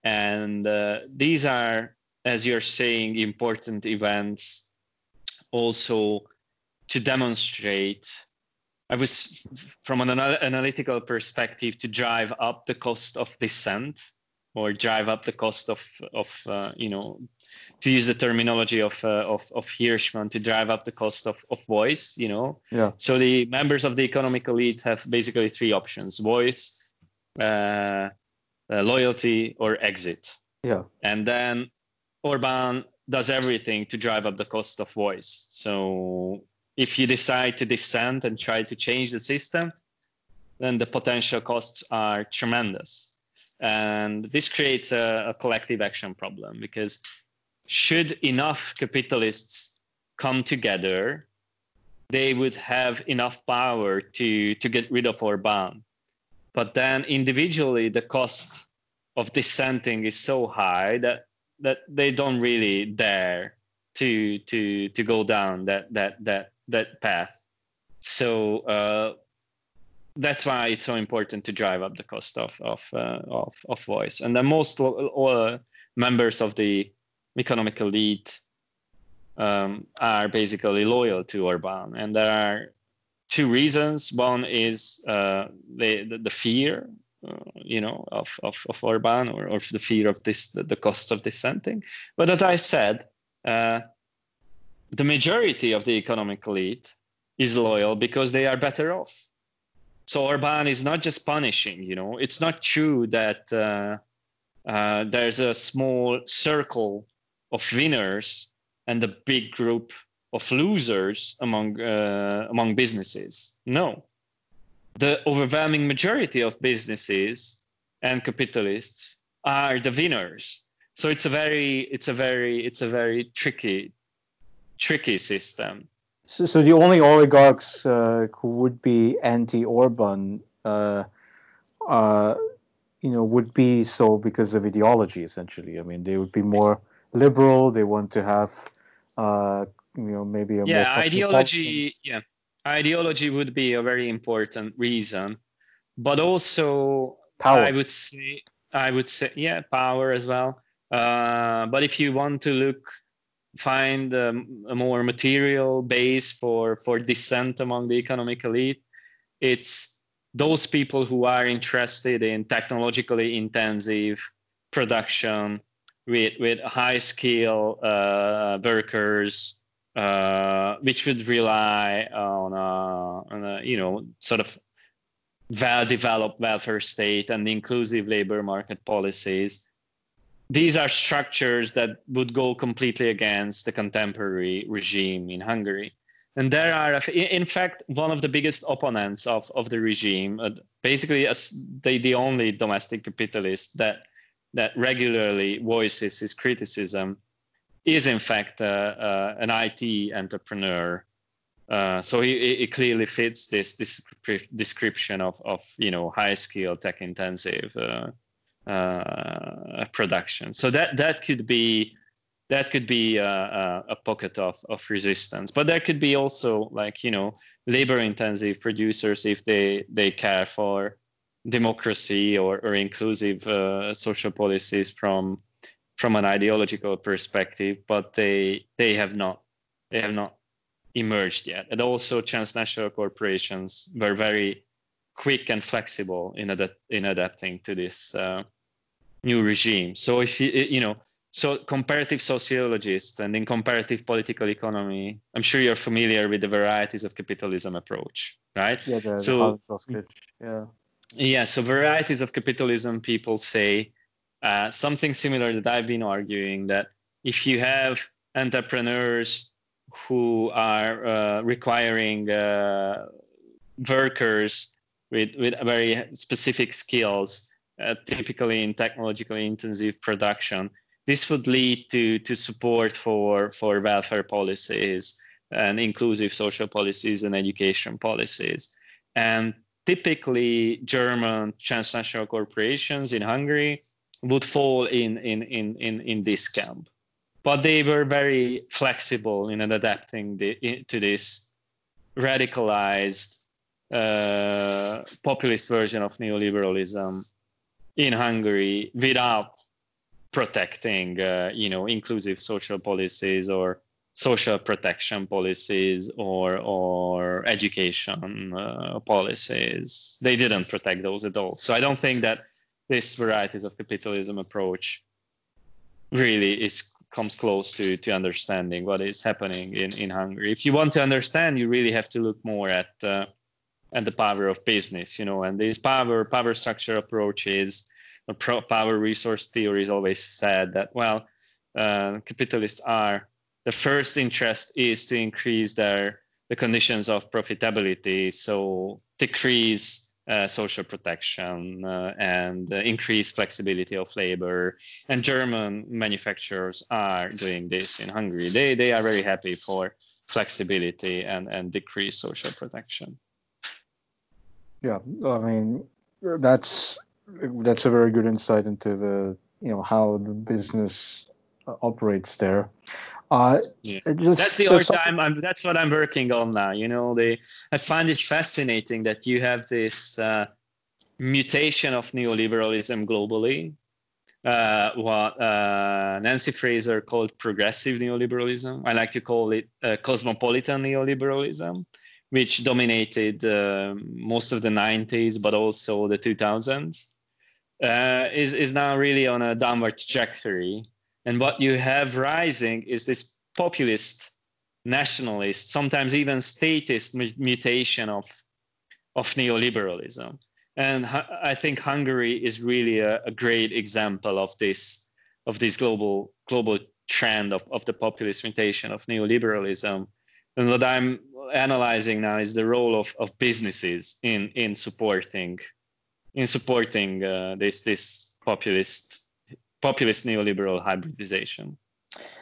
And these are, as you're saying, important events also to demonstrate, I was, from an analytical perspective, to drive up the cost of dissent, or drive up the cost of to use the terminology of Hirschman, to drive up the cost of voice. Yeah. So the members of the economic elite have basically three options: voice, loyalty, or exit. Yeah. And then Orbán does everything to drive up the cost of voice. So if you decide to dissent and try to change the system, then the potential costs are tremendous. And this creates a collective action problem, because should enough capitalists come together, they would have enough power to get rid of Orbán. But then individually, the cost of dissenting is so high that they don't really dare to go down that path. So that's why it's so important to drive up the cost of voice. And then most members of the economic elite are basically loyal to Orbán, and there are two reasons. One is the fear, of Orbán, or the fear of the cost of dissenting. But as I said, the majority of the economic elite is loyal because they are better off. So Orbán is not just punishing. It's not true that there's a small circle of winners and a big group of losers among businesses. No, the overwhelming majority of businesses and capitalists are the winners. So it's a very tricky system. So the only oligarchs who would be anti-Orban, would be so because of ideology, essentially. I mean, they would be more liberal. They want to have, maybe a more cosmopolitan. Ideology would be a very important reason, but also Power. I would say, yeah, power as well. But if you want to find a more material base for dissent among the economic elite, it's those people who are interested in technologically intensive production with high skill workers, which would rely on a sort of well-developed welfare state and inclusive labor market policies. These are structures that would go completely against the contemporary regime in Hungary. And there are, in fact, one of the biggest opponents of the regime, basically the only domestic capitalist that regularly voices his criticism, is in fact an IT entrepreneur. So he clearly fits this description of high skill, tech intensive production. So that could be a pocket of resistance, but there could be also labor intensive producers if they care for democracy or inclusive social policies from an ideological perspective, but they have not emerged yet. And also transnational corporations were very quick and flexible in adapting to this new regime. So if so comparative sociologists and in comparative political economy, I'm sure you're familiar with the varieties of capitalism approach, right? Yeah, so varieties of capitalism, people say something similar that I've been arguing, that if you have entrepreneurs who are requiring workers with very specific skills, typically in technologically intensive production, this would lead to support for welfare policies and inclusive social policies and education policies. And typically German transnational corporations in Hungary would fall in this camp. But they were very flexible in adapting to this radicalized populist version of neoliberalism in Hungary without protecting, inclusive social policies or social protection policies or education policies. They didn't protect those at all. So I don't think that this varieties of capitalism approach really comes close to understanding what is happening in Hungary. If you want to understand, you really have to look more at the power of business, and these power structure approaches, power resource theories always said that, capitalists the first interest is to increase the conditions of profitability, so decrease social protection and increase flexibility of labor. And German manufacturers are doing this in Hungary. They are very happy for flexibility and decrease social protection. Yeah, I mean, that's a very good insight into the how the business operates there. That's the hard time. That's what I'm working on now. I find it fascinating that you have this mutation of neoliberalism globally, what Nancy Fraser called progressive neoliberalism. I like to call it cosmopolitan neoliberalism, which dominated most of the 90s, but also the 2000s, is now really on a downward trajectory. And what you have rising is this populist, nationalist, sometimes even statist mutation of neoliberalism. And I think Hungary is really a great example of this global trend of the populist mutation of neoliberalism. And what I'm analyzing now is the role of businesses in supporting this populist neoliberal hybridization.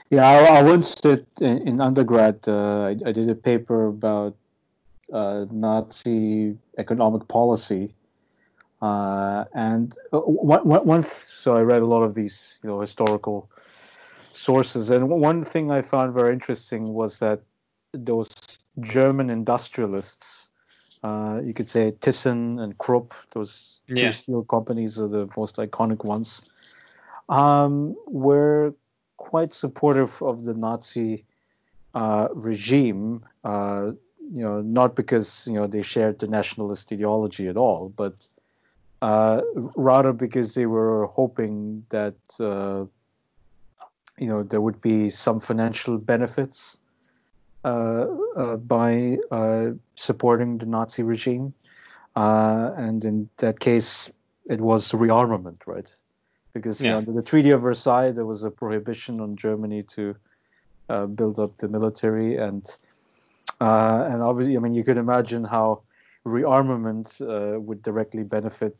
Yeah, I once did in undergrad. I did a paper about Nazi economic policy, So I read a lot of these, historical sources, and one thing I found very interesting was that those German industrialists, you could say Thyssen and Krupp, those two Yeah. steel companies are the most iconic ones, were quite supportive of the Nazi regime. Not because they shared the nationalist ideology at all, but rather because they were hoping that there would be some financial benefits by supporting the Nazi regime, and in that case, it was rearmament, right? Because under the Treaty of Versailles, there was a prohibition on Germany to build up the military, and obviously, I mean, you could imagine how rearmament would directly benefit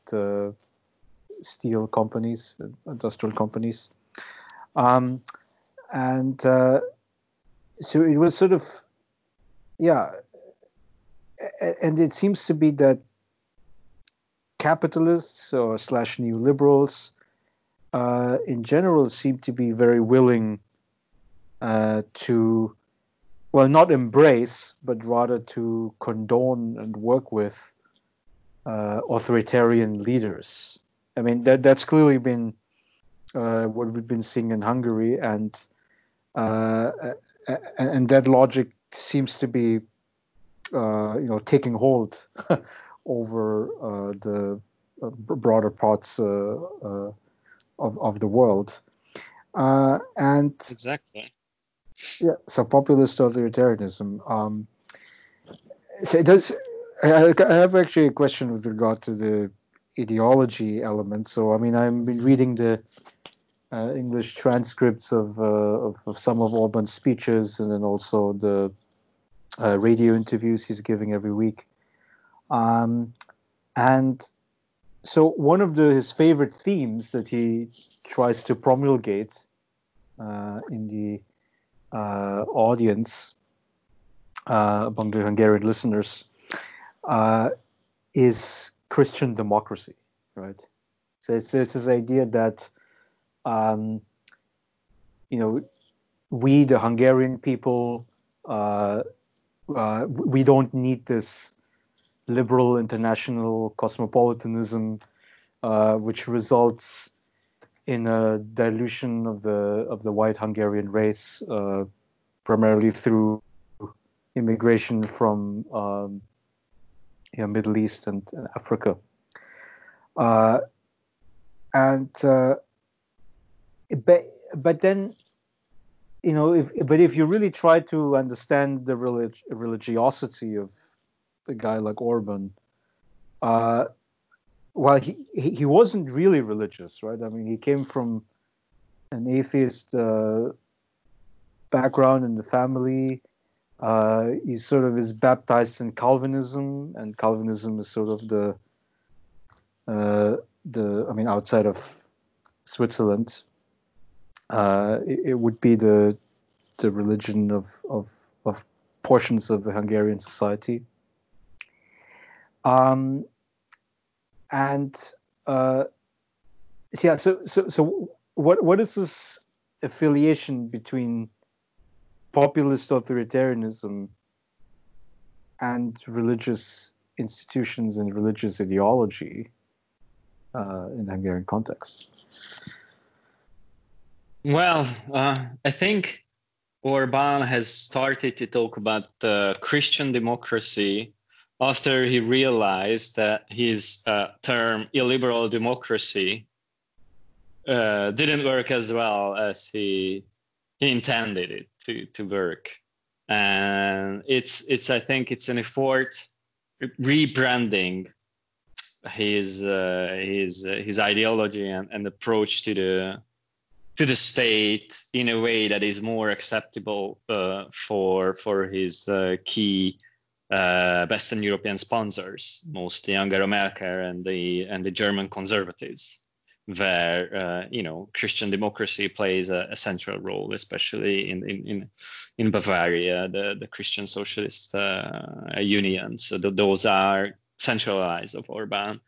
steel companies, industrial companies, and so it was sort of, and it seems to be that capitalists or / neoliberals in general seem to be very willing to, well, not embrace, but rather to condone and work with authoritarian leaders. I mean, that's clearly been what we've been seeing in Hungary, and that logic seems to be, taking hold over the broader parts of the world, and exactly. Yeah, so populist authoritarianism. So it does. I have actually a question with regard to the ideology element. So, I mean, I've been reading the English transcripts of some of Orban's speeches, and then also the radio interviews he's giving every week. And so, one of his favorite themes that he tries to promulgate in the audience among the Hungarian listeners is Christian democracy, right? So it's this idea that we, the Hungarian people, we don't need this liberal international cosmopolitanism, which results in a dilution of the white Hungarian race, primarily through immigration from Middle East and Africa, but then if you really try to understand the religiosity of a guy like Orban, well, he wasn't really religious, right? I mean, he came from an atheist background in the family. He sort of is baptized in Calvinism, and Calvinism is sort of outside of Switzerland, it would be the religion of portions of the Hungarian society. So what is this affiliation between populist authoritarianism and religious institutions and religious ideology in the Hungarian context? Well, I think Orban has started to talk about Christian democracy after he realized that his term illiberal democracy didn't work as well as he intended it to work. And I think it's an effort rebranding his ideology and approach to the state in a way that is more acceptable for his key Western European sponsors, mostly Angela Merkel and the German conservatives, where Christian democracy plays a central role, especially in Bavaria, the Christian Socialist Union. So those are central allies of Orban.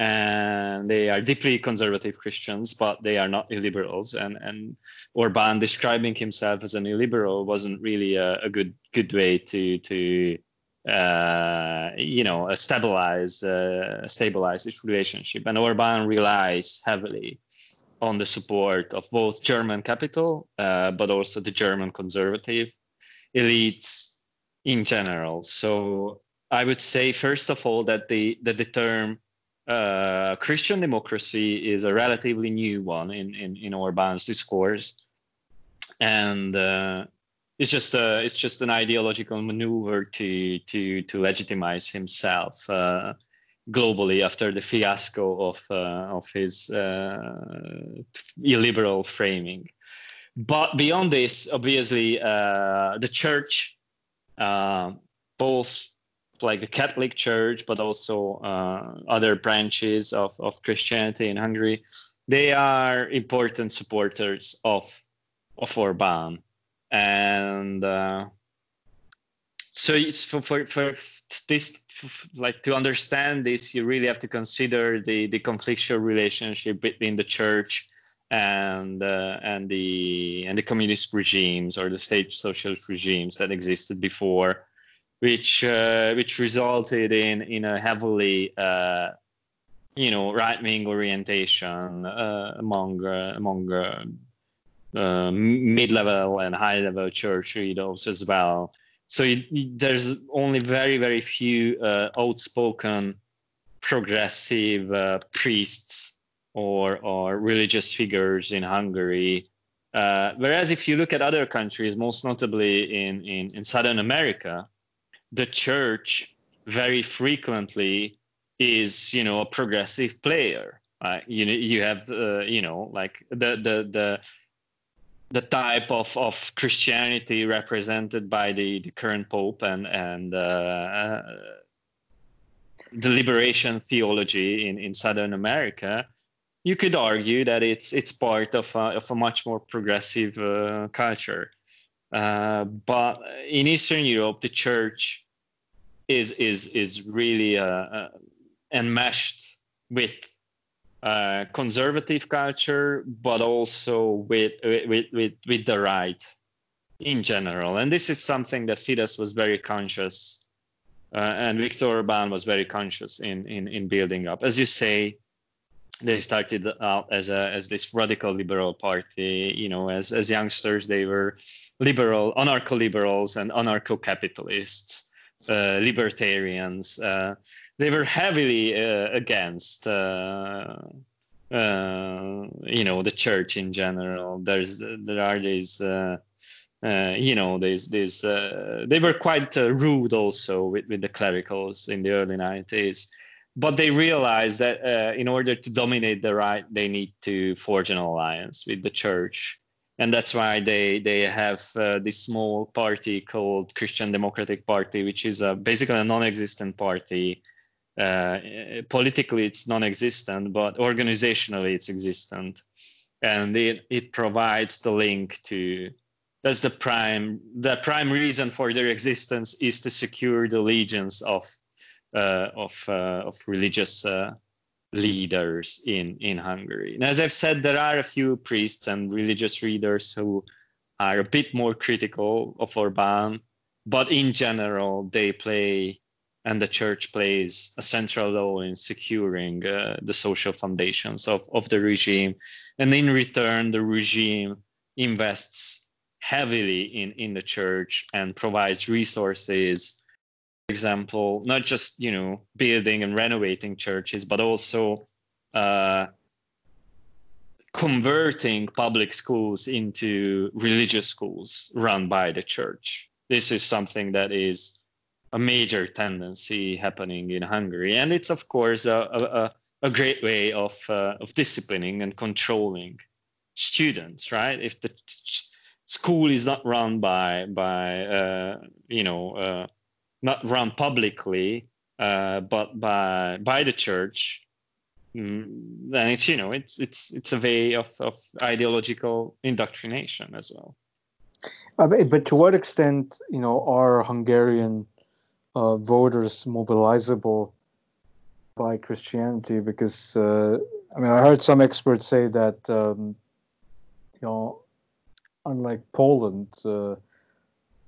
and they are deeply conservative Christians, but they are not illiberals. And Orbán describing himself as an illiberal wasn't really a good way to stabilize this relationship. And Orbán relies heavily on the support of both German capital, but also the German conservative elites in general. So I would say, first of all, that the term Christian democracy is a relatively new one in Orbán's discourse, and it's just an ideological maneuver to legitimize himself globally after the fiasco of his illiberal framing. But beyond this, obviously, the church, both like the Catholic Church, but also other branches of Christianity in Hungary, they are important supporters of Orbán. And so for this, like, to understand this, you really have to consider the conflictual relationship between the church and the communist regimes or the state socialist regimes that existed before, which resulted in a heavily right-wing orientation among mid-level and high-level church leaders as well. So there's only very, very few outspoken progressive priests or religious figures in Hungary. Whereas if you look at other countries, most notably in Southern America, the church very frequently is, a progressive player. You have, like the type of Christianity represented by the current Pope and the liberation theology in Southern America. You could argue that it's part of a much more progressive culture. But in Eastern Europe, the church is really enmeshed with conservative culture, but also with the right in general. And this is something that Fidesz was very conscious, and Viktor Orbán was very conscious in building up. As you say, they started out as this radical liberal party. As youngsters, they were liberal, anarcho-liberals and anarcho-capitalists, libertarians. They were heavily against, the church in general. There are these, they were quite rude also with the clericals in the early 90s. But they realized that in order to dominate the right, they need to forge an alliance with the church. And that's why they have this small party called Christian Democratic Party, which is basically a non-existent party. Politically, it's non-existent, but organizationally, it's existent. And it provides the link to, that's the prime reason for their existence, is to secure the allegiance of religious leaders in Hungary. And as I've said, there are a few priests and religious leaders who are a bit more critical of Orbán, but in general, they play, and the church plays, a central role in securing the social foundations of the regime. And in return, the regime invests heavily in the church and provides resources. For example, not just building and renovating churches, but also converting public schools into religious schools run by the church. This is something that is a major tendency happening in Hungary, and it's of course a great way of disciplining and controlling students, right? If the school is not run not run publicly, but by the church, then it's a way of ideological indoctrination as well. But to what extent, are Hungarian voters mobilizable by Christianity, because I mean, I heard some experts say that you know, unlike Poland, you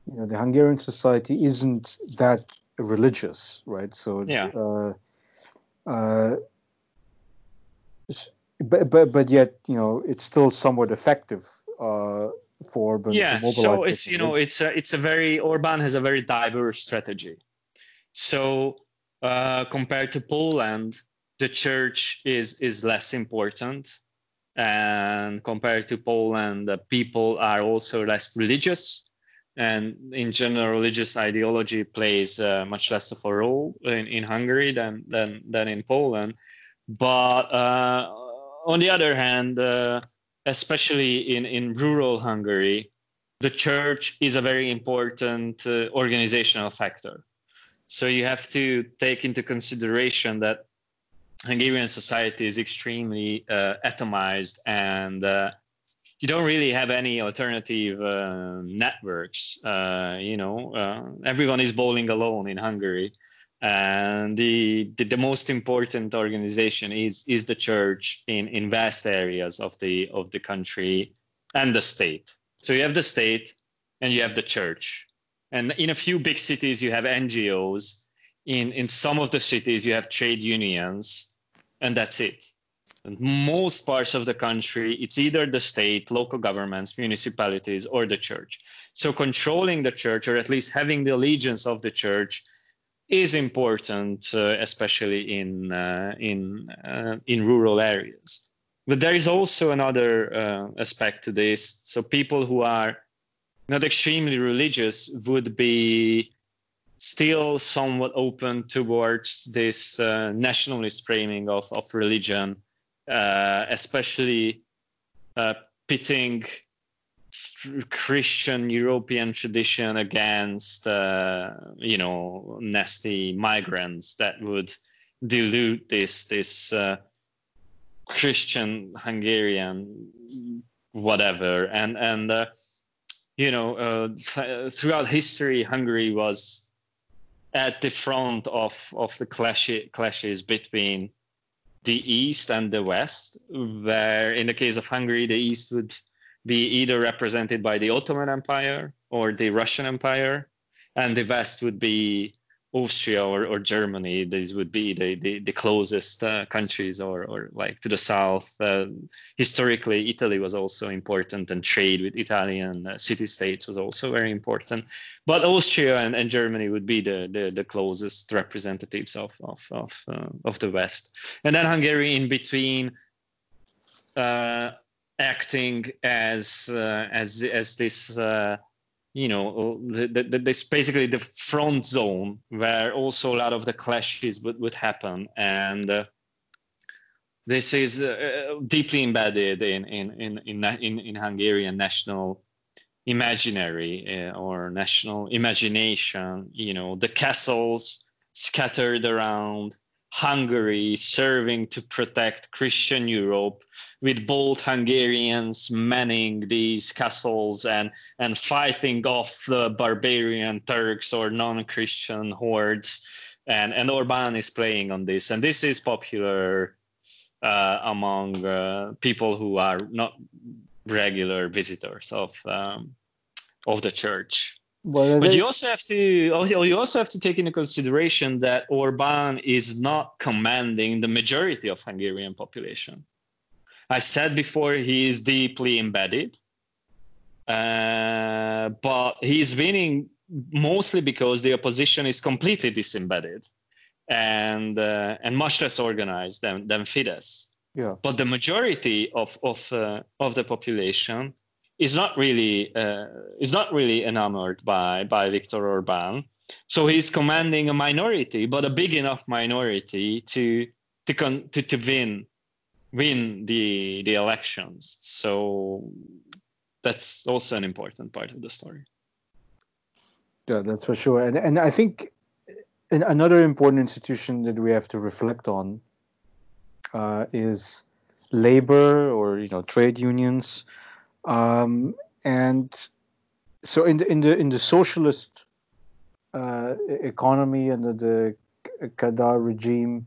know, the Hungarian society isn't that religious, right? So, Yeah. But yet, you know, it's still somewhat effective for them to Yeah, mobilize so the it's, you know, population. it's a very, Orban has a very diverse strategy. So compared to Poland, the church is less important, and compared to Poland, the people are also less religious, and in general, religious ideology plays much less of a role in Hungary than in Poland. But on the other hand, especially in rural Hungary, the church is a very important organizational factor. So you have to take into consideration that Hungarian society is extremely atomized, and you don't really have any alternative networks. Everyone is bowling alone in Hungary, and the most important organization is the church in vast areas of the country and the state. So you have the state and you have the church, and in a few big cities you have NGOs. In some of the cities you have trade unions, and that's it. In most parts of the country, it's either the state, local governments, municipalities, or the church. So controlling the church, or at least having the allegiance of the church, is important, especially in rural areas. But there is also another aspect to this. So people who are not extremely religious would be still somewhat open towards this nationalist framing of religion, especially pitting Christian European tradition against, nasty migrants that would dilute this Christian Hungarian whatever. And throughout history, Hungary was at the front of the clashes between the East and the West, where in the case of Hungary, the East would be either represented by the Ottoman Empire or the Russian Empire, and the West would be Austria or Germany. These would be the closest countries, or like to the south. Historically, Italy was also important, and trade with Italian city-states was also very important. But Austria and Germany would be the closest representatives of the West. And then Hungary in between, acting as this this basically the front zone where also a lot of the clashes would happen, and this is deeply embedded in Hungarian national imaginary or national imagination. The castles scattered around Hungary serving to protect Christian Europe, with both Hungarians manning these castles and fighting off the barbarian Turks or non-Christian hordes. And Orban is playing on this. And this is popular among people who are not regular visitors of the church. But you also have to take into consideration that Orban is not commanding the majority of Hungarian population. I said before, he is deeply embedded, but he's winning mostly because the opposition is completely disembedded and much less organized than Fidesz. Yeah. But the majority of the population is not really enamored by Viktor Orban. So he's commanding a minority, but a big enough minority to win the elections. So that's also an important part of the story. Yeah, that's for sure. And I think another important institution that we have to reflect on is labor, or trade unions. And so in the socialist economy under the Kadar regime,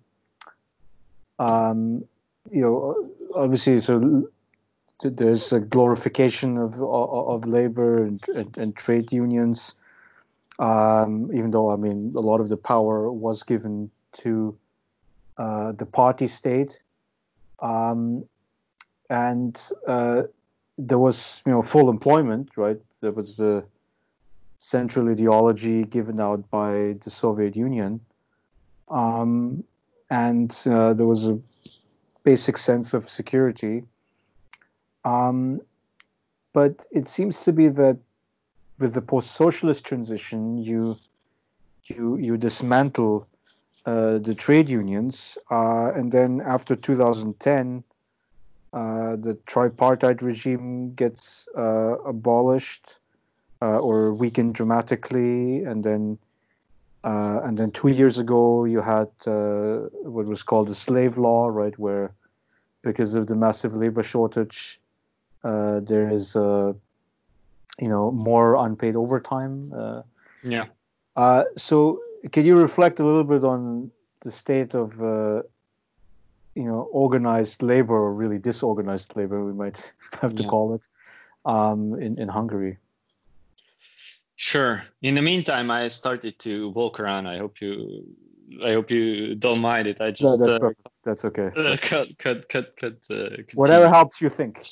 Obviously, so there's a glorification of labor and trade unions, even though, I mean, a lot of the power was given to the party state, and there was, full employment, right? There was the central ideology given out by the Soviet Union, and there was a basic sense of security. But it seems to be that with the post-socialist transition, you dismantle the trade unions, and then after 2010, the tripartite regime gets abolished or weakened dramatically, and then 2 years ago you had what was called the slave law, right, where because of the massive labor shortage, there is more unpaid overtime. So can you reflect a little bit on the state of organized labor, or really disorganized labor, we might have to call it, in Hungary? Sure. In the meantime, I started to walk around. I hope you don't mind it. I just that's okay. Cut. Whatever helps you think.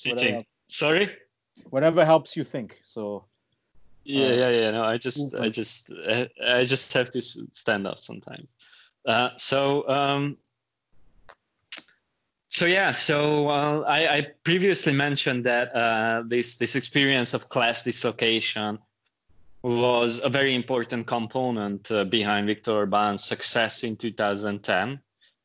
Sorry. Whatever helps you think. So. Yeah. No, I just have to stand up sometimes. I previously mentioned that this experience of class dislocation was a very important component behind Viktor Orbán's success in 2010,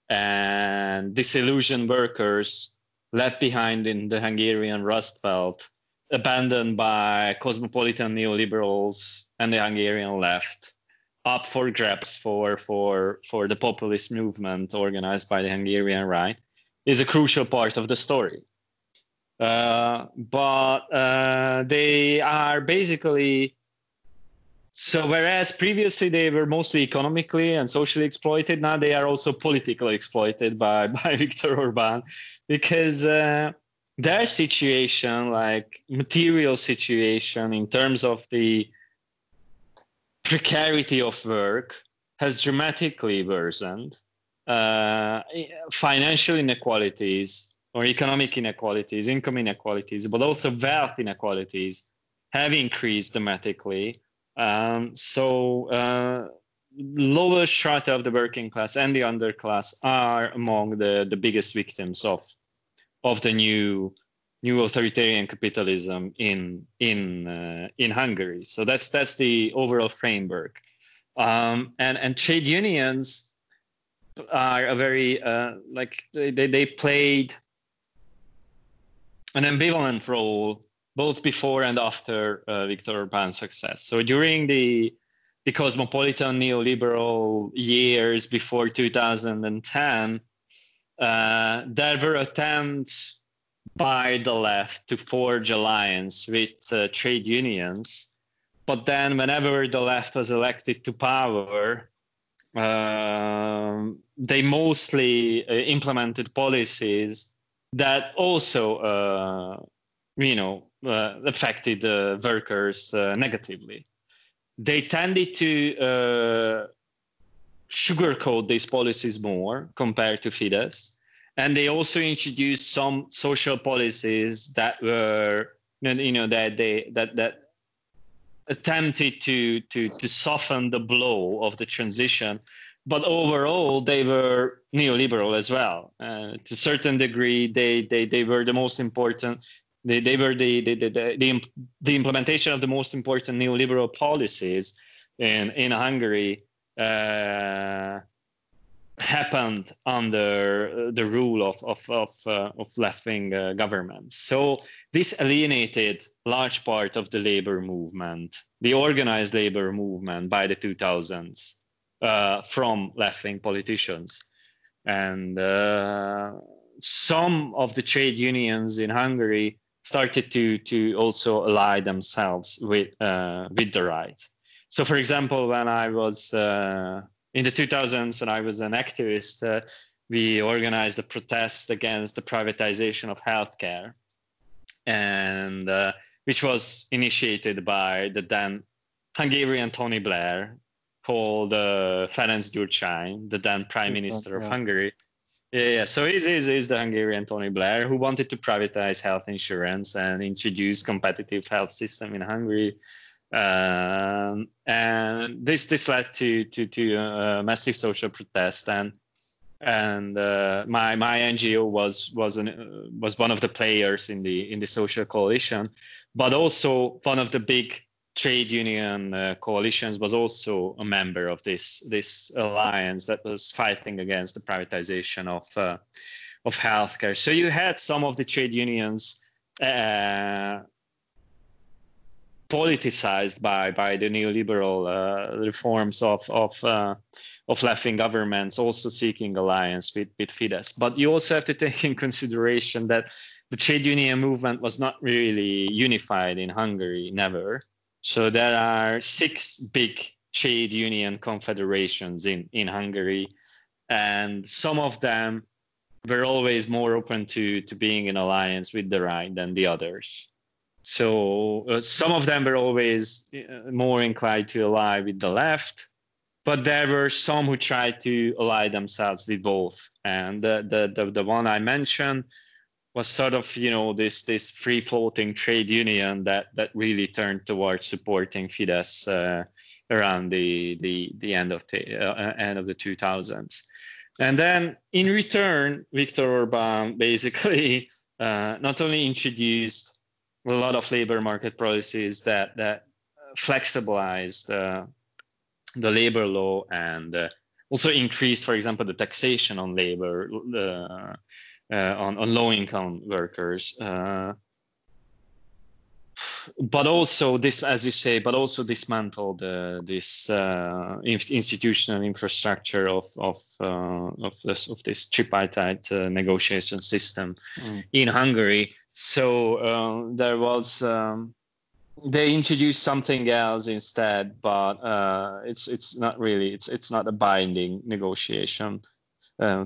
and disillusioned workers left behind in the Hungarian Rust Belt, abandoned by cosmopolitan neoliberals and the Hungarian left, up for grabs for the populist movement organized by the Hungarian right, is a crucial part of the story. But they are basically... So whereas previously they were mostly economically and socially exploited, now they are also politically exploited by Viktor Orbán, because their situation, like material situation in terms of the precarity of work, has dramatically worsened. Financial inequalities or economic inequalities, income inequalities, but also wealth inequalities have increased dramatically. Lower strata of the working class and the underclass are among the biggest victims of the new authoritarian capitalism in Hungary. So that's the overall framework. And trade unions are a very they played an ambivalent role both before and after Viktor Orbán's success. So during the cosmopolitan neoliberal years before 2010, there were attempts by the left to forge alliance with trade unions. But then whenever the left was elected to power, they mostly implemented policies that also affected workers negatively. They tended to sugarcoat these policies more compared to Fidesz, and they also introduced some social policies that were, that attempted to soften the blow of the transition. But overall, they were neoliberal as well. To a certain degree, they were the most important. They were the implementation of the most important neoliberal policies in Hungary happened under the rule of left-wing governments. So this alienated large part of the labor movement, the organized labor movement by the 2000s, from left-wing politicians. And some of the trade unions in Hungary started to also ally themselves with the right. So, for example, when I was in the 2000s, when I was an activist, we organized a protest against the privatization of healthcare, and which was initiated by the then Hungarian Tony Blair, called Ferenc Gyurcsány, the then Prime Minister of Hungary. Yeah. So he's the Hungarian Tony Blair, who wanted to privatize health insurance and introduce competitive health system in Hungary. And this led to massive social protest, and my NGO was one of the players in the social coalition, but also one of the big trade union coalitions was also a member of this alliance that was fighting against the privatization of healthcare. So you had some of the trade unions politicized by the neoliberal reforms of left-wing governments, also seeking alliance with Fidesz. But you also have to take in consideration that the trade union movement was not really unified in Hungary, never. So there are 6 big trade union confederations in Hungary, and some of them were always more open to being in alliance with the right than the others. So some of them were always more inclined to ally with the left, but there were some who tried to ally themselves with both. And the one I mentioned was sort of, this free-floating trade union that really turned towards supporting Fidesz around the end of the 2000s. And then in return, Viktor Orbán basically not only introduced a lot of labor market policies that flexibilized the labor law and also increased, for example, the taxation on labor, on low-income workers. But also this, as you say, but also dismantled this institutional infrastructure of this tripartite negotiation system in Hungary. So there was they introduced something else instead, but it's not really it's not a binding negotiation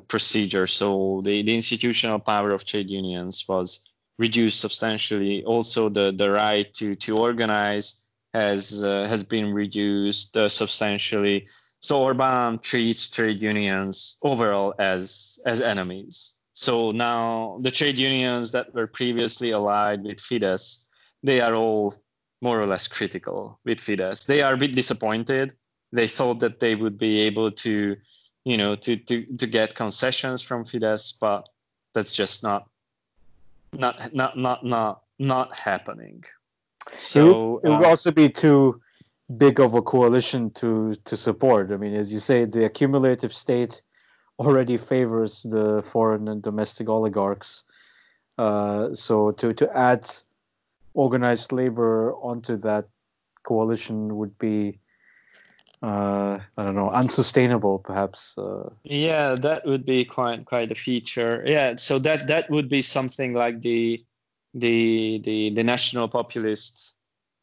procedure. So the institutional power of trade unions was reduced substantially. Also, the right to organize has been reduced substantially. So Orbán treats trade unions overall as enemies. So now the trade unions that were previously allied with Fidesz, they are all more or less critical with Fidesz. They are a bit disappointed. They thought that they would be able to get concessions from Fidesz, but that's just not happening. So it would also be too big of a coalition to support. I mean, as you say, the cumulative state already favors the foreign and domestic oligarchs. So to add organized labor onto that coalition would be, I don't know, unsustainable, perhaps. Yeah, that would be quite a feature. Yeah, so that would be something like the national populist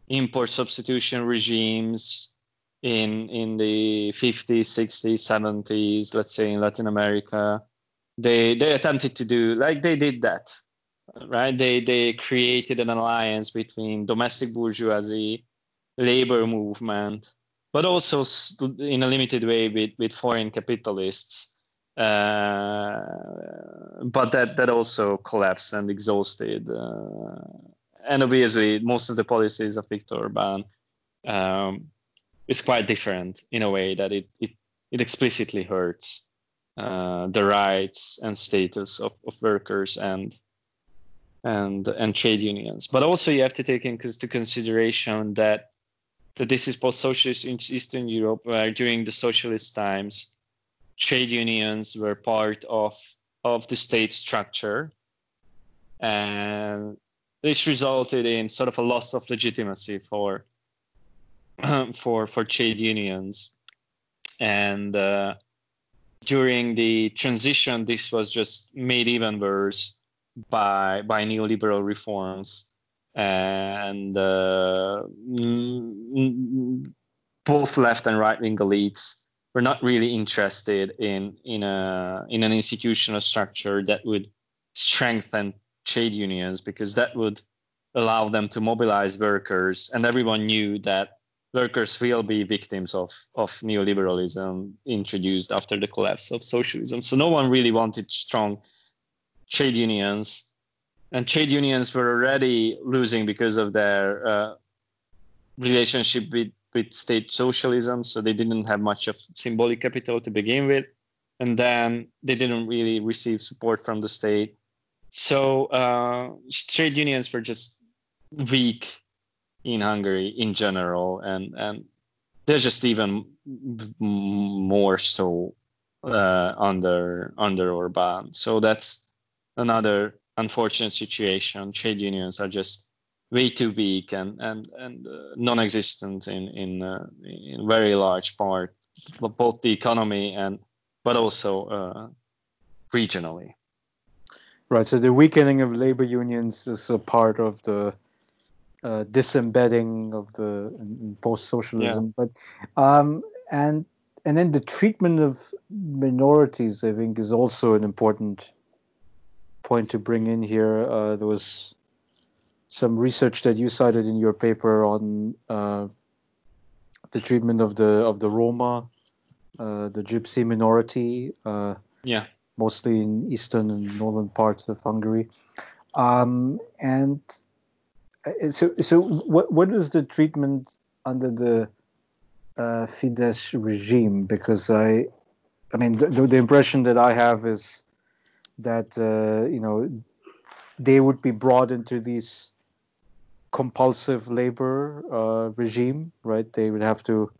import substitution regimes in the 50s, 60s, 70s, let's say in Latin America. They attempted to do like they did that, right? They created an alliance between domestic bourgeoisie, labor movement, but also in a limited way with foreign capitalists. But that also collapsed and exhausted. And obviously, most of the policies of Viktor Orbán is quite different in a way that it explicitly hurts the rights and status of workers and trade unions. But also you have to take into consideration that this is post-socialist in Eastern Europe, where during the socialist times, trade unions were part of the state structure, and this resulted in sort of a loss of legitimacy for trade unions. And during the transition, this was just made even worse by neoliberal reforms. And both left and right-wing elites, they attempted to do, like they did that, right? They created an alliance between domestic bourgeoisie, labor movement, but also in a limited way with foreign capitalists. And obviously, most of the policies of Viktor Orbán is quite different in a way that it explicitly hurts the rights and status of workers and trade unions. But also you have to take into consideration that this is post-socialist in Eastern Europe, where during the socialist times, trade unions were part of the state structure, and this resulted in sort of a loss of legitimacy for trade unions. And were not really interested in an institutional structure that would strengthen trade unions, because that would allow them to mobilize workers, and everyone knew that workers will be victims of neoliberalism introduced after the collapse of socialism. So no one really wanted strong trade unions, and trade unions were already losing because of their relationship with state socialism. So they didn't have much of symbolic capital to begin with, and then they didn't really receive support from the state. So trade unions were just weak in Hungary in general, and they're just even more so under Orbán. So that's another unfortunate situation. Trade unions are just way too weak and non-existent in very large part of both the economy but also regionally. Right. So the weakening of labor unions is a part of the disembedding of the post-socialism, but and then the treatment of minorities, I think, is also an important point to bring in here. There was some research that you cited in your paper on the treatment of the Roma, the Gypsy minority, mostly in eastern and northern parts of Hungary, and so what is the treatment under the Fidesz regime? Because I mean the impression that I have is that they would be brought into these compulsive labor regime, right? They would have to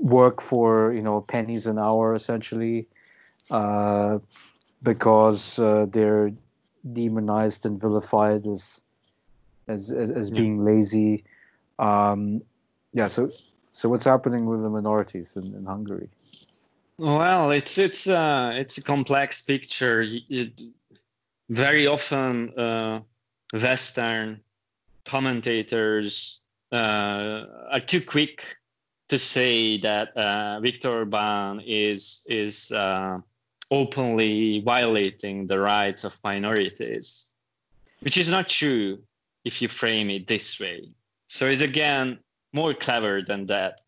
work for pennies an hour essentially, because they're demonized and vilified as being lazy. So what's happening with the minorities in Hungary? Well, it's a complex picture. Very often Western commentators are too quick to say that Viktor Orbán is openly violating the rights of minorities, which is not true if you frame it this way. So he's again more clever than that,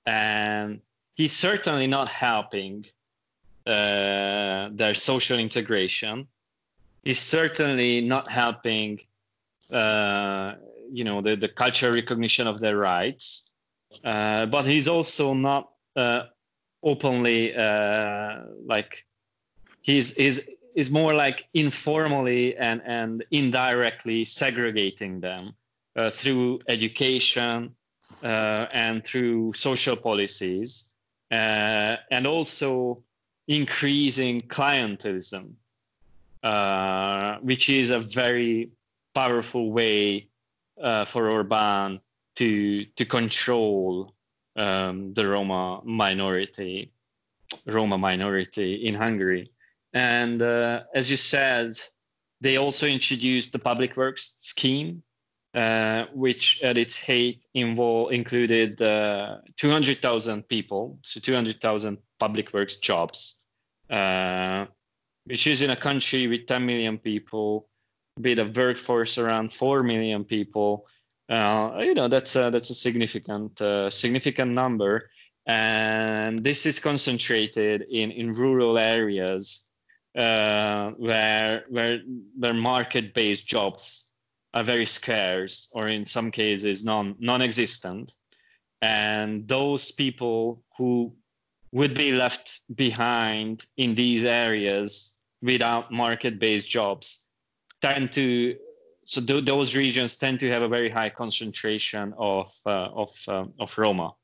and he's certainly not helping their social integration. He's certainly not helping the cultural recognition of their rights, but he's also not openly he's more like informally and indirectly segregating them through education and through social policies, and also increasing clientelism, which is a very powerful way for Orbán to control the Roma minority in Hungary. And as you said, they also introduced the public works scheme, which at its height included 200,000 people, so 200,000 public works jobs, which is in a country with 10 million people, with a workforce around 4 million people. That's a significant number, and this is concentrated in rural areas where market-based jobs are very scarce, or in some cases non-existent, and those people who would be left behind in these areas without market-based jobs those regions tend to have a very high concentration of Roma.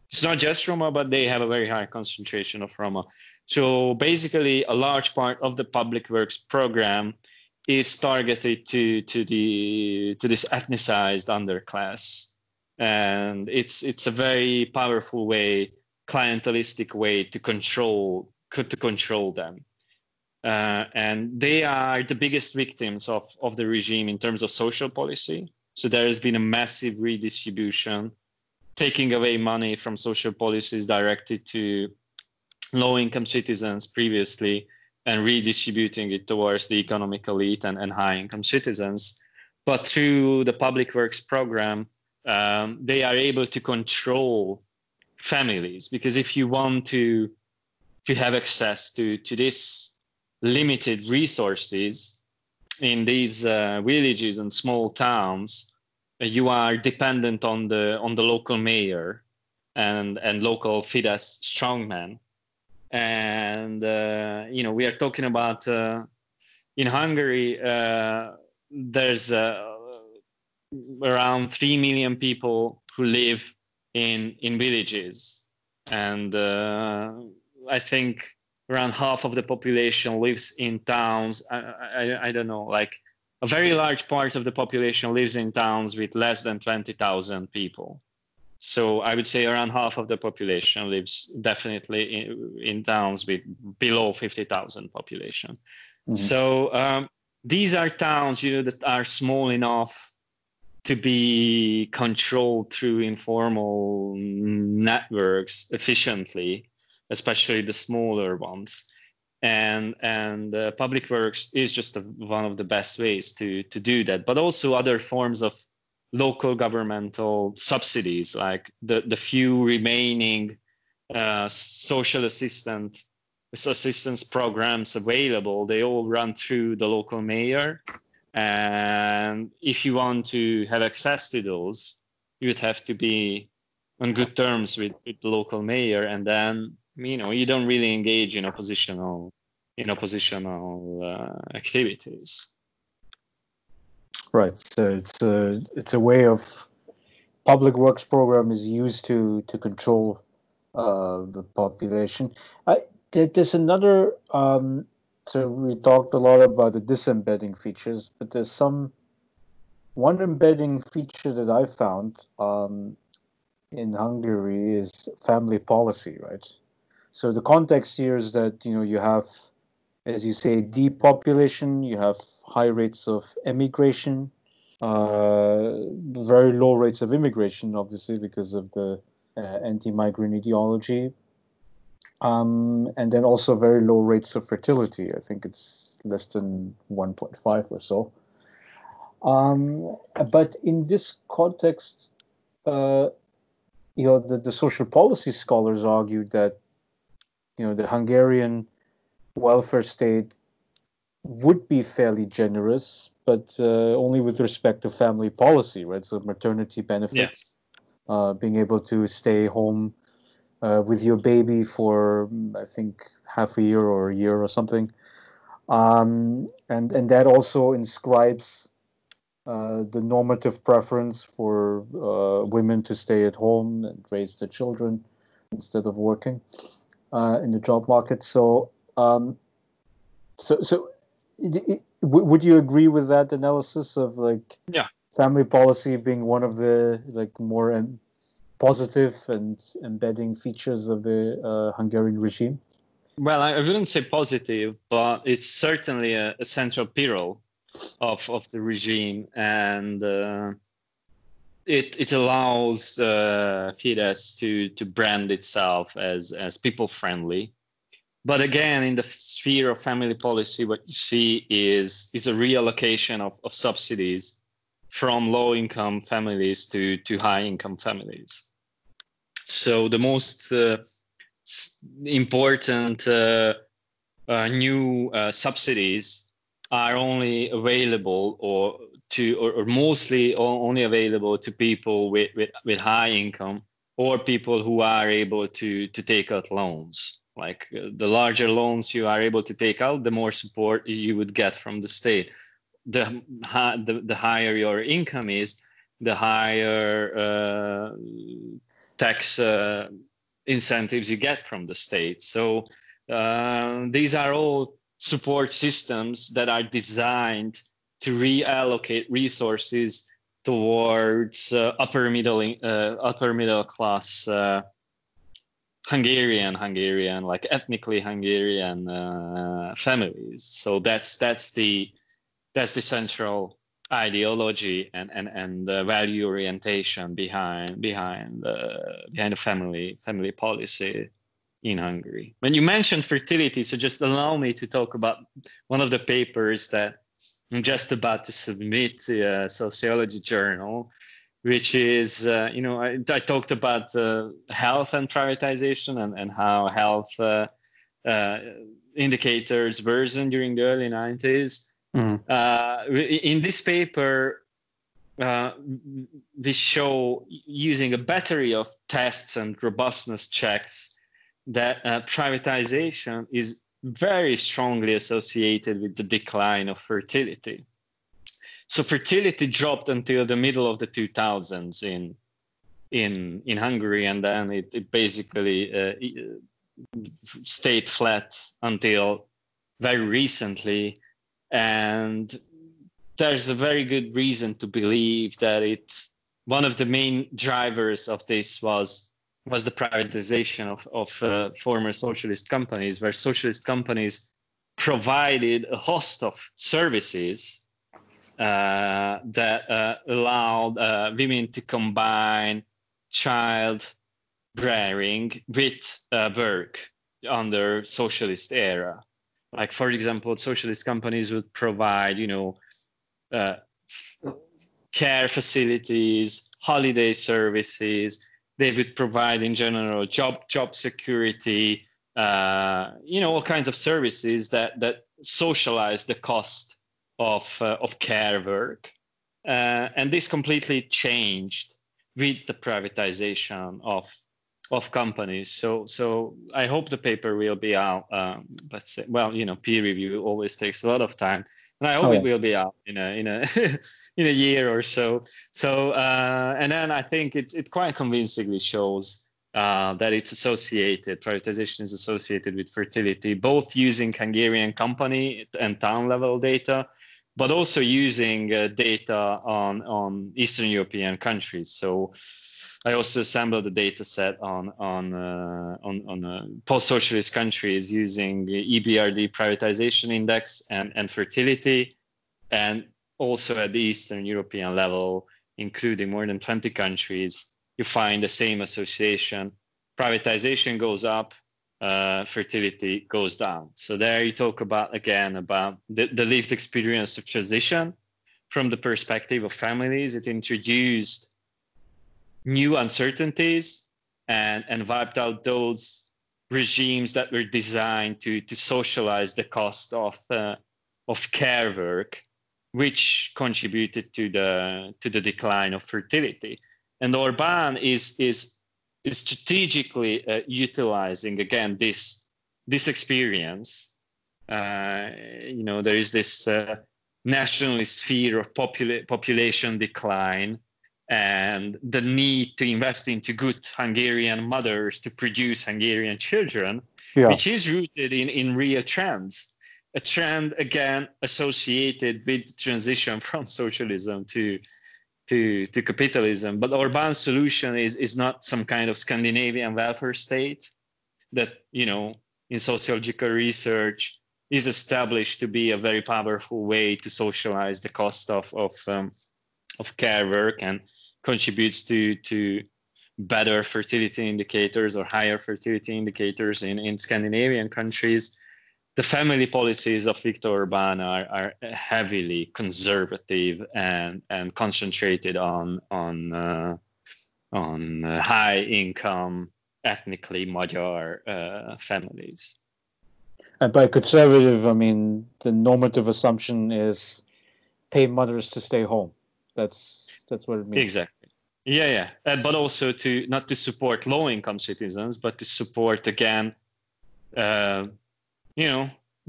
It's not just Roma, but they have a very high concentration of Roma. So basically, a large part of the public works program is targeted to this ethnicized underclass, and it's a very powerful way, clientelistic way to control them. And they are the biggest victims of the regime in terms of social policy. So there has been a massive redistribution taking away money from social policies directed to low-income citizens previously and redistributing it towards the economic elite and high-income citizens. But through the public works program, they are able to control families, because if you want to have access to this limited resources in these villages and small towns, you are dependent on the local mayor and local Fidesz strongmen. And we are talking about in Hungary, there's around 3 million people who live in villages, and I think around half of the population lives in towns. I don't know, like a very large part of the population lives in towns with less than 20,000 people. So I would say around half of the population lives definitely in towns with below 50,000 population. Mm-hmm. So these are towns, that are small enough to be controlled through informal networks efficiently, especially the smaller ones. And public works is just one of the best ways to do that. But also other forms of local governmental subsidies, like the few remaining social assistance programs available, they all run through the local mayor. And if you want to have access to those, you would have to be on good terms with the local mayor, and then you don't really engage in oppositional activities. Right. So it's a way of public works program is used to control the population. There's another. So we talked a lot about the disembedding features, but there's one embedding feature that I found in Hungary is family policy, right? So the context here is that you have, as you say, depopulation, you have high rates of emigration, very low rates of immigration, obviously, because of the anti-migrant ideology. And then also very low rates of fertility. I think it's less than 1.5 or so. But in this context, the social policy scholars argued that, the Hungarian welfare state would be fairly generous, but only with respect to family policy, right? So maternity benefits, being able to stay home with your baby for, I think, half a year or a year or something. And that also inscribes the normative preference for women to stay at home and raise their children instead of working in the job market. So, would you agree with that analysis of family policy being one of the more positive and embedding features of the Hungarian regime? Well, I wouldn't say positive, but it's certainly a central pillar of the regime, and it allows Fidesz to brand itself as people friendly. But again, in the sphere of family policy, what you see is a reallocation of subsidies from low-income families to high-income families. So the most important new subsidies are only available or mostly only available to people with high income or people who are able to take out loans. Like the larger loans you are able to take out, the more support you would get from the state. The higher your income is, the higher tax incentives you get from the state. So these are all support systems that are designed to reallocate resources towards upper middle class Hungarian, like ethnically Hungarian families. So that's the central ideology and the value orientation behind the family policy in Hungary. When you mentioned fertility, so just allow me to talk about one of the papers that I'm just about to submit to a sociology journal, which is, I talked about health and privatization and how health indicators worsened during the early 90s. In this paper, we show, using a battery of tests and robustness checks, that privatization is very strongly associated with the decline of fertility. So fertility dropped until the middle of the 2000s in Hungary, and then it basically stayed flat until very recently. And there's a very good reason to believe that one of the main drivers of this was the privatization of former socialist companies, where socialist companies provided a host of services that allowed women to combine child bearing with work under socialist era. Like, for example, socialist companies would provide, care facilities, holiday services. They would provide, in general, job security, all kinds of services that socialize the cost of care work. And this completely changed with the privatization of companies. So I hope the paper will be out. Let's say, peer review always takes a lot of time, and I hope it will be out in a in a year or so. So and then I think it quite convincingly shows that it's associated. Privatization is associated with fertility, both using Hungarian company and town level data, but also using data on Eastern European countries. So I also assembled a data set on post-socialist countries using EBRD privatization index and fertility, and also at the Eastern European level, including more than 20 countries, you find the same association. Privatization goes up, fertility goes down. So there you talk about the lived experience of transition from the perspective of families. It introduced new uncertainties and wiped out those regimes that were designed to socialize the cost of care work, which contributed to the decline of fertility. And Orbán is strategically utilizing again this experience. There is this nationalist fear of population decline, and the need to invest into good Hungarian mothers to produce Hungarian children, which is rooted in real trends. A trend, again, associated with transition from socialism to capitalism. But Orbán's solution is not some kind of Scandinavian welfare state that, in sociological research is established to be a very powerful way to socialize the cost of care work and contributes to better fertility indicators or higher fertility indicators in Scandinavian countries. The family policies of Viktor Orbán are heavily conservative and concentrated on high income, ethnically Magyar families. And by conservative, I mean the normative assumption is pay mothers to stay home. That's what it means. Exactly. Yeah. But also not to support low-income citizens, but to support, again,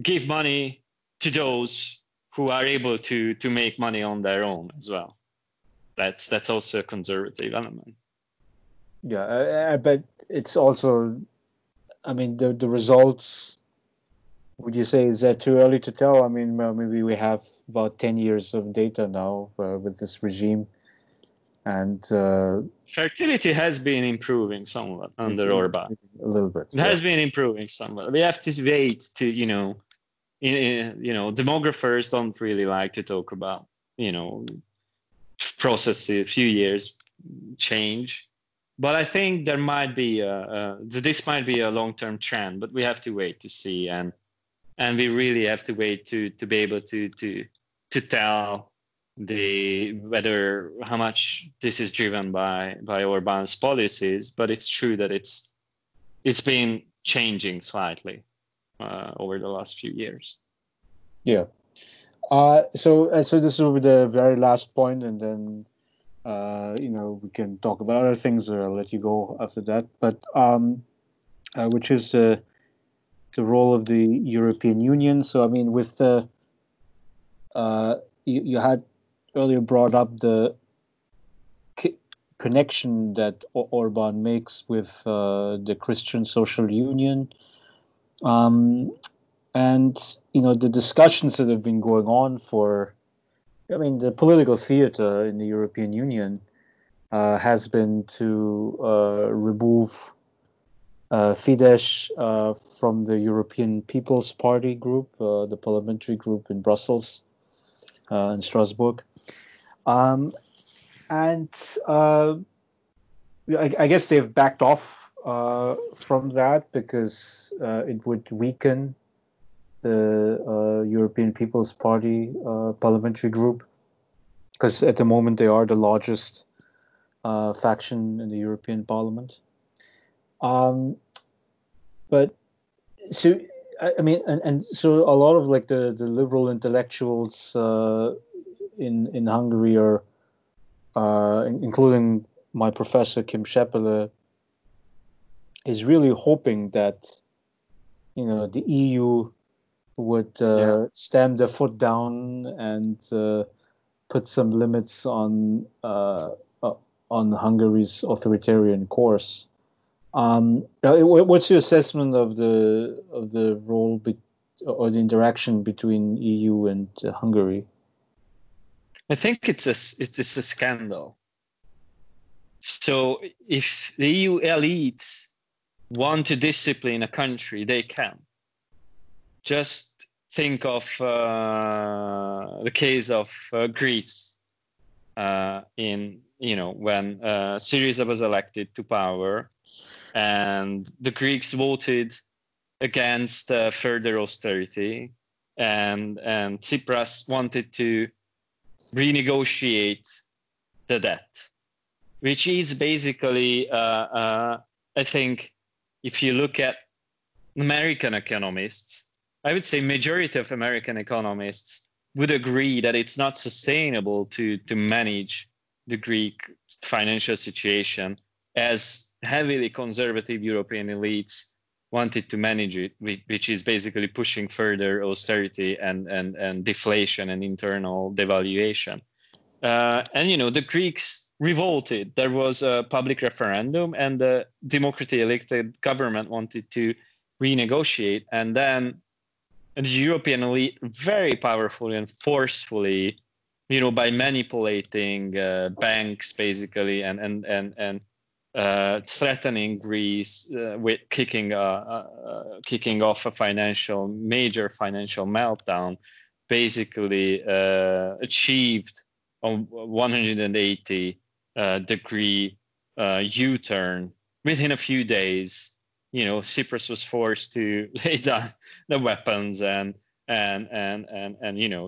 give money to those who are able to make money on their own as well. That's also a conservative element. Yeah, I bet it's also, I mean, the results, would you say, is that too early to tell? I mean, maybe we have about 10 years of data now with this regime. And fertility has been improving somewhat under Orbán. A little bit. It has been improving somewhat. We have to wait to, demographers don't really like to talk about process a few years change. But I think there might be this might be a long-term trend, but we have to wait to see, and we really have to wait to be able to tell whether how much this is driven by Orbán's policies. But it's true that it's been changing slightly over the last few years. Yeah. So this will be the very last point, and then we can talk about other things, or I'll let you go after that. But which is the role of the European Union. So I mean, with the you had earlier brought up the connection that Orbán makes with the Christian Social Union, and the discussions that have been going on the political theater in the European Union has been to remove Fidesz from the European People's Party group, the parliamentary group in Brussels, in Strasbourg. I guess they've backed off from that because it would weaken the European People's Party parliamentary group, because at the moment they are the largest faction in the European Parliament. But so I mean, and so a lot of like the liberal intellectuals in Hungary are, including my professor Kim Schepele, is really hoping that the EU would stamp their foot down and put some limits on Hungary's authoritarian course. What's your assessment of the role or the interaction between EU and Hungary? I think it's a scandal. So if the EU elites want to discipline a country, they can. Just think of the case of Greece when Syriza was elected to power, and the Greeks voted against further austerity, and Tsipras wanted to renegotiate the debt, which is basically, I think, if you look at American economists, I would say majority of American economists would agree that it's not sustainable to manage the Greek financial situation as heavily conservative European elites wanted to manage it, which is basically pushing further austerity and deflation and internal devaluation. The Greeks revolted. There was a public referendum, and the democratically elected government wanted to renegotiate, and then the European elite very powerfully and forcefully, by manipulating banks basically and threatening Greece with kicking off a major financial meltdown, basically achieved a 180 degree U-turn within a few days. Cyprus was forced to lay down the weapons and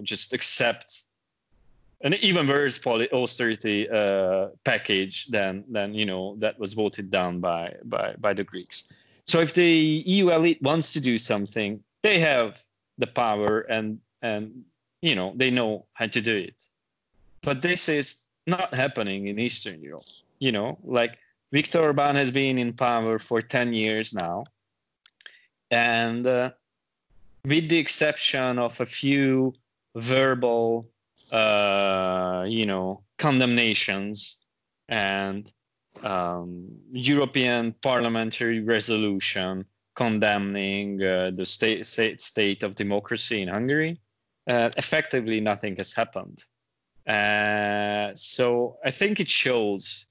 just accept an even worse austerity package than that was voted down by the Greeks. So if the EU elite wants to do something, they have the power and they know how to do it. But this is not happening in Eastern Europe. Like Viktor Orbán has been in power for 10 years now, and with the exception of a few verbal condemnations and European parliamentary resolution condemning the state of democracy in Hungary, effectively nothing has happened. So I think it shows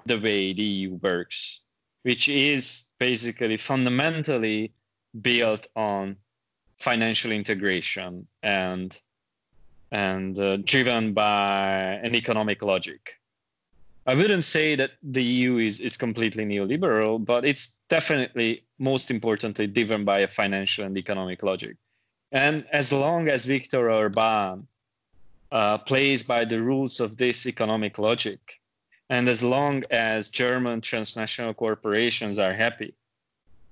the way the EU works, which is basically fundamentally built on financial integration and driven by an economic logic. I wouldn't say that the EU is completely neoliberal, but it's definitely, most importantly, driven by a financial and economic logic. And as long as Viktor Orbán plays by the rules of this economic logic, and as long as German transnational corporations are happy,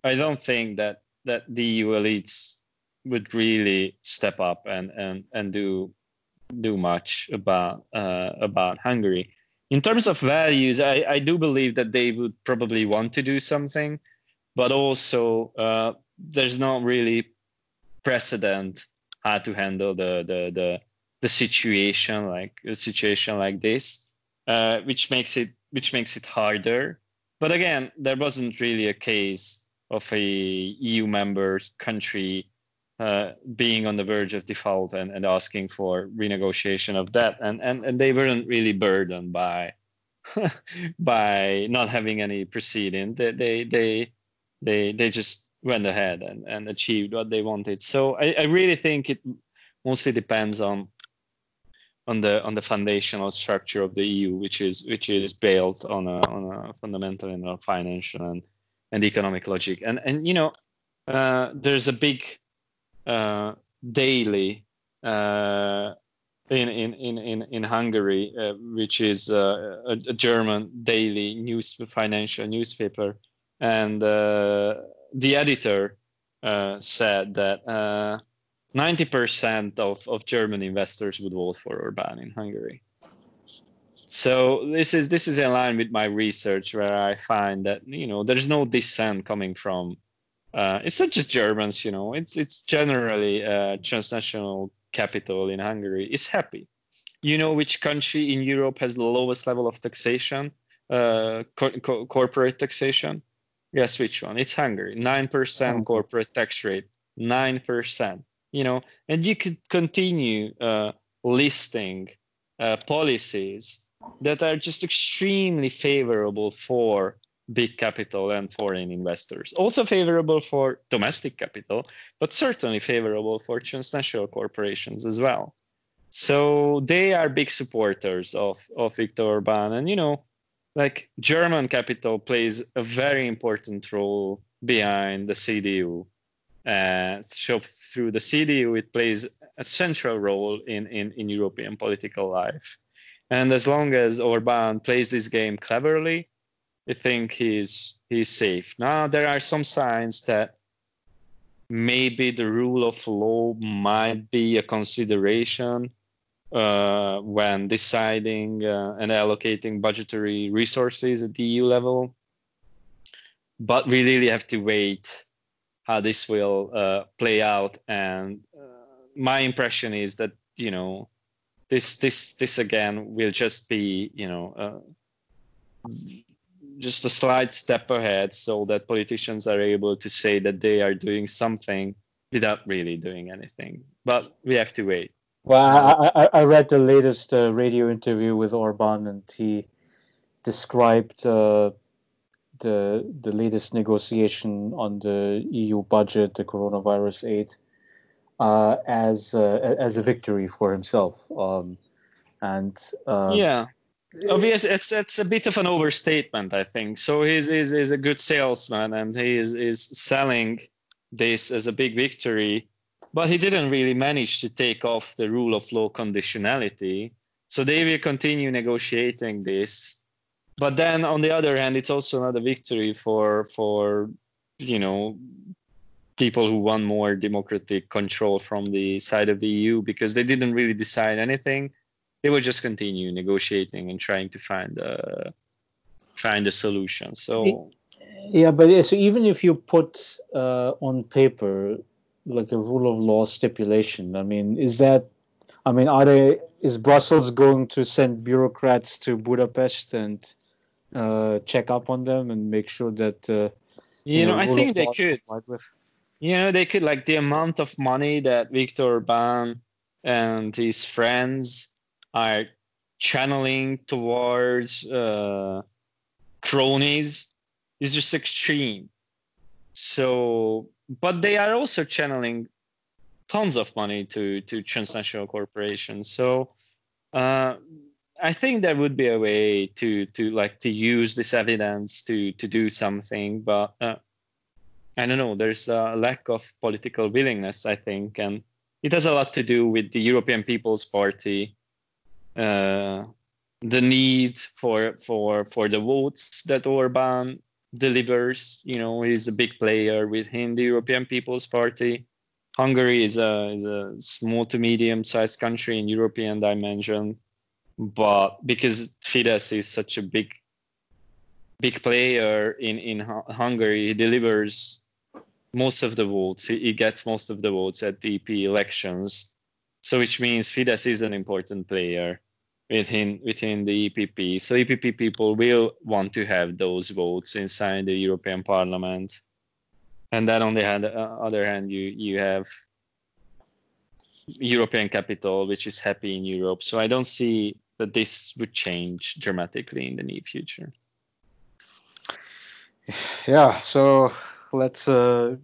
I don't think that the EU elites would really step up and do much about Hungary. In terms of values, I do believe that they would probably want to do something, but also there's not really precedent how to handle the situation like this, which makes it harder. But again, there wasn't really a case of a EU member country being on the verge of default and asking for renegotiation of debt, and they weren't really burdened by by not having any precedent. They just went ahead and achieved what they wanted. So I really think it mostly depends on the foundational structure of the EU, which is built on a fundamental and financial and economic logic. And there's a big daily in Hungary, which is a German daily financial newspaper, and the editor said that 90% of German investors would vote for Orbán in Hungary. So this is in line with my research, where I find that there's no dissent coming from. It's not just Germans, it's generally transnational capital in Hungary is happy. Which country in Europe has the lowest level of taxation, corporate taxation? Guess which one? It's Hungary. 9% corporate tax rate. 9%. And you could continue listing policies that are just extremely favorable for big capital and foreign investors. Also favorable for domestic capital, but certainly favorable for transnational corporations as well. So they are big supporters of Viktor Orbán. And, like German capital plays a very important role behind the CDU. So through the CDU, it plays a central role in European political life. And as long as Orbán plays this game cleverly, I think he's safe. Now, there are some signs that maybe the rule of law might be a consideration when deciding and allocating budgetary resources at the EU level. But we really have to wait how this will play out. And my impression is that, this again will just be, just a slight step ahead, so that politicians are able to say that they are doing something without really doing anything. But we have to wait. Well, I read the latest radio interview with Orbán, and he described the latest negotiation on the EU budget, the coronavirus aid, as a victory for himself. Yeah. Obviously, it's a bit of an overstatement, I think. So he's a good salesman, and he is selling this as a big victory, but he didn't really manage to take off the rule of law conditionality. So they will continue negotiating this. But then, on the other hand, it's also not a victory for people who want more democratic control from the side of the EU, because they didn't really decide anything. They will just continue negotiating and trying to find a solution. So yeah, but so even if you put on paper like a rule of law stipulation, is Brussels going to send bureaucrats to Budapest and check up on them and make sure that I think they could. They could, like the amount of money that Viktor Orbán and his friends are channeling towards cronies is just extreme. So, but they are also channeling tons of money to transnational corporations. So I think there would be a way to use this evidence to do something, but I don't know. There's a lack of political willingness, I think, and it has a lot to do with the European People's Party, the need for the votes that Orban delivers. He's a big player within the European People's Party. Hungary is a small to medium-sized country in European dimension, but because Fidesz is such a big player in Hungary, he delivers most of the votes. He gets most of the votes at the EP elections. So which means Fidesz is an important player within the EPP. So EPP people will want to have those votes inside the European Parliament. And then on the other hand, you have European capital, which is happy in Europe. So I don't see that this would change dramatically in the near future. Yeah, so let's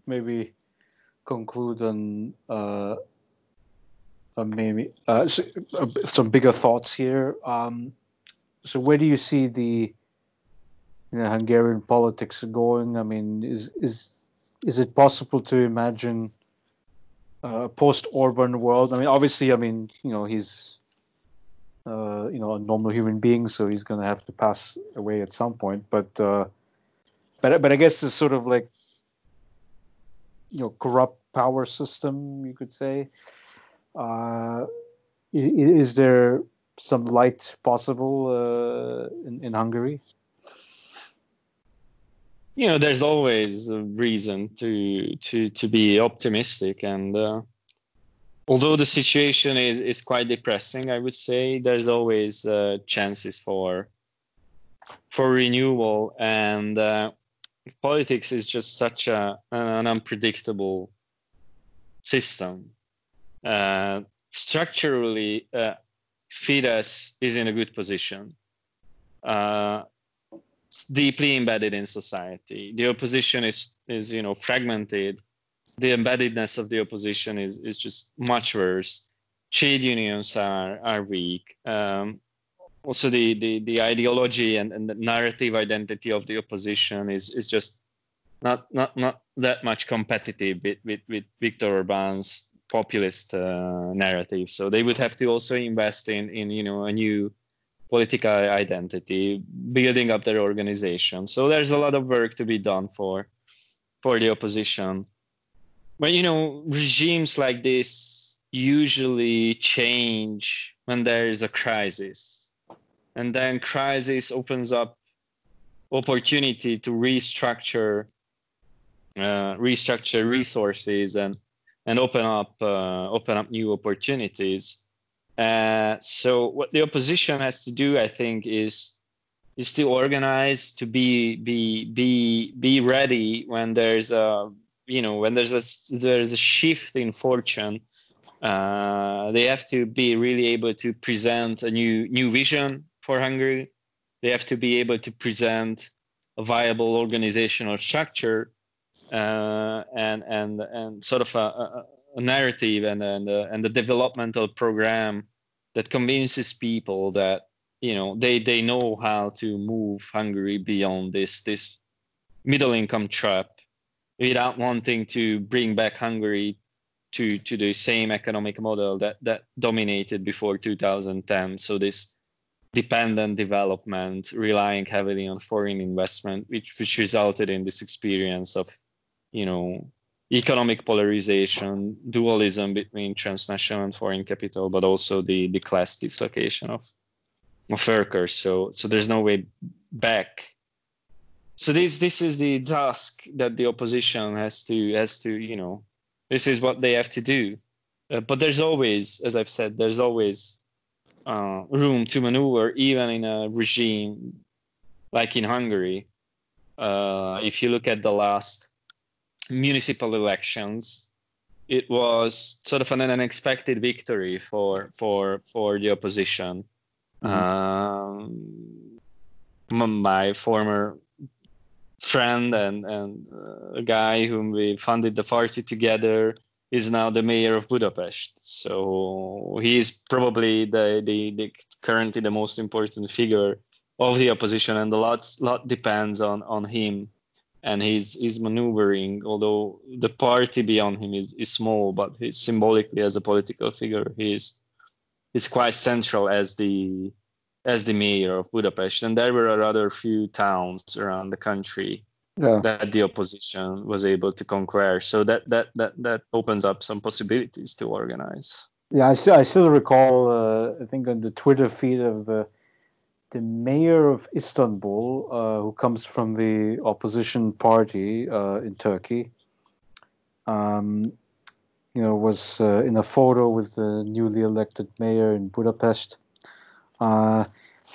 maybe conclude on maybe some bigger thoughts here. So where do you see the Hungarian politics going? I mean, is it possible to imagine a post-Orban world? I mean, obviously, he's a normal human being, so he's going to have to pass away at some point. But I guess it's sort of like corrupt power system, you could say. Is there some light possible in Hungary? There's always a reason to be optimistic, and although the situation is quite depressing, I would say there's always chances for renewal, and politics is just such an unpredictable system. Structurally, Fidesz is in a good position. Deeply embedded in society. The opposition is fragmented. The embeddedness of the opposition is just much worse. Trade unions are weak. Also, the ideology and the narrative identity of the opposition is just not that much competitive with Viktor Orban's populist narrative. So they would have to also invest in a new political identity, building up their organization. So there's a lot of work to be done for the opposition. But regimes like this usually change when there is a crisis, and then crisis opens up opportunity to restructure resources and open up new opportunities. So what the opposition has to do, I think, is to organize, to be ready when there's a shift in fortune. They have to be really able to present a new vision for Hungary. They have to be able to present a viable organizational structure and sort of a narrative and the developmental program that convinces people that they know how to move Hungary beyond this middle income trap without wanting to bring back Hungary to the same economic model that dominated before 2010. So this dependent development, relying heavily on foreign investment, which resulted in this experience of economic polarization, dualism between transnational and foreign capital, but also the class dislocation of workers. So there's no way back. So this is the task that the opposition has to this is what they have to do. But there's always, as I've said, there's always room to maneuver, even in a regime like in Hungary. If you look at the last municipal elections, it was sort of an unexpected victory for the opposition. My former friend and a guy whom we funded the party together is now the mayor of Budapest. So he is probably the currently the most important figure of the opposition, and a lot depends on him and his maneuvering. Although the party beyond him is small, but he's symbolically as a political figure, he's quite central as the mayor of Budapest. And there were other few towns around the country that the opposition was able to conquer. So that opens up some possibilities to organize. Yeah, I still recall, I think on the Twitter feed of the mayor of Istanbul, who comes from the opposition party in Turkey, was in a photo with the newly elected mayor in Budapest, and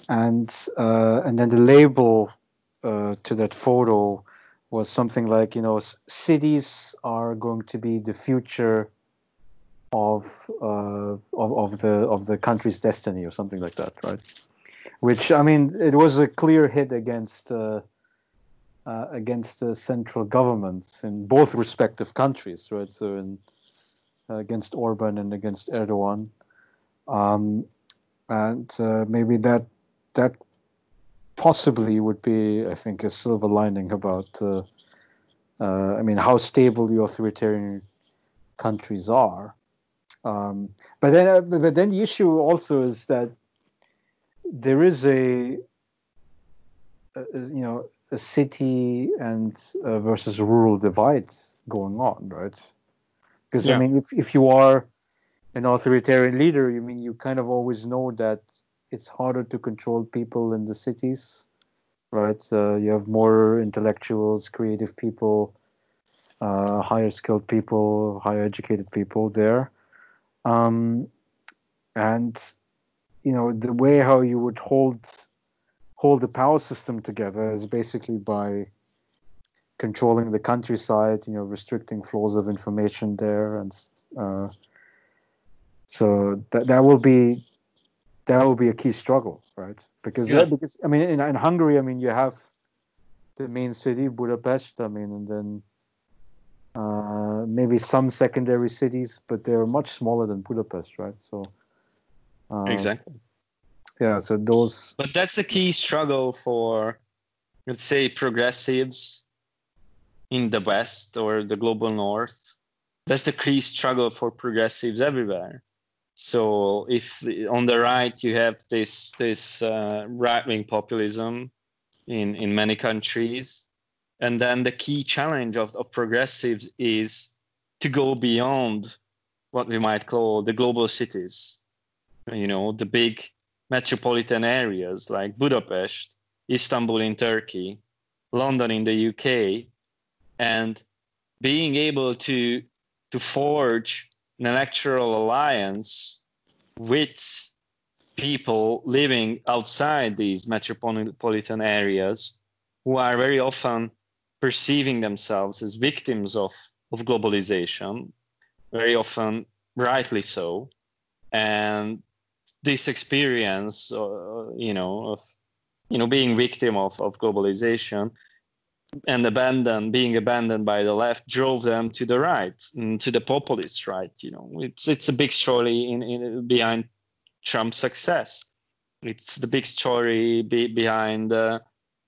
then the label to that photo was something like, cities are going to be the future of the country's destiny, or something like that, right? Which, I mean, it was a clear hit against the central governments in both respective countries, right? So against Orban and against Erdogan, and maybe that possibly would be, I think, a silver lining about, how stable the authoritarian countries are. But then the issue also is that there is a city and versus rural divide going on, right? Because I mean, if you are an authoritarian leader, you kind of always know that it's harder to control people in the cities, right? You have more intellectuals, creative people, higher skilled people, higher educated people there, and the way how you would hold the power system together is basically by controlling the countryside, restricting flows of information there, and so that will be a key struggle, right? Because I mean, in Hungary, I mean, you have the main city, Budapest, and then maybe some secondary cities, but they're much smaller than Budapest, right? So exactly. Yeah, so those. But that's a key struggle for, let's say, progressives in the West or the global North. That's the key struggle for progressives everywhere. So if on the right you have this right-wing populism in many countries, and then the key challenge of progressives is to go beyond what we might call the global cities, the big metropolitan areas like Budapest, Istanbul in Turkey, London in the UK, and being able to forge an electoral alliance with people living outside these metropolitan areas who are very often perceiving themselves as victims of globalization, very often rightly so. And this experience, of being victim of globalization and being abandoned by the left, drove them to the right, to the populist right. It's a big story behind Trump's success. It's the big story behind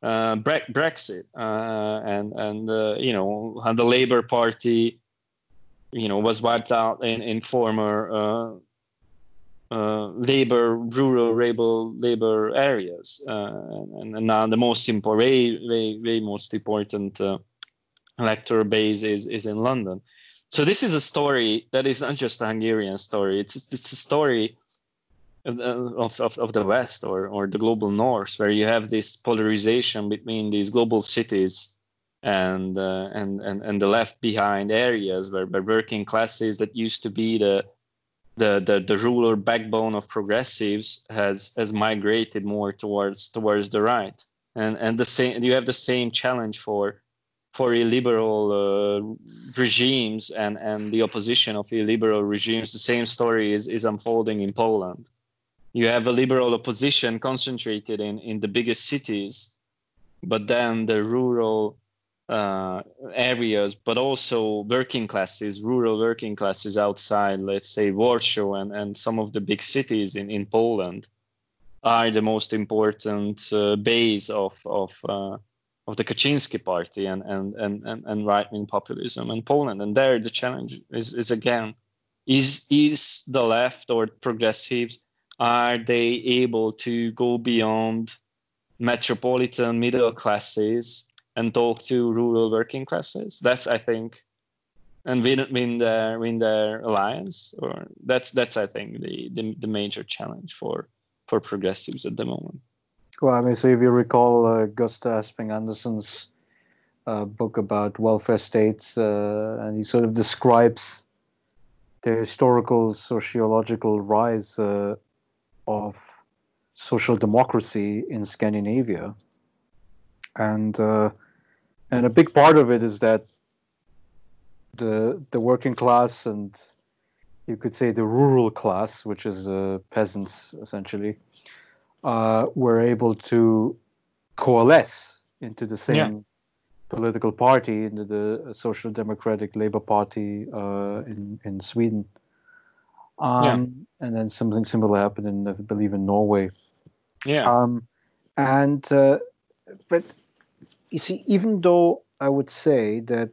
Brexit, and how the Labour Party, was wiped out in former rural labor areas, and now the most way most important electoral base is in London. So this is a story that is not just a Hungarian story. It's a story of the West or the global North, where you have this polarization between these global cities and the left behind areas where working classes that used to be the ruler backbone of progressives has migrated more towards the right, and the same, you have the same challenge for illiberal regimes and the opposition of illiberal regimes. The same story is unfolding in Poland. You have a liberal opposition concentrated in the biggest cities, but then the rural areas, but also working classes, rural working classes outside, let's say Warsaw and some of the big cities in Poland, are the most important base of the Kaczynski party and right-wing populism in Poland. And there the challenge is again, is the left or progressives, are they able to go beyond metropolitan middle classes and talk to rural working classes? That's, I think, and win their alliance, or that's I think the major challenge for progressives at the moment. Well, I mean, so if you recall Gustav Asping Andersen's book about welfare states, and he sort of describes the historical sociological rise of social democracy in Scandinavia, and a big part of it is that the working class, and you could say the rural class, which is peasants essentially, were able to coalesce into the same political party, into the Social Democratic Labour Party in Sweden. And then something similar happened in, I believe, in Norway. But you see, even though I would say that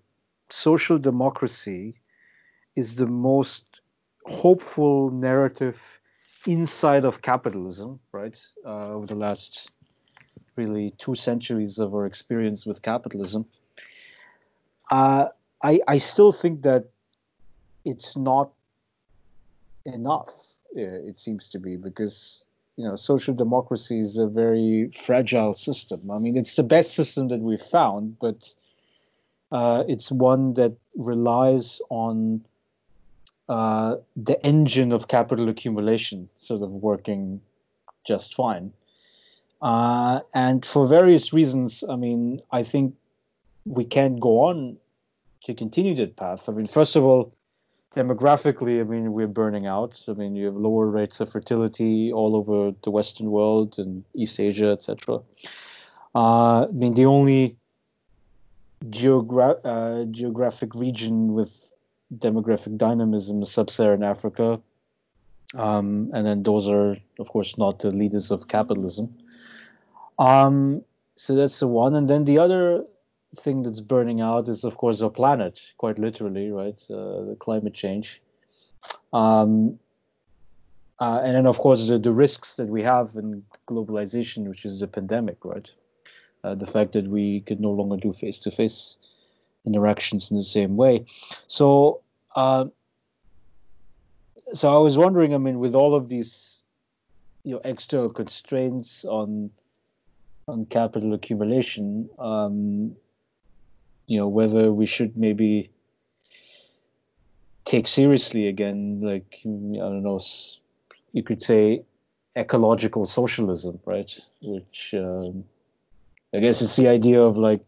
social democracy is the most hopeful narrative inside of capitalism, right? Over the last really 2 centuries of our experience with capitalism, I still think that it's not enough. It seems to be, because social democracy is a very fragile system. I mean, it's the best system that we've found, but it's one that relies on the engine of capital accumulation sort of working just fine. And for various reasons, I mean, I think we can't go on to continue that path. I mean, first of all, demographically, I mean, we're burning out. I mean, you have lower rates of fertility all over the Western world and East Asia, etc. I mean, the only geographic region with demographic dynamism is Sub-Saharan Africa. And then those are, of course, not the leaders of capitalism. So that's the one. And then the other thing that's burning out is, of course, our planet, quite literally, right? The climate change. And then, of course, the risks that we have in globalization, which is the pandemic, right? The fact that we could no longer do face-to-face interactions in the same way. So I was wondering, I mean, with all of these, external constraints on capital accumulation, whether we should maybe take seriously again, like, I don't know, you could say ecological socialism, right? Which I guess it's the idea of like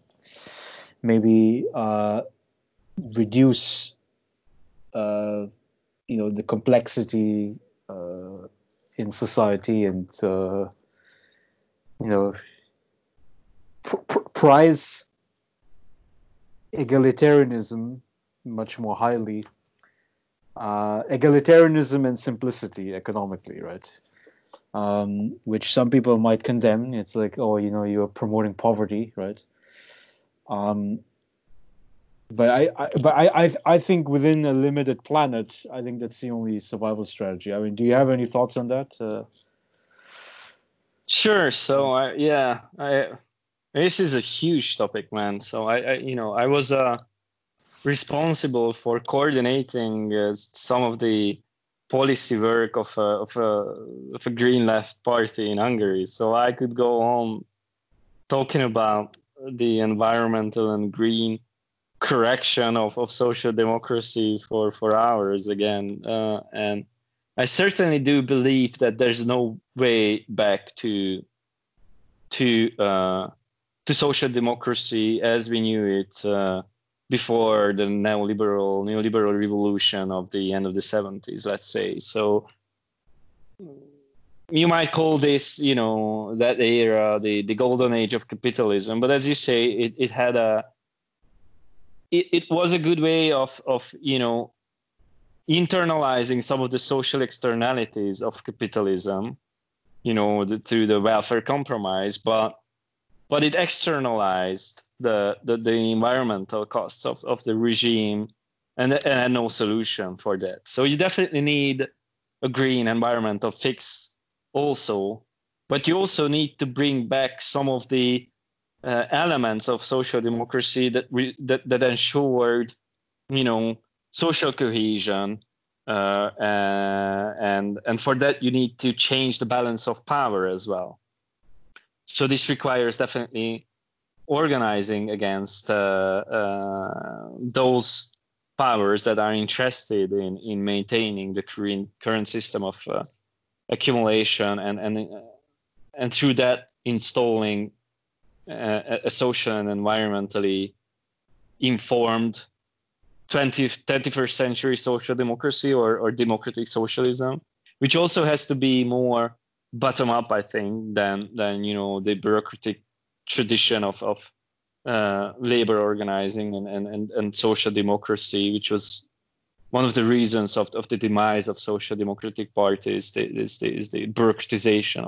maybe reduce, the complexity in society, and prize egalitarianism much more highly. Egalitarianism and simplicity economically, right? Which some people might condemn. It's like, oh, you're promoting poverty, right? But I think within a limited planet, I think that's the only survival strategy. I mean, do you have any thoughts on that? Sure. So this is a huge topic, man. So I was responsible for coordinating some of the policy work of a green left party in Hungary. So I could go on talking about the environmental and green correction of social democracy for hours again. And I certainly do believe that there's no way back to social democracy as we knew it before the neoliberal revolution of the end of the 70s, let's say. So you might call this, that era, the golden age of capitalism. But as you say, it had a it was a good way of internalizing some of the social externalities of capitalism, through the welfare compromise, but it externalized the environmental costs of the regime, and had no solution for that. So you definitely need a green environmental fix also, but you also need to bring back some of the elements of social democracy that ensured, social cohesion, and for that you need to change the balance of power as well. So this requires definitely organizing against those powers that are interested in maintaining the current system of accumulation, and through that installing a social and environmentally informed 21st century social democracy, or democratic socialism, which also has to be more bottom up, I think, than the bureaucratic tradition of labor organizing and social democracy, which was one of the reasons of the demise of social democratic parties, is the bureaucratization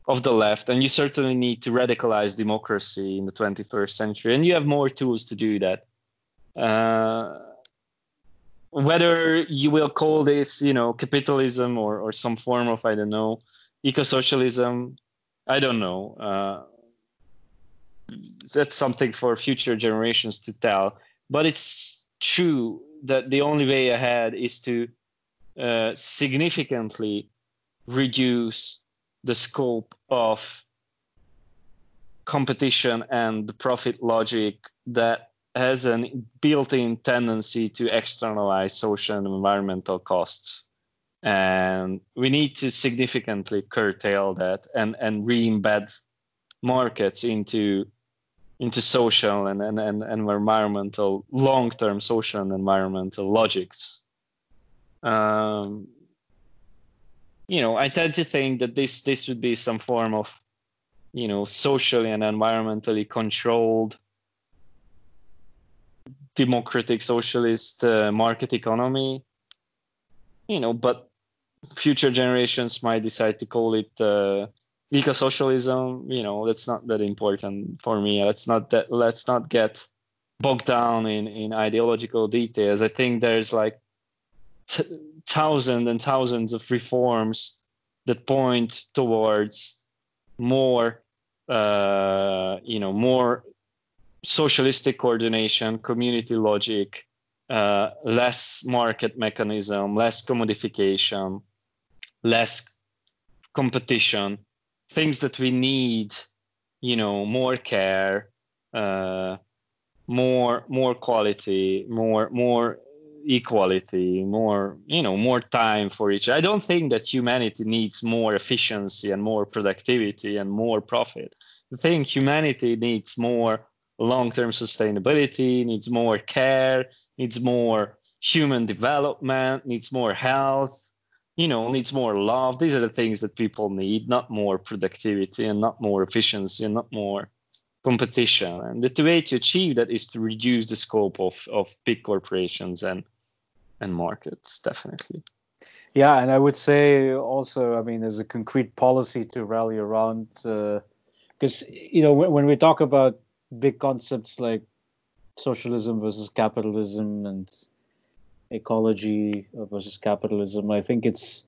of the left. And you certainly need to radicalize democracy in the 21st century, and you have more tools to do that. Whether you will call this, capitalism or some form of, I don't know, eco-socialism, I don't know. That's something for future generations to tell. But it's true that the only way ahead is to significantly reduce the scope of competition and the profit logic that has a built-in tendency to externalize social and environmental costs. And we need to significantly curtail that and re-embed markets into social and environmental, long-term social and environmental logics. I tend to think that this would be some form of, socially and environmentally controlled democratic socialist market economy, but future generations might decide to call it eco-socialism. That's not that important for me. Let's not get bogged down in ideological details. I think there's like thousands and thousands of reforms that point towards more more socialistic coordination, community logic, less market mechanism, less commodification, less competition, things that we need, more care, more quality, more equality, more time for each. I don't think that humanity needs more efficiency and more productivity and more profit. I think humanity needs more long-term sustainability, needs more care, needs more human development, needs more health, needs more love. These are the things that people need, not more productivity and not more efficiency and not more competition. And the way to achieve that is to reduce the scope of big corporations and markets, definitely. Yeah, and I would say also, there's a concrete policy to rally around, because, when we talk about big concepts like socialism versus capitalism and ecology versus capitalism, I think it's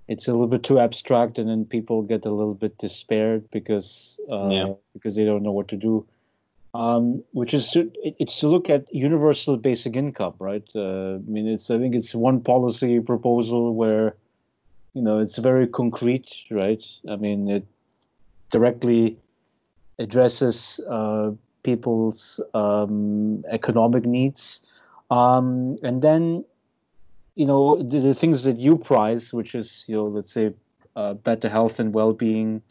a little bit too abstract, and then people get a little bit despaired because they don't know what to do. Which is to look at universal basic income, right? I think it's one policy proposal where, it's very concrete, right? It directly addresses people's economic needs, and then the things that you prize, which is let's say better health and well-being,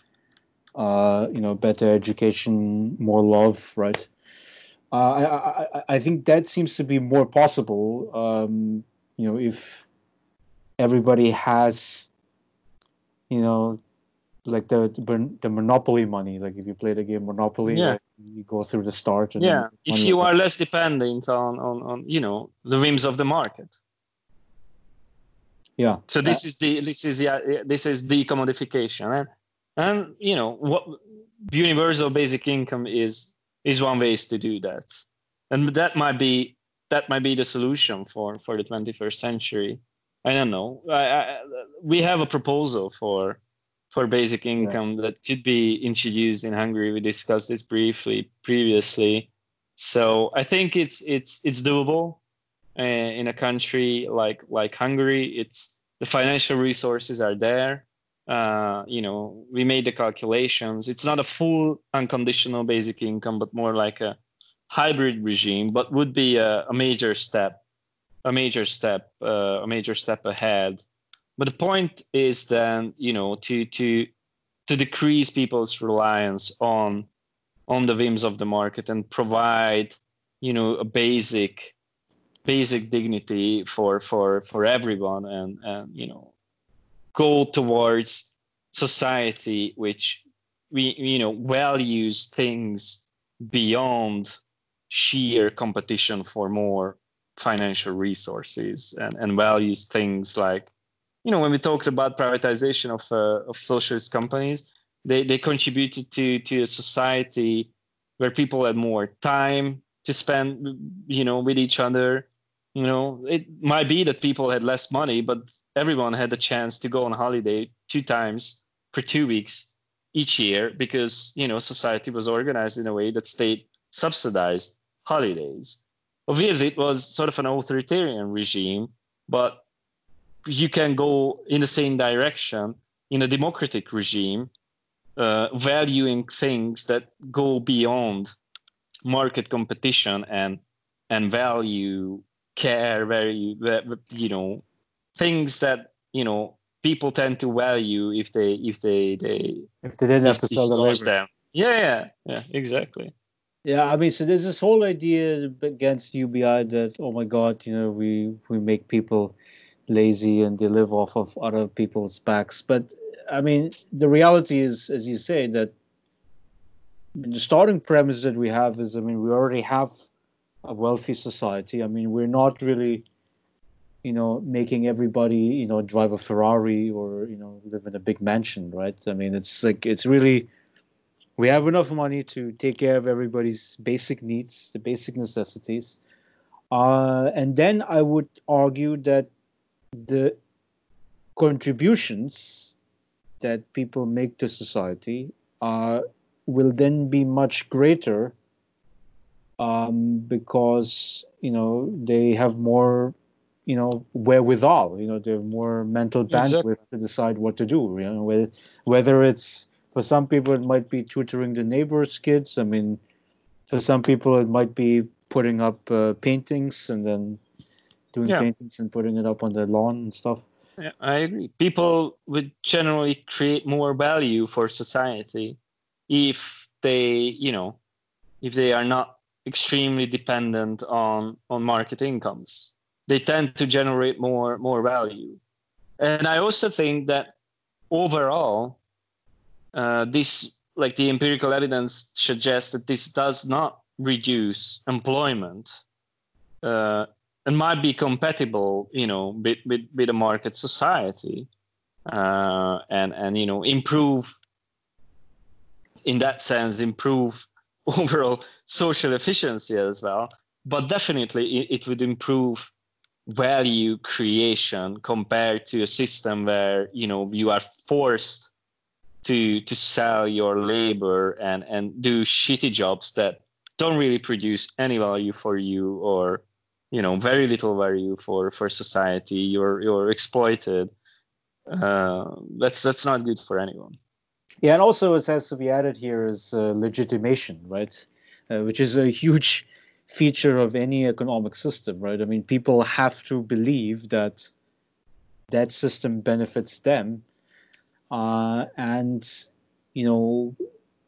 better education, more love, right? I think that seems to be more possible, if everybody has like the Monopoly money. Like if you play the game Monopoly, Yeah. right, you go through the start and Yeah. then If you are less dependent on the whims of the market. Yeah. So this is the commodification, and what universal basic income is one way to do that, and that might be the solution for the 21st century. I don't know. We have a proposal for basic income that could be introduced in Hungary. We discussed this briefly previously, so I think it's doable in a country like Hungary. It's the financial resources are there. We made the calculations. It's not a full unconditional basic income, but more like a hybrid regime, but would be a major step ahead. But the point is then, to decrease people's reliance on the whims of the market and provide, a basic dignity for everyone, and go towards society which values things beyond sheer competition for more financial resources, and values things like, when we talked about privatization of socialist companies, they contributed to a society where people had more time to spend with each other. It might be that people had less money, but everyone had the chance to go on holiday 2 times for 2 weeks each year, because society was organized in a way that state subsidized holidays. Obviously, it was sort of an authoritarian regime, but you can go in the same direction in a democratic regime, valuing things that go beyond market competition, and value care, things that people tend to value if they didn't have to sell the labor. them. Yeah, exactly. Yeah, I mean, so there's this whole idea against UBI that, oh my God, we make people lazy and they live off of other people's backs. But I mean, the reality is, as you say, that the starting premise that we have is, I mean, we already have a wealthy society. I mean, we're not really, making everybody, drive a Ferrari or, live in a big mansion, right? I mean, it's like, it's really, we have enough money to take care of everybody's basic needs, the basic necessities. And then I would argue that the contributions that people make to society will then be much greater, because they have more wherewithal. They have more mental bandwidth to decide what to do. Whether it's, for some people it might be tutoring the neighbor's kids. I mean, for some people it might be putting up paintings and then doing paintings and putting it up on the lawn and stuff. Yeah, I agree. People would generally create more value for society if they, if they are not extremely dependent on market incomes. They tend to generate more value. And I also think that overall, this, like, the empirical evidence suggests that this does not reduce employment, and might be compatible, with a market society, and improve, in that sense, improve overall social efficiency as well. But definitely, it would improve value creation compared to a system where you are forced to sell your labor and do shitty jobs that don't really produce any value for you, or very little value for society. You're exploited. That's not good for anyone. Yeah, and also it has to be added here is legitimation, right? Which is a huge feature of any economic system, right? I mean, people have to believe that that system benefits them, and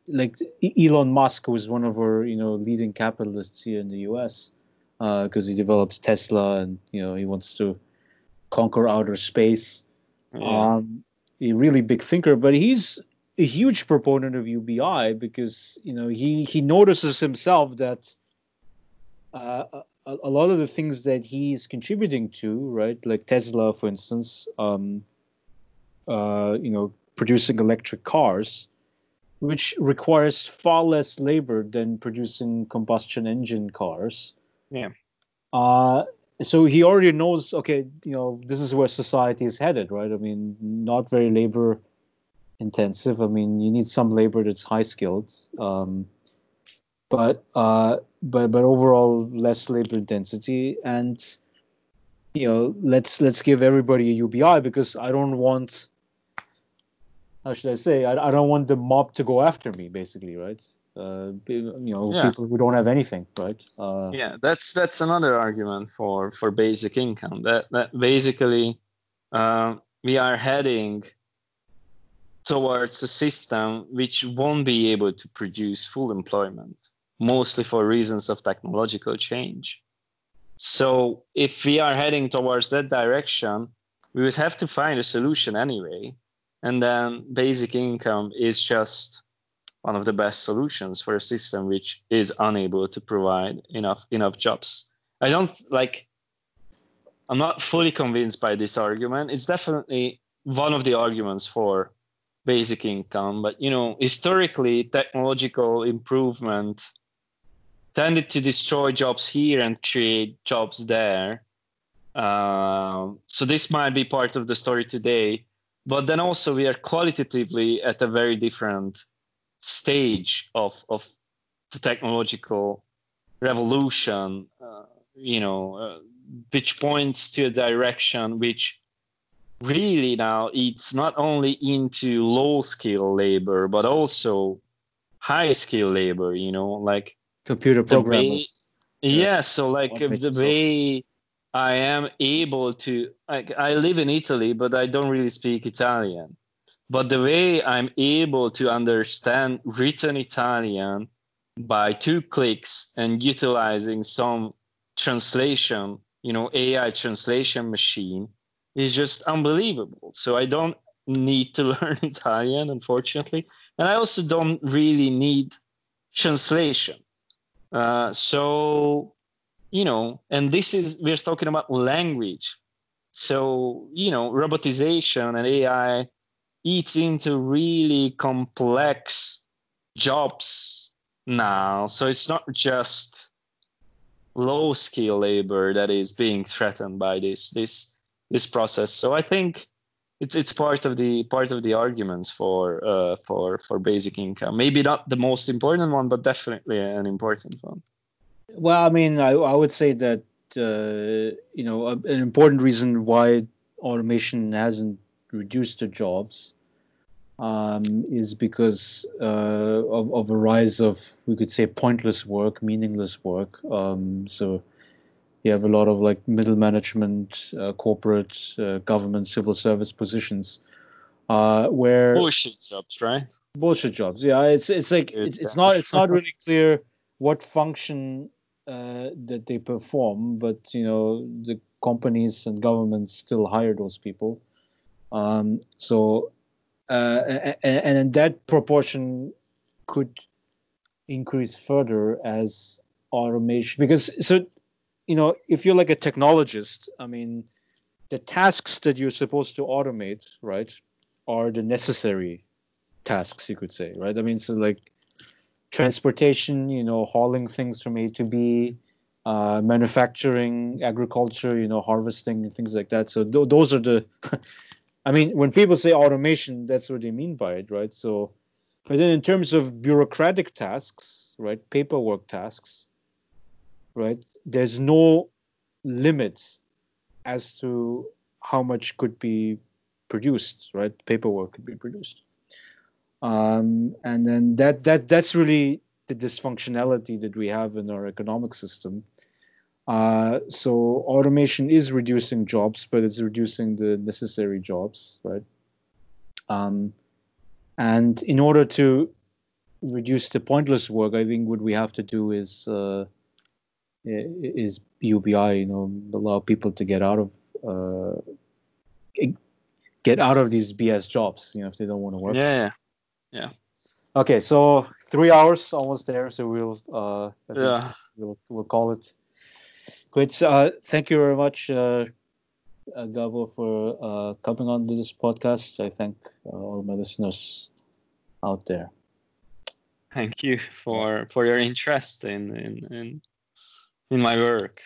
like Elon Musk, who is one of our leading capitalists here in the U.S., because he develops Tesla and he wants to conquer outer space. Yeah. A really big thinker, but he's a huge proponent of UBI because he notices himself that a lot of the things that he's contributing to, right, like Tesla, for instance, producing electric cars, which requires far less labor than producing combustion engine cars. Yeah. So he already knows, okay, this is where society is headed, right? I mean, not very labor intensive. I mean, you need some labor that's high skilled, but overall less labor intensity. And let's give everybody a UBI because I don't want, how should I say, I don't want the mob to go after me, basically, right? People who don't have anything, right? Yeah, that's another argument for basic income. That basically we are heading towards a system which won't be able to produce full employment, mostly for reasons of technological change. So if we are heading towards that direction, we would have to find a solution anyway. And then basic income is just one of the best solutions for a system which is unable to provide enough jobs. I'm not fully convinced by this argument. It's definitely one of the arguments for basic income, but historically technological improvement tended to destroy jobs here and create jobs there. So this might be part of the story today, but then also we are qualitatively at a very different stage of the technological revolution, which points to a direction which really now eats not only into low skill labor but also high skill labor, like computer programmers. So the way I am able to, I live in Italy but I don't really speak Italian, but the way I'm able to understand written Italian by 2 clicks and utilizing some translation, AI translation machine is just unbelievable. So I don't need to learn Italian, unfortunately. And I also don't really need translation. And we're talking about language. So, robotization and AI eats into really complex jobs now. So it's not just low skill labor that is being threatened by this process. So I think it's part of the arguments for basic income. Maybe not the most important one, but definitely an important one. Well, I mean, I would say that an important reason why automation hasn't reduced the jobs is because of a rise of, we could say, pointless work, meaningless work. So you have a lot of middle management, corporate, government, civil service positions where bullshit jobs, right? Bullshit jobs. Yeah, it's not really clear what function that they perform, but the companies and governments still hire those people. And that proportion could increase further as automation, because if you're like a technologist, I mean, the tasks that you're supposed to automate, right, are the necessary tasks, you could say, right? I mean, so transportation, hauling things from A to B, manufacturing, agriculture, harvesting, and things like that. So those are the I mean, when people say automation, that's what they mean by it, right? So, but then in terms of bureaucratic tasks, right, paperwork tasks, right, there's no limits as to how much could be produced, right? Paperwork could be produced. And then that's really the dysfunctionality that we have in our economic system. So automation is reducing jobs, but it's reducing the necessary jobs, right? And in order to reduce the pointless work, I think what we have to do is UBI, allow people to get out of these BS jobs, if they don't want to work. Yeah. Yeah. Okay, so 3 hours almost there. So I think we'll call it quits. Thank you very much, Gabo, for coming on to this podcast. I thank all my listeners out there. Thank you for your interest in my work.